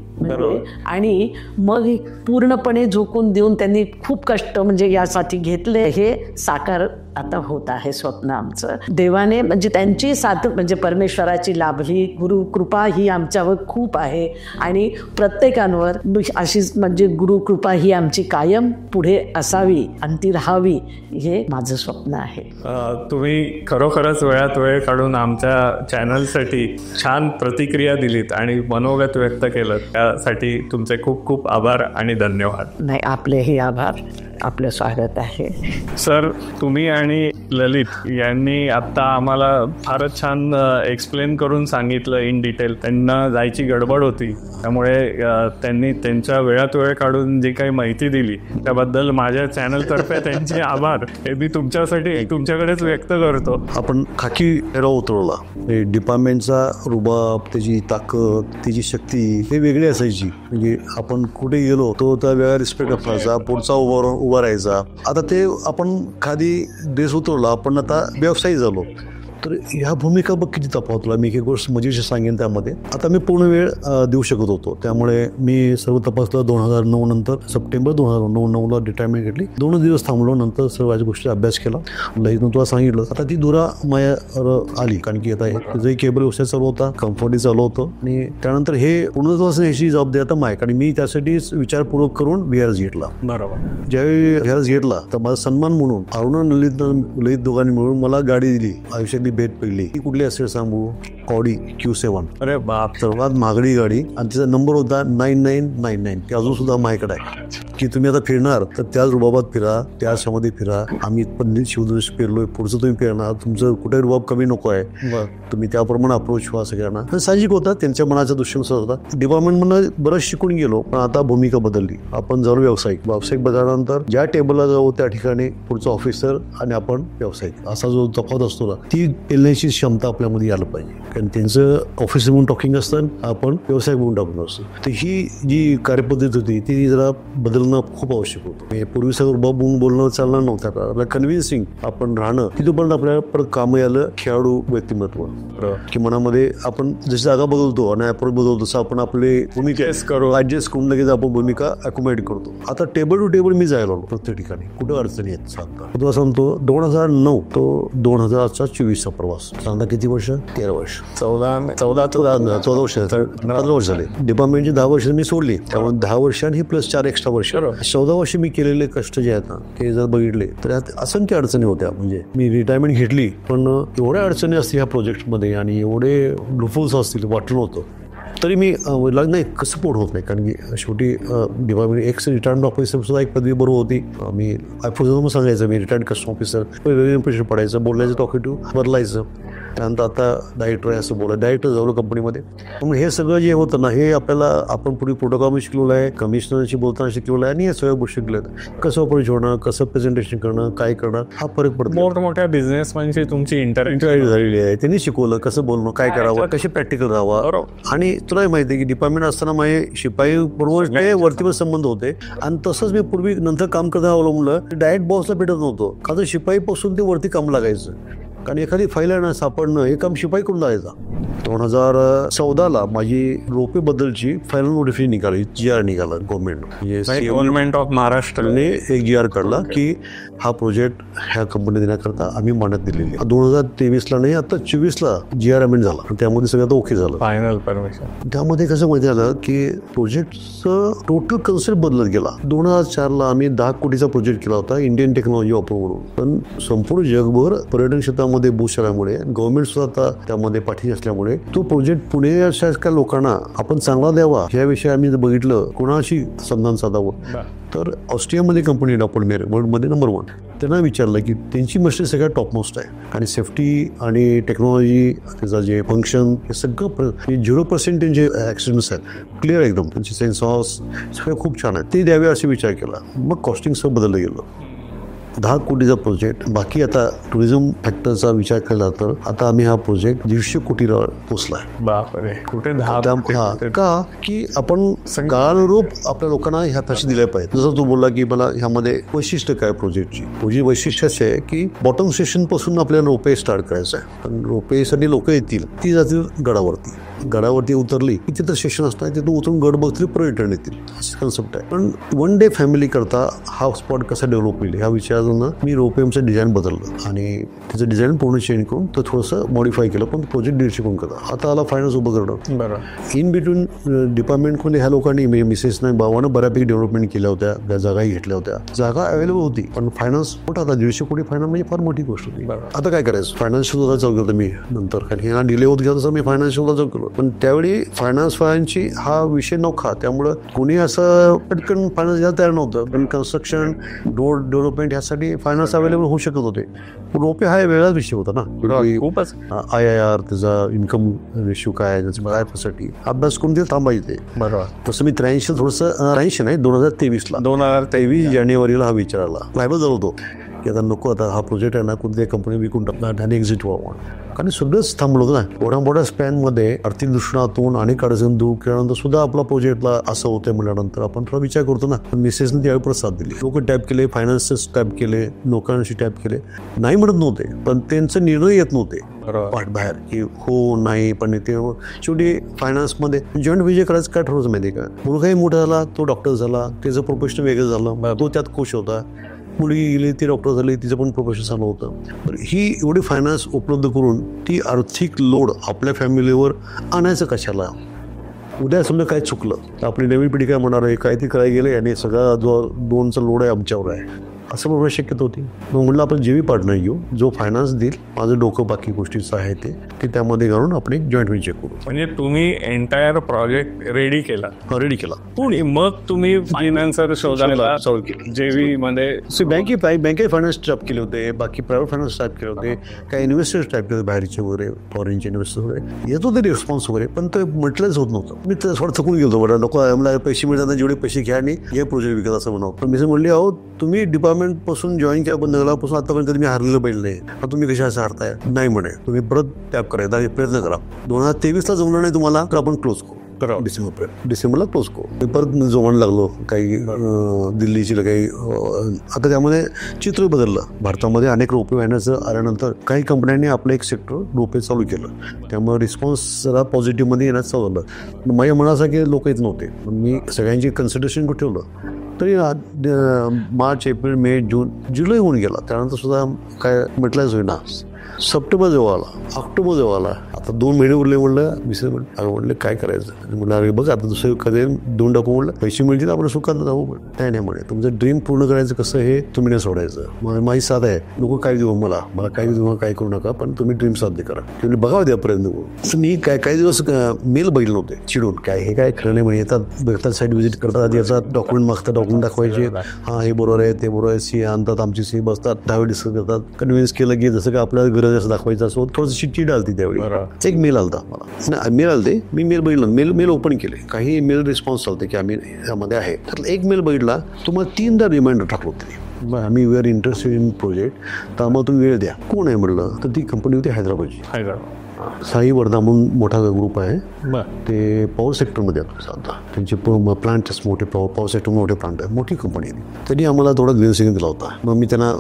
आणि मग पूर्णपणे झोकून देऊन त्यांनी खूप कष्ट म्हणजे यासाठी घेतले. हे साकार आता होत आहे स्वप्न आमचं. देवाने म्हणजे त्यांची साथ म्हणजे परमेश्वराची लाभली, गुरु कृपा ही आमच्यावर खूप आहे आणि प्रत्येकांवर अशीच म्हणजे गुरु कृपा ही आमची कायम पुढे असावी आणि ती राहावी, हे माझं स्वप्न आहे. तुम्ही खरोखरच वेळात वेळ काढून आमच्या चॅनलसाठी छान प्रतिक्रिया दिलीत आणि मनोगत व्यक्त केलं, त्यासाठी तुमचे खूप खूप आभार आणि धन्यवाद. नाही, आपलेही आभार. आपलं स्वागत आहे. सर, तुम्ही आणि ललित यांनी आत्ता आम्हाला फारच छान एक्सप्लेन करून सांगितलं इन डिटेल. त्यांना जायची गडबड होती त्यामुळे त्यांनी त्यांच्या वेळात वेळ काढून जी काही माहिती दिली त्याबद्दल माझ्या चॅनलतर्फे त्यांचे आभार हे मी तुमच्यासाठी तुमच्याकडेच व्यक्त करतो. आपण खाकी हेरा उतरवला. डिपार्टमेंटचा रुबाब, त्याची ताकद, त्याची शक्ती हे वेगळी असायची. म्हणजे आपण कुठे गेलो तो त्या वेगळा रिस्पेक्ट असायचा, पुढचा उभा राहायचा. आता ते आपण खादी ड्रेस उतरवला, आपण आता व्यवसायी झालो. तर ह्या भूमिका बघ किती तफावतला. मी एक गोष्ट मजेशीर सांगेन त्यामध्ये. आता मी पूर्ण वेळ देऊ शकत होतो त्यामुळे मी सर्व तपासलं. 2009 नंतर सप्टेंबर 2009ला रिटायरमेंट घेतली. 2 दिवस थांबलो, नंतर सर्व याची गोष्टी अभ्यास केला. लईतून तुला सांगितलं आता ती दुरा माया आली, कारण की आता जे केबल व्यवसाय चालू होता, कम्फर्टी चालू होतं आणि त्यानंतर हे पूर्णत्वास याची जबाबदारी आता माय, कारण मी त्यासाठी विचारपूर्वक करून VRS घेतला. बरोबर. ज्यावेळी VRS घेतला तर माझा सन्मान म्हणून अरुण ललित दोघांनी मिळून मला गाडी दिली. आयुष्यातली भेट पहिली. ती कुठली असेल सांगू? Audi Q7. अरे बाप, सर्वात महागडी गाडी आणि तिचा नंबर होता 9999. ती अजून सुद्धा माझ्याकडे आहे की तुम्ही आता फिरणार तर त्याच रुबाबात फिरा, त्याच मध्ये फिरा. आम्ही पण शिवदृश फिरलोय, पुढचं तुम्ही फिरणार, तुमचं कुठे रुबाब कमी नको आहे, तुम्ही त्याप्रमाणे अप्रोच व्हा सगळ्यांना. तर साहजिक होता, त्यांच्या मनाच्या दृष्टीनुसार होता. डिपार्टमेंटमधून बरंच शिकून गेलो, पण आता भूमिका बदलली. आपण झालो व्यावसायिक बदलल्यानंतर ज्या टेबलला जाऊ त्या ठिकाणी पुढचा ऑफिसर आणि आपण व्यावसायिक असा जो तफावत असतो ना, ती पेलण्याची क्षमता आपल्यामध्ये यायला पाहिजे. कारण त्यांचं ऑफिस म्हणून टॉकिंग असतं, आपण व्यवसाय म्हणून टाकून असतो. तर ही जी कार्यपद्धती होती ती जरा बदलणं खूप आवश्यक होतं. पूर्वी सगळं बाब म्हणून बोलणं चालणार नव्हतं. आपल्याला कन्व्हिन्सिंग आपण राहणं तिथपर्यंत आपल्याला परत कामं यायला खेळाडू व्यक्तिमत्व की मनामध्ये आपण जशी जागा बदलतो आणि अप्रोच बदलतो तसं आपण आपले भूमिका ऍडजस्ट करून लगेच आपण भूमिका अकोमोडेट करतो. आता टेबल टू टेबल मी जायला लागलो प्रत्येक ठिकाणी, कुठं अडचणी आहेत सांगता. तुला सांगतो 2009 तो 2024चा प्रवास सांगता किती वर्ष? 13 वर्ष. 14 वर्ष 15 वर्ष झाले. डिपार्टमेंटची 10 वर्ष मी सोडली, त्यामुळे 10 वर्ष आणि प्लस 4 एक्स्ट्रा वर्ष 14 वर्ष मी केलेले कष्ट जे आहेत ना ते जर बघितले तर यात असंख्य अडचणी होत्या. म्हणजे मी रिटायरमेंट घेतली पण एवढ्या अडचणी असतील ह्या प्रोजेक्टमध्ये आणि एवढे लुफुल्स असतील वाटलं नव्हतं. तरी मी नाही कसं पोट होत नाही, कारण की शेवटी डिपार्टमेंट एक्स रिटायर्ड ऑफिसर सुद्धा एक पदवी बरोबर होती. मी मग सांगायचं मी रिटायर्ड कस्टम ऑफिसर, प्रेशर पडायचं, बोलायचं, टॉकेटिव्ह बदलायचं. त्यानंतर आता डायरेक्टर आहे असं बोला, डायरेक्टर झालो कंपनीमध्ये. मग हे सगळं जे होतं ना हे आपल्याला आपण पूर्वी प्रोटोकॉल शिकलेलं आहे, कमिशनरशी बोलताना शिकलेलं आहे आणि हे सगळ्या गोष्टी शिकल्या आहेत. कसं अप्रोच होणं, कसं प्रेझेंटेशन करणं, काय करणं हा फरक पडतो. मोठमोठ्या बिझनेसमॅनशी तुमची इंटरॅक्शन झालेली आहे. त्यांनी शिकवलं कसं बोलणं, काय करावं, कसे प्रॅक्टिकल राहावं. आणि तुला माहिती आहे की डिपार्टमेंट असताना माझे शिपाई बरोबर ते वरतीवर संबंध होते आणि तसंच मी पूर्वी नंतर काम करता अवलंबलं डायरेक्ट बॉसला भेटत नव्हतो. का तर शिपाईपासून ते वरती काम लागायचं, कारण एखादी फाईल आहे ना सापडणं हे काम शिपाई करून लागायचा. 2014ला माझी रोपे बद्दलची फायनल नोटिफिकेशन निघाली, GR निघाला गव्हर्नमेंट ऑफ महाराष्ट्रने एक GR काढला की हा प्रोजेक्ट ह्या कंपनी देण्याकरता आम्ही मान्यता दिलेली. 2023ला नाही आता 24ला GR अमेंड झाला, त्यामध्ये सगळं ओके झालं, फायनल परमिशन. त्यामध्ये कसं माहिती झालं की प्रोजेक्टचं टोटल कन्सेप्ट बदलत गेला. 2004ला आम्ही 10 कोटीचा प्रोजेक्ट केला होता इंडियन टेक्नॉलॉजी वापरून म्हणून, पण संपूर्ण जगभर पर्यटन क्षेत्रामध्ये बूस्ट झाल्यामुळे गव्हर्नमेंट सुद्धा आता त्यामध्ये पाठी असल्यामुळे तो प्रोजेक्ट पुण्याच्या लोकांना आपण चांगला द्यावा याविषयी आम्ही बघितलं कोणाशी संधान साधावं. तर ऑस्ट्रियामध्ये कंपनी डॉपलमेर वर्ल्डमध्ये नंबर 1. त्यांना विचारलं की त्यांची मशीन सगळ्यात टॉपमोस्ट आहे आणि सेफ्टी आणि टेक्नॉलॉजी त्याचं जे फंक्शन हे सगळं 0% त्यांचे ॲक्सिडेंट्स आहेत क्लिअर एकदम, त्यांचे सेन्सॉर्स सगळं खूप छान आहे, ते द्यावे असे विचार केला. मग कॉस्टिंग सगळं बदललं गेलं. 10 कोटीचा प्रोजेक्ट. बाकी आता टुरिझम फॅक्टरचा विचार केला तर आता आम्ही हा प्रोजेक्ट 150 कोटीला पोचला आहे. बापरे, कुठे 10 का की आपण काळानुरूप आपल्या लोकांना ह्या तशी दिल्या पाहिजे. जसं तू बोलला की मला ह्यामध्ये वैशिष्ट्य काय प्रोजेक्टची वैशिष्ट्य असे आहे की बॉटम स्टेशन पासून आपल्याला रोपे स्टार्ट करायचं आहे. पण रोपेसाठी लोक येतील, ती जातील गडावरती उतरली की तिथं स्टेशन असणार, तिथून उतरून गड बघतील परत रिटर्न येतील, अशी कन्सेप्ट आहे. पण 1 डे फॅमिली करता हा स्पॉट कसा डेव्हलप होईल ह्या विचारानं मी रोपेमचं डिझाईन बदललं आणि त्याचं डिझाईन पूर्ण चेंज करून तो थोडंसं मॉडिफाय केलं. पण प्रोजेक्ट 150 कोण करता. आता आला फायनान्स उभं करणं. बरं, इन बिटवीन डिपार्टमेंटमध्ये ह्या लोकांनी मिसेसने भावानं बऱ्यापैकी डेव्हलपमेंट केल्या होत्या, त्या जागाही घेतल्या होत्या, जागा अवेलेबल होती. पण फायनान्स मोठा आता 150 कोटी फायनान्स म्हणजे फार मोठी गोष्ट होती. आता काय करायचं, फायनान्शियल सुद्धा चालू केलं मी नंतर, कारण ह्यांना डिले होत गेला तसं मी फायनान्शियल सुद्धा चालू केलं. पण त्यावेळी फायनान्स फायनान्सची हा विषय नव्हता, त्यामुळं कोणी असं पटकन फायनान्स द्यायला तयार नव्हतं. पण कन्स्ट्रक्शन रोड डेव्हलपमेंट ह्यासाठी फायनान्स अवेलेबल होऊ शकत होते. रोपे हा वेगळाच विषय होता ना, खूपच IIR त्याचा इन्कम रेशिओ काय साठी अभ्यास करून ते थांबायचे. बरोबर. तसं मी 83 थोडंसं 83 नाही 2023 जानेवारीला हा विचार आला. लायबल झालो होतो की आता नको, आता हा प्रोजेक्ट आहे ना कोणत्या कंपनी विकून टाकणार आणि एक्झिट व्हावं, कारण सगळंच थांबलं होतं ना. मोठ्या स्पॅनमध्ये आर्थिक दृष्टीतून अनेक अडचण दूर केल्यानंतर सुद्धा आपला प्रोजेक्टला असं होतं म्हटल्यानंतर आपण थोडा विचार करतो ना. पण मिसेसने त्यावेळी परत साथ दिली. लोक टॅप केले, फायनान्सेस टॅप केले, लोकांशी टॅप केले, नाही म्हणत नव्हते पण त्यांचे निर्णय येत नव्हते पाठ बाहेर की हो नाही. पण ते शेवटी फायनान्समध्ये जॉईंट विजय करायचं काय ठरवलं माहिती आहे का. मुलगाही मोठा झाला, तो डॉक्टर झाला, त्याचं प्रोफेशन वेगळं झालं, तो त्यात खुश होता. मुलगी गेली, ती डॉक्टर झाली, तिचं पण प्रोफेशन चालू होतं. तर ही एवढी फायनान्स उपलब्ध करून ती आर्थिक लोड आपल्या फॅमिलीवर आणायचं कशाला. उद्या समजा काय चुकलं तर आपली नवीन पिढी काय म्हणणार आहे, काय ते करायला गेले आणि सगळा जो 2चा लोड आहे आमच्यावर आहे, असं बरोबर शक्यता होती. मग म्हटलं आपण जेवी पार्टनर घेऊ, जो फायनान्स देईल, माझं डोकं बाकी गोष्टीचं आहे ते त्यामध्ये घालून आपण एक जॉईंट व्हेंचर करू. म्हणजे तुम्ही एंटायर प्रोजेक्ट रेडी केला. आणि मग तुम्ही फायनान्सर शोधायला चालू केलं. जेवी मध्ये बँके फायनान्स टाईप केले होते, बाकी प्रायव्हेट फायनान्स टाईप केले होते, काही इन्व्हेस्टर्स टाईप केले, बाहेरचे वगैरे फॉरेनचे इन्व्हेस्टर वगैरे येत होते रिस्पॉन्स वगैरे, पण ते म्हटलंच होत नव्हतं. मी तर थोडं थकून गेलो. बरं लोक मला पैसे मिळताना जेवढे पैसे घ्या आणि हे प्रोजेक्ट विकत असं म्हणावं. पण मी म्हणले अहो तुम्ही डिपार्टमेंट रिटायरमेंटपासून जॉईन केल्या बंद झाल्यापासून आतापर्यंत कधी मी हारलेलं बैल नाही. आता तुम्ही कशा असं हारताय नाही म्हणे, तुम्ही परत त्याग करायचा प्रयत्न करा. 2023ला जमलं नाही तुम्हाला तर आपण क्लोज करू. डिसेंबरला क्लोज करू. मी परत जोमायला लागलो काही दिल्लीची काही. आता त्यामध्ये चित्र बदललं. भारतामध्ये अनेक रोपे वाहण्याचं आल्यानंतर काही कंपन्यांनी आपलं एक सेक्टर रोपे चालू केलं. त्यामुळे रिस्पॉन्स जरा पॉझिटिव्हमध्ये येण्यास चालू झालं. माझ्या मनासारखे लोक येत नव्हते. मी सगळ्यांची कन्सिडरेशन ठेवलं तरी मार्च, एप्रिल, मे, जून, जुलै होऊन गेला. त्यानंतर सुद्धा काय म्हटलंच होईना. सप्टेंबर जवळ आला, ऑक्टोबर जवळ आला. आता 2 महिने उरले. म्हणलं विसर म्हणलं काय करायचं. म्हणलं अरे बघ आता दुसरं कधी 2 टाकू. म्हणलं पैसे मिळतील आपण सुखात राहू. पण नाही म्हणे तुमचं ड्रीम पूर्ण करायचं कसं हे तुम्ही नाही सोडायचं. माझी साथ आहे, नको काय देऊ मला काय देऊ, काय करू नका, पण तुम्ही ड्रीम साध्य करा. तुम्ही बघावं द्यापर्यंत. मी काही दिवस मेल बघितले नव्हते चिडून. काय हे काय खरं नाही म्हणे. येतात साईट व्हिजिट करतात, याचा डॉक्युमेंट मागतात, डॉक्युमेंट दाखवायचे. हां हे बरोबर आहे, ते बरोबर आहे. सी आणतात, आमची सी बसतात, 10 वेळ डिस्कस करतात. कन्व्हिन्स केलं की जसं काय आपल्याला गरज असं दाखवायचं असो. थोडंसं चिड आलती त्यावेळी. एक मेल आलता मला. मेल आलते, मी मेल बघितलं. मेल ओपन केले. काही मेल रिस्पॉन्स चालते की आम्ही यामध्ये आहे. तर एक मेल बघितला, तुम्हाला 3दा रिमाइंडर टाकलो होते. आम्ही we are interested in project, तर आम्हाला तुम्ही वेळ द्या. कोण आहे म्हटलं तर ती कंपनी होती हैदराबादची. साई वर्धा म्हणून मोठा ग्रुप आहे. ते पॉवर सेक्टरमध्ये आता त्यांचे प्लांट्स मोठे पॉवर सेक्टर मोठे प्लांट आहे, मोठी कंपनी आहे. त्यांनी आम्हाला थोडा ग्रीन सिग्नल दिला होता. मग मी त्यांना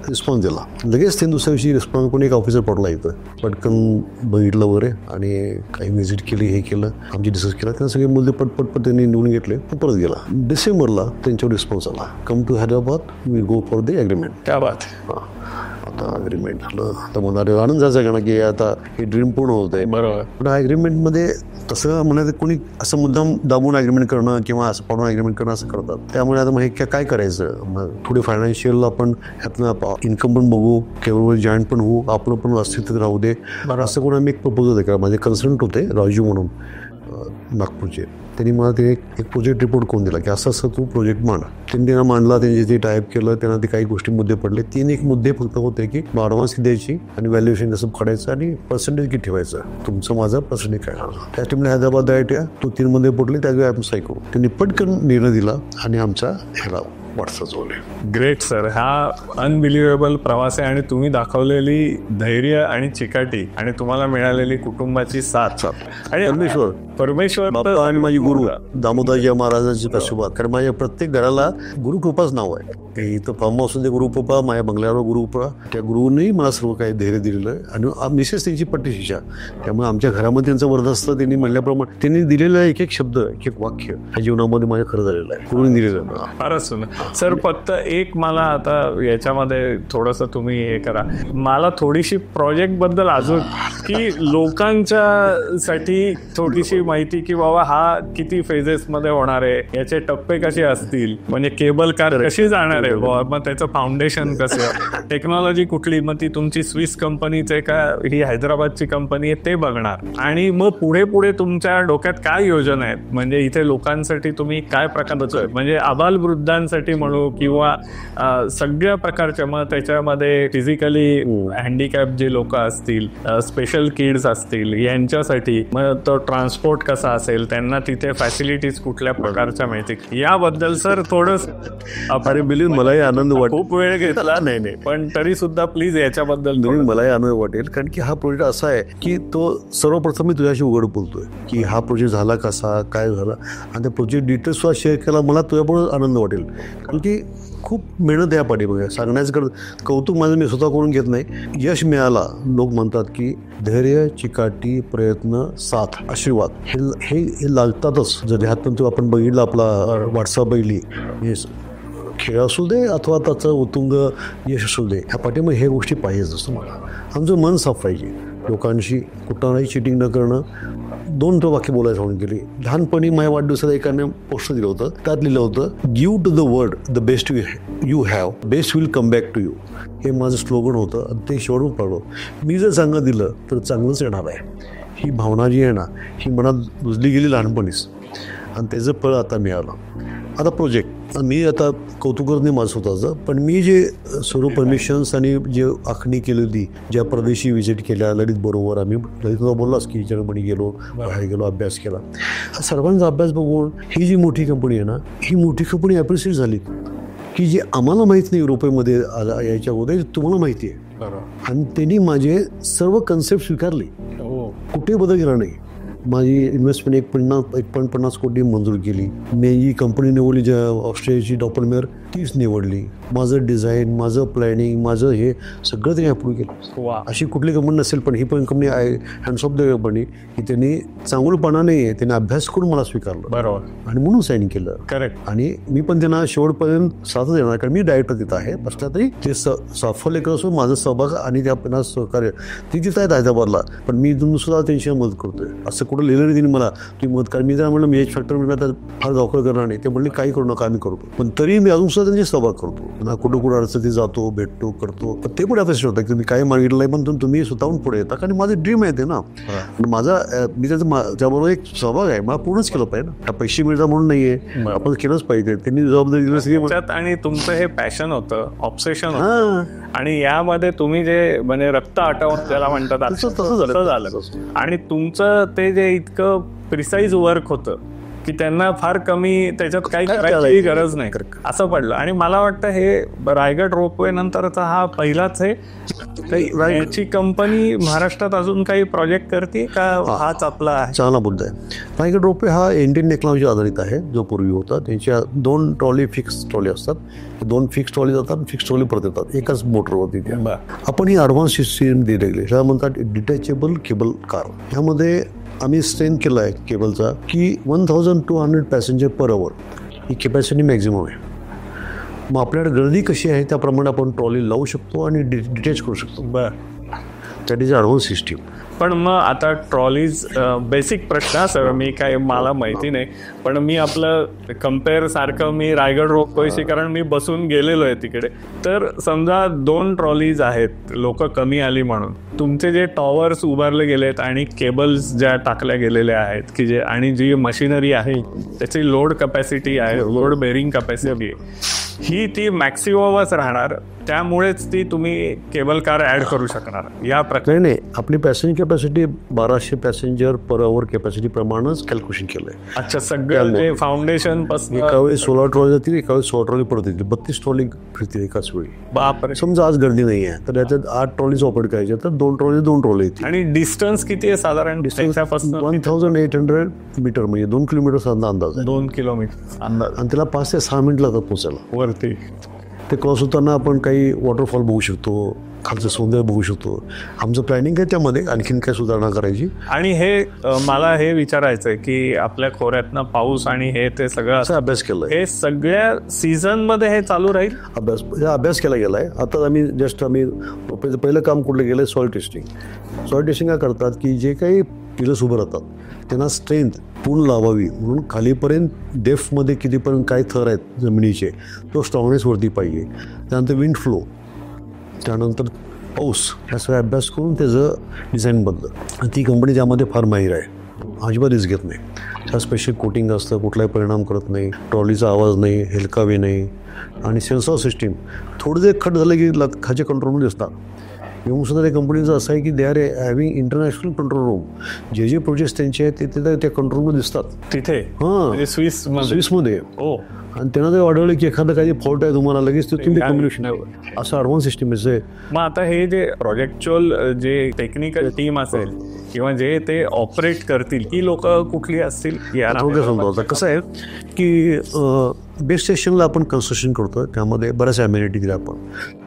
रिस्पॉन्स दिला. लगेच ते दुसऱ्या दिवशी रिस्पॉन्स कोणी एक ऑफिसर पडला इथं. पटकन बघितलं वगैरे आणि काही व्हिजिट केली, हे केलं, आमची डिस्कस केला. त्यांना सगळे मुद्दे पटपट त्यांनी निवडून घेतले. परत गेला. डिसेंबरला त्यांच्यावर रिस्पॉन्स आला, come to Hyderabad, we go for the agreement. क्या बात. आता अग्रीमेंट झालं तर मला आनंद जायचा का की आता हे ड्रीम पूर्ण होत आहे. बरोबर. पण ॲग्रीमेंटमध्ये तसं म्हणायचं कोणी असं मुद्दाम दाबून ॲग्रीमेंट करणं किंवा असं पाडून ॲग्रीमेंट करणं असं करतात. त्यामुळे आता मग हे काय करायचं. मग पुढे फायनान्शियल आपण ह्यातनं इन्कम पण बघू, केवळ जॉईंट पण होऊ, आपलं पण अस्तित्व राहू दे. असं कोण आम्ही एक प्रपोजल आहे का. माझे कन्सल्टंट होते राजू म्हणून नागपूरचे. त्यांनी मला ते एक प्रोजेक्ट रिपोर्ट करून दिला की असं असं तू प्रोजेक्ट मांड. त्यांना मांडला, त्यांनी ते टाईप केलं. त्यांना ते काही गोष्टी मुद्दे पडले. 3 एक मुद्दे फक्त होते की ॲडव्हान्स द्यायची आणि व्हॅल्युएशन कसं काढायचं आणि पर्सेंटेज किती ठेवायचं, तुमचं माझं पर्सेंटेज काय. त्या टीमला हैदराबाद डायरेक्ट तो 3 मध्ये पडले. त्यावेळी आपण साई करू. त्यांनी पटकन निर्णय दिला आणि आमचा ह्याला वाटचा जोडले. Great sir. हा अनबिलिव्हेबल प्रवास आहे आणि तुम्ही दाखवलेली धैर्य आणि चिकाटी आणि तुम्हाला मिळालेली कुटुंबाची साथ आणि परमेश्वर बाप्पा आणि माझी गुरु दामोदरजी महाराजांची आशीर्वाद. कारण माझ्या प्रत्येक घराला गुरुकृपाच नाव आहे. इथं फार्म हाऊसमध्ये गुरुकृपा, माझ्या बंगल्यावर गुरुकृपा. त्या गुरुंनी मला सर्व काही धैर्य दिलेलं आहे आणि विशेष त्यांची पट्टीशिक्षा. त्यामुळे आमच्या घरामध्ये त्यांचं वर्धस्त त्यांनी म्हणल्याप्रमाणे त्यांनी दिलेलं एक एक शब्द, एक एक वाक्य या जीवनामध्ये माझ्या खरं झालेलं आहे. गुरुंनी दिलेलं आहे. फारच सुंदर सर. फक्त एक मला आता याच्यामध्ये थोडंसं तुम्ही हे करा, मला थोडीशी प्रोजेक्ट बद्दल अजून की लोकांच्या साठी थोडीशी माहिती की बाबा हा किती फेजेस मध्ये होणार आहे, याचे टप्पे कसे असतील, म्हणजे केबल कार कशी जाणार आहे, मग त्याचं फाउंडेशन कसं, टेक्नॉलॉजी कुठली, मग ती तुमची स्विस कंपनीचे का ही हैदराबादची कंपनी आहे ते बघणार. आणि मग पुढे पुढे तुमच्या डोक्यात काय योजना आहेत, म्हणजे इथे लोकांसाठी तुम्ही काय प्रकारचं, म्हणजे आबालवृद्धांसाठी म्हणू किंवा सगळ्या प्रकारच्या, मग त्याच्यामध्ये फिजिकली हँडिकॅप जे लोक असतील, स्पेशल किड्स असतील, यांच्यासाठी मग तो ट्रान्सपोर्ट कसा असेल, त्यांना तिथे फॅसिलिटीज कुठल्या प्रकारच्या मिळतील, याबद्दल सर थोडंच. अरे बिलीन मलाही आनंद वाटेल. खूप वेळ घेतला नाही पण तरी सुद्धा प्लीज याच्याबद्दल मलाही आनंद वाटेल. कारण की हा प्रोजेक्ट असा आहे की तो सर्वप्रथम मी तुझ्याशी उघड बोलतोय की हा प्रोजेक्ट झाला कसा, काय झाला, आणि त्या प्रोजेक्ट डिटेल्स सुद्धा शेअर केला. मला तुझ्यापुढे आनंद वाटेल. कारण की खूप मेहनत आहे पाठीमागे. सांगण्याचं कौतुक माझं मी स्वतः करून घेत नाही. यश मिळाला, लोक म्हणतात की धैर्य, चिकाटी, प्रयत्न, साथ, आशीर्वाद हे लागतातच. जर ह्यातून तो आपण बघितलं, आपला व्हॉट्सअप बघितली, खेळ असू दे अथवा त्याचं उत्तुंग यश असू दे, ह्या पाठीमागे हे गोष्टी पाहिजेच असतं. मला आमचं मन साफ पाहिजे. लोकांशी कुठलाही चिटिंग न करणं. 2 वाक्य बोलायला सांगून गेली. लहानपणी माझ्या वाढदिवसाला एकाने पोस्टर दिलं होतं. त्यात लिहिलं होतं, give to the world the best you have, best will come back to you. हे माझं स्लोगन होतं आणि ते शेवटून पाडलं. मी जर चांगलं दिलं तर चांगलंच येणार आहे. ही भावना जी आहे ना, ही मनात रुजली गेली लहानपणीच आणि त्याचं फळ आता मिळालं. आता प्रोजेक्ट मी आता कौतुक करत नाही माझं स्वतःचं, पण मी जे सर्व परमिशन्स आणि जे आखणी केलेली, ज्या प्रदेशी व्हिजिट केल्या ललित बरोबर, आम्ही ललितला बोललाच की जर्मनी गेलो, बाहेर गेलो, अभ्यास केला. हा सर्वांचा अभ्यास बघून ही जी मोठी कंपनी आहे ना, ही मोठी कंपनी ॲप्रिशिएट झाली. की जे आम्हाला माहीत नाही युरोपमध्ये यायच्या अगोदर तुम्हाला माहिती आहे. बरोबर. आणि त्यांनी माझे सर्व कन्सेप्ट स्वीकारले, कुठे बदल केला नाही. माझी इन्व्हेस्टमेंट 1.50 कोटी मंजूर केली. मी जी कंपनी निवडली, ज्या ऑस्ट्रेलियाची डॉपलमेअर, तीच निवडली. माझं डिझाईन, माझं प्लॅनिंग, माझं हे सगळं त्यांनी अप्रूव्ह केलं. अशी कुठली कंपनी नसेल, पण ही पण कंपनी आहे हँड्स ऑफ द कंपनी, की त्यांनी चांगलपणाने त्यांनी अभ्यास करून मला स्वीकारलं. बरोबर. आणि म्हणून साईन केलं. करेक्ट. आणि मी पण त्यांना शेवटपर्यंत साथ देणार, कारण मी डायरेक्टर तिथं आहे. बसला तरी ते सफल एक असून माझं सहभाग आणि त्या सहकार्य ती तिथं आहेत हैदराबादला, पण मी इथून सुद्धा त्यांची मदत करतोय. असं कुठं लिहिलं नाही त्यांनी मला तुम्ही मदत करा. मी त्यांना म्हणलं मी एच फॅक्टर मी आता फार धावपळ करणार नाही. ते म्हणले काही करू नका, आम्ही करतो. पण तरी मी अजून सुद्धा त्यांची सहभाग करतो. ना कुठं कुठं अडचणी जातो, भेटतो, करतो. पण ते पुढे अपेक्षा होतं की तुम्ही काय मागितलं नाही, पण तुम्ही स्वतःहून पुढे येता. कारण माझं ड्रीम आहे ते ना. माझा मी त्याबरोबर एक सहभाग आहे, मला पूर्णच केलं पाहिजे ना. पैसे मिळतात म्हणून नाहीये, आपण केलंच पाहिजे. त्यांनी जबाबदारी दिली. आणि तुमचं हे पॅशन होतं, ऑब्सेशन होतं, आणि यामध्ये तुम्ही जे म्हणजे रक्त आटवून ज्याला म्हणतात तसं झालं. आणि तुमचं ते जे इतकं प्रिसाईज वर्क होतं की त्यांना फार कमी त्याच्यात काही करायची गरज नाही असं पडलं. आणि मला वाटतं हे रायगड रोपवे नंतरचा हा पहिलाच आहे. याची कंपनी महाराष्ट्रात अजून काही प्रोजेक्ट करते का, हाच आपला आहे? चांगला मुद्दा आहे. रायगड रोपवे हा इंडियन टेक्नॉलॉजी आधारित आहे, जो पूर्वी होता. त्यांच्या 2 ट्रॉली फिक्स ट्रॉली असतात. 2 फिक्स ट्रॉली जातात, फिक्स ट्रॉली परत येतात एकाच मोटरवरती. आपण ही ॲडव्हान्स सिस्टीम दिली गेली, ह्या म्हणतात डिटॅचेबल केबल कार. ह्यामध्ये आम्ही स्ट्रेंथ केला आहे केबलचा की 1200 पॅसेंजर पर आवर ही कॅपॅसिटी मॅक्झिमम आहे. मग आपल्याकडे गर्दी कशी आहे त्याप्रमाणे आपण ट्रॉली लावू शकतो आणि डिटॅच करू शकतो. That is advance system. पण मग आता ट्रॉलीज बेसिक प्रश्न सर, मी काय मला माहिती नाही, पण मी आपलं कम्पेअर सारखं मी रायगड रोपवेशी, कारण मी बसून गेलेलो आहे तिकडे. तर समजा 2 ट्रॉलीज आहेत, लोक कमी आली म्हणून, तुमचे जे टॉवर्स उभारले गेलेत आणि केबल्स ज्या टाकल्या गेलेल्या आहेत की जे, आणि जी मशिनरी आहे त्याची लोड कॅपॅसिटी आहे, लोड बेरिंग कॅपॅसिटी आहे, ही ती मॅक्सिममच राहणार. त्यामुळेच ती तुम्ही केबल कार ऍड करू शकणार या प्रकारे. नाही, आपली passenger capacity 1200 passenger per hour capacity प्रमाणेच कॅल्क्युलेशन केलंय. अच्छा, सगळं फाउंडेशन पासून एका वेळी 16 ट्रॉली जातील, एका वेळी 16 ट्रॉली परत येतील, 32 ट्रॉली फिरतील एकाच वेळी. बापरे. समजा आज गर्दी नाही आहे तर याच्यात 8 ट्रॉलीज ऑपरेट करायच्या, तर 2 ट्रॉली येतील. आणि डिस्टन्स किती आहे साधारण? 1800 मीटर, म्हणजे 2 किलोमीटर अंदाज आहे. 2 किलोमीटर अंदाज. आणि त्याला 5 ते 6 मिनिट लागतात पोहोचायला वरती. ते क्रॉस होताना आपण काही वॉटरफॉल बघू शकतो, खालचं सौंदर्य बघू शकतो. आमचं प्लॅनिंग आहे त्यामध्ये आणखीन काय सुधारणा करायची. आणि हे मला हे विचारायचं आहे की आपल्या खोऱ्यातनं पाऊस आणि हे ते सगळं अभ्यास केलाय, हे सगळ्या सीझन मध्ये हे चालू राहील? अभ्यास केला गेलाय. आता आम्ही पहिलं काम कुठलं गेलंय, सॉइल टेस्टिंग. सॉइल टेस्टिंग काय करतात की जे काही पिलर्स उभं राहतात त्यांना स्ट्रेंथ पूर्ण लावावी म्हणून खालीपर्यंत डेफ्थमध्ये कितीपर्यंत काय थर आहेत जमिनीचे, तो स्ट्रॉंगनेस वरती पाहिजे. त्यानंतर विंड फ्लो, त्यानंतर पाऊस, ह्या सगळा अभ्यास करून त्याचं डिझाईन बनलं. आणि ती कंपनी त्यामध्ये फार माहीर आहे, अजिबात रिस्क घेत नाही. त्या स्पेशल कोटिंग असतं, कुठलाही परिणाम करत नाही, ट्रॉलीचा आवाज नाही, हेलकावे नाही. आणि सेन्सॉर सिस्टीम, थोडं जे खट झालं की खालच्या कंट्रोलमध्ये असतात. येऊन सुद्धा त्या कंपनीचं असं आहे की they are having international control room. जे प्रोजेक्ट्स त्यांचे आहेत ते त्या कंट्रोलमध्ये दिसतात तिथे. हां, स्विसमध्ये. हो. आणि त्यांना ते वाढवलं की एखादं काही फॉल्ट आहे तुम्हाला, लगेच ते तुम्ही कम्युनिकेशन असं ॲडव्हान्स सिस्टीम आहे. मग आता हे जे प्रोजेक्च्युअल जे टेक्निकल टीम असेल किंवा जे ते ऑपरेट करतील, ही लोक कुठली असतील? थोडक्यात सांगतो. आता कसं आहे की बेस स्टेशनला आपण कन्स्ट्रक्शन करतो, त्यामध्ये बऱ्याच ॲम्युनिटी दिल्या आपण.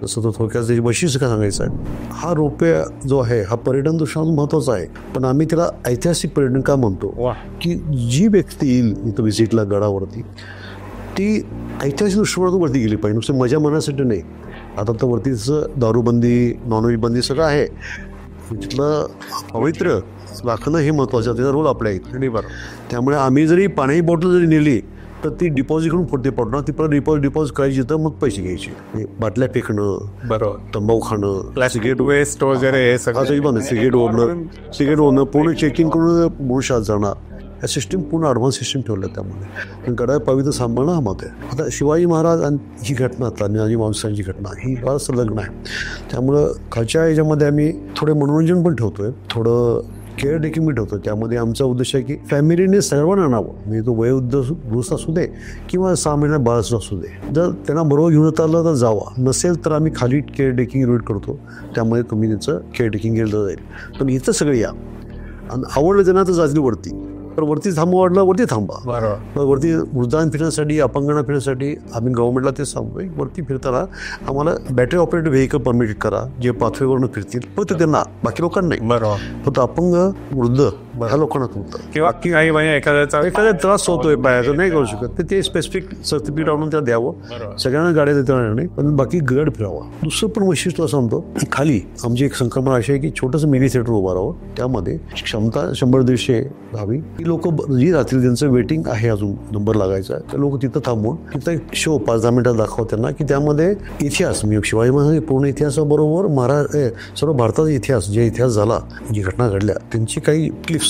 जसं तो थोडक्यात त्याची वैशिष्ट्य काय सांगायचं आहे, हा रोपवे जो आहे हा पर्यटन दृष्टीने महत्त्वाचा आहे, पण आम्ही त्याला ऐतिहासिक पर्यटन का म्हणतो की जी व्यक्ती येईल इथं व्हिजिटला गडावरती ती ऐतिहासिक दृष्टीकोनातून वरती गेली पाहिजे, नुसतं मजा मनासाठी नाही. आता तर वरतीचं दारूबंदी, नॉनव्हेज बंदी सगळं आहे, तिथलं पवित्र राखणं हे महत्त्वाचं, त्याचा रोल आपल्या इथे. त्यामुळे आम्ही जरी पाण्याची बॉटल जरी नेली तर ती डिपॉझिट करून पुढे पडणार, ती परत डिपॉझिट करायची तर मग पैसे घ्यायचे. बाटल्या फेकणं, बरोबर, तंबाखू खाणं, सिगरेट वेस्ट वगैरे हे सगळं, सिगरेट ओढणं पूर्ण चेकिंग करून मनुष्यात जाणार. या सिस्टीम पूर्ण ॲडव्हान्स सिस्टीम ठेवल्या. त्यामुळे गडा पवित्र सांभाळणं हा मत आहे. आता शिवाजी महाराज आणि ही घटना, तान्हाजी मालुसरेंची घटना, ही फार संलग्न आहे. त्यामुळं खालच्या ह्याच्यामध्ये आम्ही थोडे मनोरंजन पण ठेवतोय, थोडं केअर टेकिंग मीट होतं. त्यामध्ये आमचा उद्देश आहे की फॅमिलीने सर्वांना आणावं, म्हणजे तो वयोवृद्ध असू दे किंवा 6 महिन्यात बाळाचं असू दे. जर त्यांना बरोबर घेऊन येता आलं तर जावा, नसेल तर आम्ही खाली केअर टेकिंग युनिट करतो, त्यामध्ये तुम्ही त्यांचं केअर टेकिंग केलं जाईल. पण इथं सगळे या आणि आवडलं त्यांना तर जातील वरती, तर वरती थांबा, वाटलं वरती थांबा. बरोबर. वरती वृद्धांना फिरण्यासाठी, अपंगांना फिरण्यासाठी आम्ही गव्हर्नमेंटला ते सांगतोय, वरती फिरताना आम्हाला बॅटरी ऑपरेटेड व्हेकल परमिट करा, जे पाथवेवरनं फिरतील, फक्त त्यांना, बाकी लोकांना नाही. बरोबर. फक्त अपंग, वृद्ध ह्या लोकांना तुमचं किंवा की काही म्हणजे एखाद्या त्रास होतोय पायाचा, नाही करू शकत, तर ते स्पेसिफिक सर्टिफिकेट आणून त्याला द्यावं. सगळ्यांना गाड्या देता येणार नाही, पण बाकी गड फिरावा. दुसरं पण वैशिष्ट्य सांगतो, खाली आमची एक संकल्पना अशी आहे की छोटंसं मिनी थिएटर उभं राहावं, त्यामध्ये क्षमता 100-150 व्हावी. ती लोक जी राहतील, त्यांचं वेटिंग आहे, अजून नंबर लागायचा, तर लोक तिथं थांबून तिथं एक शो 5-10 मिनिटात दाखवा त्यांना, की त्यामध्ये इतिहास, मी शिवाजी महाराज पूर्ण इतिहासाबरोबर सर्व भारताचा इतिहास, जे इतिहास झाला, जी घटना घडल्या, त्यांची काही क्लिप्स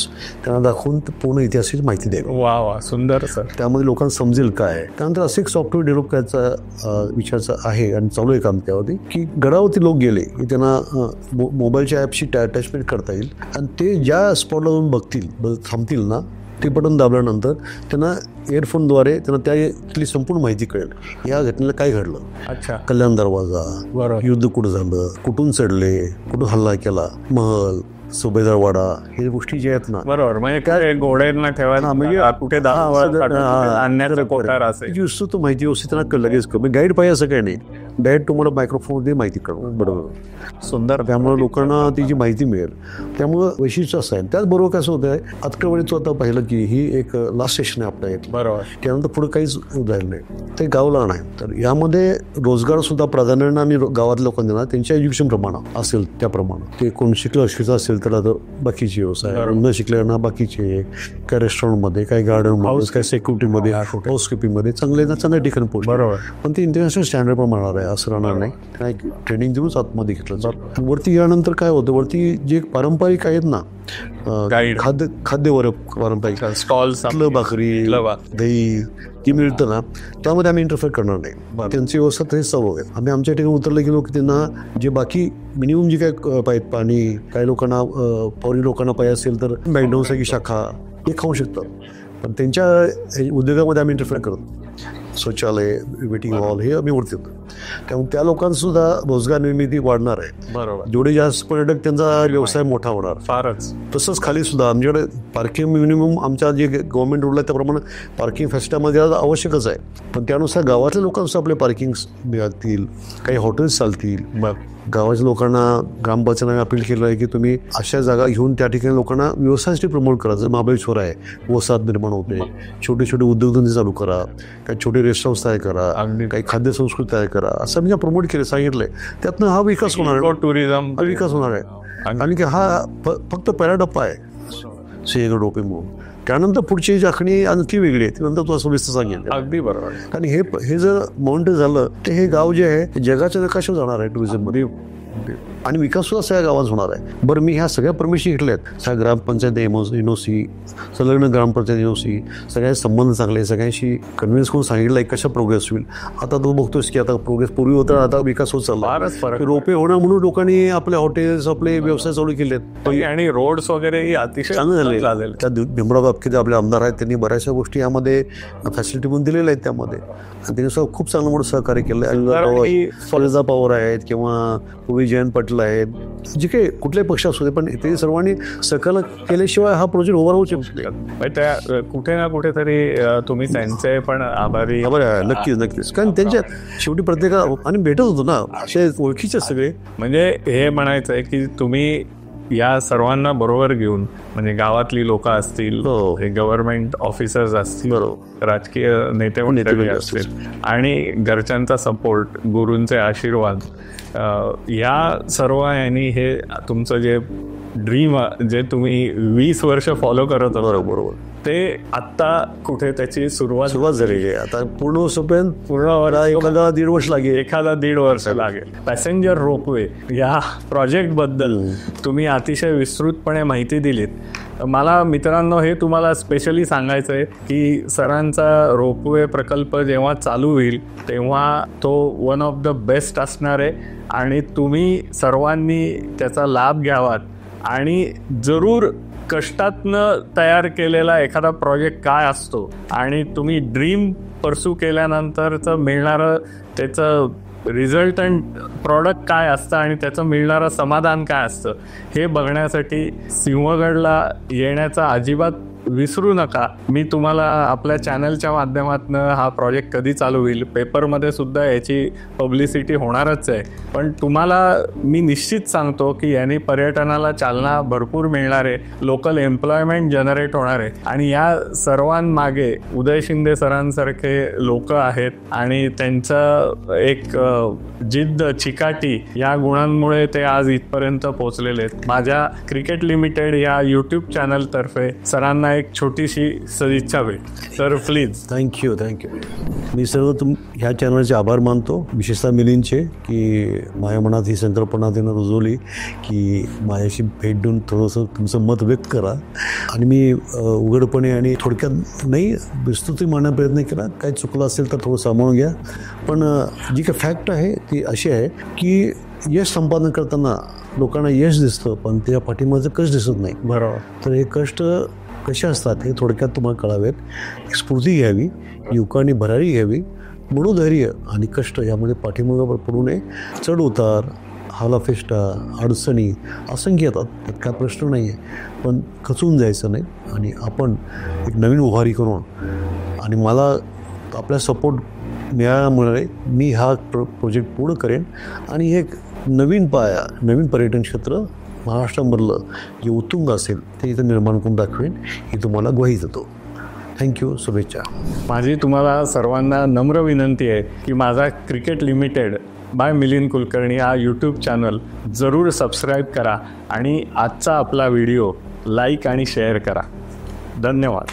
त्यांना दाखवून पूर्ण इतिहासाची माहिती द्यावी. वा वा, सुंदर सर. त्यामध्ये लोकांना समजेल काय. त्यानंतर असं एक सॉफ्टवेअर डेव्हलप करायचा विचाराचा आहे आणि चालू आहे काम त्यावरती, की गडावरती लोक गेले की त्यांना मोबाईलच्या ॲपशी अटॅचमेंट करता येईल आणि ते ज्या स्पॉटला जाऊन बघतील, थांबतील ना, ते बटन दाबल्यानंतर त्यांना इयरफोनद्वारे त्यांना त्यातली संपूर्ण माहिती कळेल, या घटनेला काय घडलं. अच्छा. कल्याण दरवाजा, बरोबर. युद्ध कुठं झालं, कुठून चढले, कुठून हल्ला केला, महल, सुभेदारवाडा, हे गोष्टी ज्या आहेत ना. बरोबर. म्हणजे काय घोड्यांना ठेवायला, म्हणजे कुठे आणण्याचं कोठार असेल, जी वस्तू माहिती व्यवस्थित त्यांना लगेच कमी. गाईड पाहिजे असं काही नाही, डायरेक्ट तुम्हाला मायक्रोफोनमध्ये माहिती कळवं. बरोबर. सुंदर. त्यामुळे लोकांना ती जी माहिती मिळेल, त्यामुळं वैशिष्ट्य असं आहे. त्याचबरोबर कसं होतं आहे, आतकळवणीचं आता पाहिलं की ही एक लास्ट स्टेशन आहे आपल्या इथं. बरोबर. त्यानंतर पुढे काहीच राहिलं नाही, ते गावला नाही. तर यामध्ये रोजगार सुद्धा प्राधान्यानं आम्ही गावातल्या लोकांना देणार, त्यांच्या एज्युकेशन प्रमाणात असेल त्याप्रमाणे. ते कोण शिकलं अशिक्षित असेल तर आता बाकीचे व्यवसाय, न शिकल्याना बाकीचे, काय रेस्टॉरंटमध्ये, काय गार्डनमध्ये, काय सिक्युरिटीमध्ये, हाऊसकीपिंगमध्ये चांगल्या ठिकाणी पोहोच. बरोबर. पण ते इंटरनॅशनल स्टँडर्ड पण म्हणणार आहे, असं राहणार नाही. काय ट्रेनिंग देऊनच आतमध्ये घेतलं जातं. वरती गेल्यानंतर काय होतं, वरती जे पारंपरिक आहेत ना खाद्य पारंपरिक स्टॉल्स, भाकरी, दही, ती मिळतं ना, त्यामध्ये आम्ही इंटरफेअर करणार नाही. त्यांची व्यवस्था तरीच चालू आहे. आम्ही आमच्या ठिकाणी उतरलं गेलो की त्यांना जे बाकी मिनिमम जे काय पाहिजे, पाणी, काही लोकांना फॉरेन लोकांना पाहिजे असेल तर मॅकडॉनल्डची शाखा हे खाऊ शकतात, पण त्यांच्या उद्योगामध्ये आम्ही इंटरफेअर करतो. शौचालय, वेटिंग हॉल, हे आम्ही वरती होतो. त्यामुळे त्या लोकांसुद्धा रोजगार निर्मिती वाढणार आहे. बरोबर. जेवढे जास्त पर्यटक, त्यांचा व्यवसाय मोठा होणार. फारच. तसंच खाली सुद्धा आमच्याकडे पार्किंग मिनिमम आमच्या जे गव्हर्नमेंट रूल आहे त्याप्रमाणे पार्किंग फॅसिलिटीमध्ये आवश्यकच आहे, पण त्यानुसार गावातल्या लोकांसुद्धा आपले पार्किंग मिळतील, काही हॉटेल्स चालतील. गावाच्या लोकांना ग्रामपंचायतीने अपील केलं आहे की तुम्ही अशा जागा घेऊन त्या ठिकाणी लोकांना व्यवसायासाठी प्रमोट करा. जर महाबळेश्वर आहे, वसाहत निर्माण होते, छोटे छोटे उद्योगधंदे चालू करा, काही छोटे रेस्टॉरंट तयार करा, काही खाद्यसंस्कृती तयार करा, असं म्हणजे प्रमोट केलं, सांगितलंय. त्यातनं हा विकास होणार आहे, टुरिझम हा विकास होणार आहे. आणि की हा फक्त पहिला टप्पा आहे सिंहगड रोपे म्हणून. त्यानंतर पुढची जाखणी आणखी वेगळी आहे, त्यानंतर तुला सविस्तर सांगेल. अगदी बरोबर. कारण हे जर माउंटेन झालं तर हे गाव जे आहे जगाच्या नकाशावर जाणार आहे टुरिझममध्ये, आणि विकास सुद्धा सगळ्या गावात होणार आहे. बरं, मी ह्या सगळ्या परमिशन घेतल्या आहेत. सगळ्या ग्रामपंचायत एनओसी, संलग्न ग्रामपंचायत एनओसी, सगळ्यांचे संबंध चांगले, सगळ्यांशी कन्व्हिन्स करून सांगितलं आहे कशा प्रोग्रेस होईल. आता तू बघतोस की आता प्रोग्रेस पूर्वी होता, आता विकास होत चालला. रोपे होणार म्हणून लोकांनी आपले हॉटेल्स, आपले व्यवसाय चालू केलेत, आणि रोड्स वगैरे अतिशय चांगले झाले. त्या भीमराव बापके आपले आमदार आहेत, त्यांनी बऱ्याचशा गोष्टी यामध्ये फॅसिलिटी म्हणून दिलेल्या आहेत त्यामध्ये, आणि त्यांनी सुद्धा खूप चांगलं मोठं सहकार्य केलं आहे. फरेजा पवार आहेत किंवा उभी जयंत पाटील आहेत, जे काही कुठल्याही पक्ष असू दे, पण ते सर्वांनी सहकार्य केल्याशिवाय हा प्रोजेक्ट उभा राहू शकतो. त्या कुठे ना कुठेतरी तुम्ही त्यांचे पण आभारी. नक्कीच. कारण त्यांच्या शेवटी प्रत्येका आणि भेटत होतो ना, असे ओळखीचे सगळे. म्हणजे हे म्हणायचं आहे की तुम्ही या सर्वांना बरोबर घेऊन, म्हणजे गावातली लोक असतील, गव्हर्नमेंट ऑफिसर्स असतील, राजकीय नेते मंडळी असतील, आणि घरच्यांचा सपोर्ट, गुरूंचे आशीर्वाद, या सर्व यांनी हे तुमचं जे ड्रीम, जे तुम्ही 20 वर्ष फॉलो करत होता, बरोबर, ते आत्ता कुठे त्याची सुरुवात झालेली आहे. आता पूर्ण एखादा 1.5 वर्ष लागेल, एखादा 1.5 वर्ष लागेल. पॅसेंजर रोपवे या प्रोजेक्ट बद्दल तुम्ही अतिशय विस्तृतपणे माहिती दिलीत. मला मित्रांनो हे तुम्हाला स्पेशली सांगायचं आहे की सरांचा रोपवे प्रकल्प जेव्हा चालू होईल तेव्हा तो वन ऑफ द बेस्ट असणार आहे, आणि तुम्ही सर्वांनी त्याचा लाभ घ्यावात. आणि जरूर कष्टातनं तयार केलेला एखादा प्रोजेक्ट काय असतो आणि तुम्ही ड्रीम परस्यू केल्यानंतरचं मिळणारं त्याचं रिझल्टंट प्रॉडक्ट काय असतं आणि त्याचं मिळणारं समाधान काय असतं हे बघण्यासाठी सिंहगडला येण्याचा अजिबात विसरू नका. मी तुम्हाला आपल्या चॅनलच्या माध्यमातून हा प्रोजेक्ट कधी चालू होईल, पेपरमध्ये सुद्धा याची पब्लिसिटी होणारच आहे, पण तुम्हाला मी निश्चित सांगतो की याने पर्यटनाला चालना भरपूर मिळणार आहे, लोकल एम्प्लॉयमेंट जनरेट होणार आहे आणि या सर्वांमागे उदय शिंदे सरांसारखे लोक आहेत आणि त्यांचं एक जिद्द, चिकाटी या गुणांमुळे ते आज इथपर्यंत पोहोचलेले आहेत. माझ्या क्रिकेट लिमिटेड या यूट्यूब चॅनलतर्फे सरांना एक छोटीशी सदिच्छा भेट. तर प्लीज. थँक्यू. मी सर्व ह्या चॅनलचे आभार मानतो, विशेषतः मिलिंदचे, की माझ्या मनात ही संकल्पना त्यानं रुजवली की माझ्याशी भेट देऊन थोडंसं तुमचं मत व्यक्त करा आणि मी उघडपणे आणि थोडक्यात नाही विस्तृती मांडण्याचा प्रयत्न केला. काही चुकलं असेल तर थोडं सामावून घ्या, पण जी काही फॅक्ट आहे ती अशी आहे की यश संपादन करताना लोकांना यश दिसतं पण त्या पाठीमागचं कष्ट दिसत नाही. बरोबर. तर हे कष्ट कसे असतात हे थोडक्यात तुम्हाला कळावेत. स्फूर्ती घ्यावी, युवकांनी भरारी घ्यावी, मनोधैर्य आणि कष्ट यामध्ये पाठीमागं पडू नये. चढ उतार, हालाफेष्टा, अडचणी असंख्य येतात, त्यात काय प्रश्न नाही आहे, पण खचून जायचं नाही आणि आपण एक नवीन उभारी करून आणि मला आपला सपोर्ट मिळाल्यामुळे मी हा प्रोजेक्ट पूर्ण करेन आणि एक नवीन पाया, नवीन पर्यटन क्षेत्र महाराष्ट्रामधलं जे उत्तुंग असेल ते इथं निर्माण करून दाखवेन ही तुम्हाला ग्वाही देतो. थँक्यू. शुभेच्छा. माझी तुम्हाला सर्वांना नम्र विनंती आहे की माझा cricket limited by Milind Kulkarni हा यूट्यूब चॅनल जरूर सबस्क्राईब करा आणि आजचा आपला व्हिडिओ लाईक आणि शेअर करा. धन्यवाद.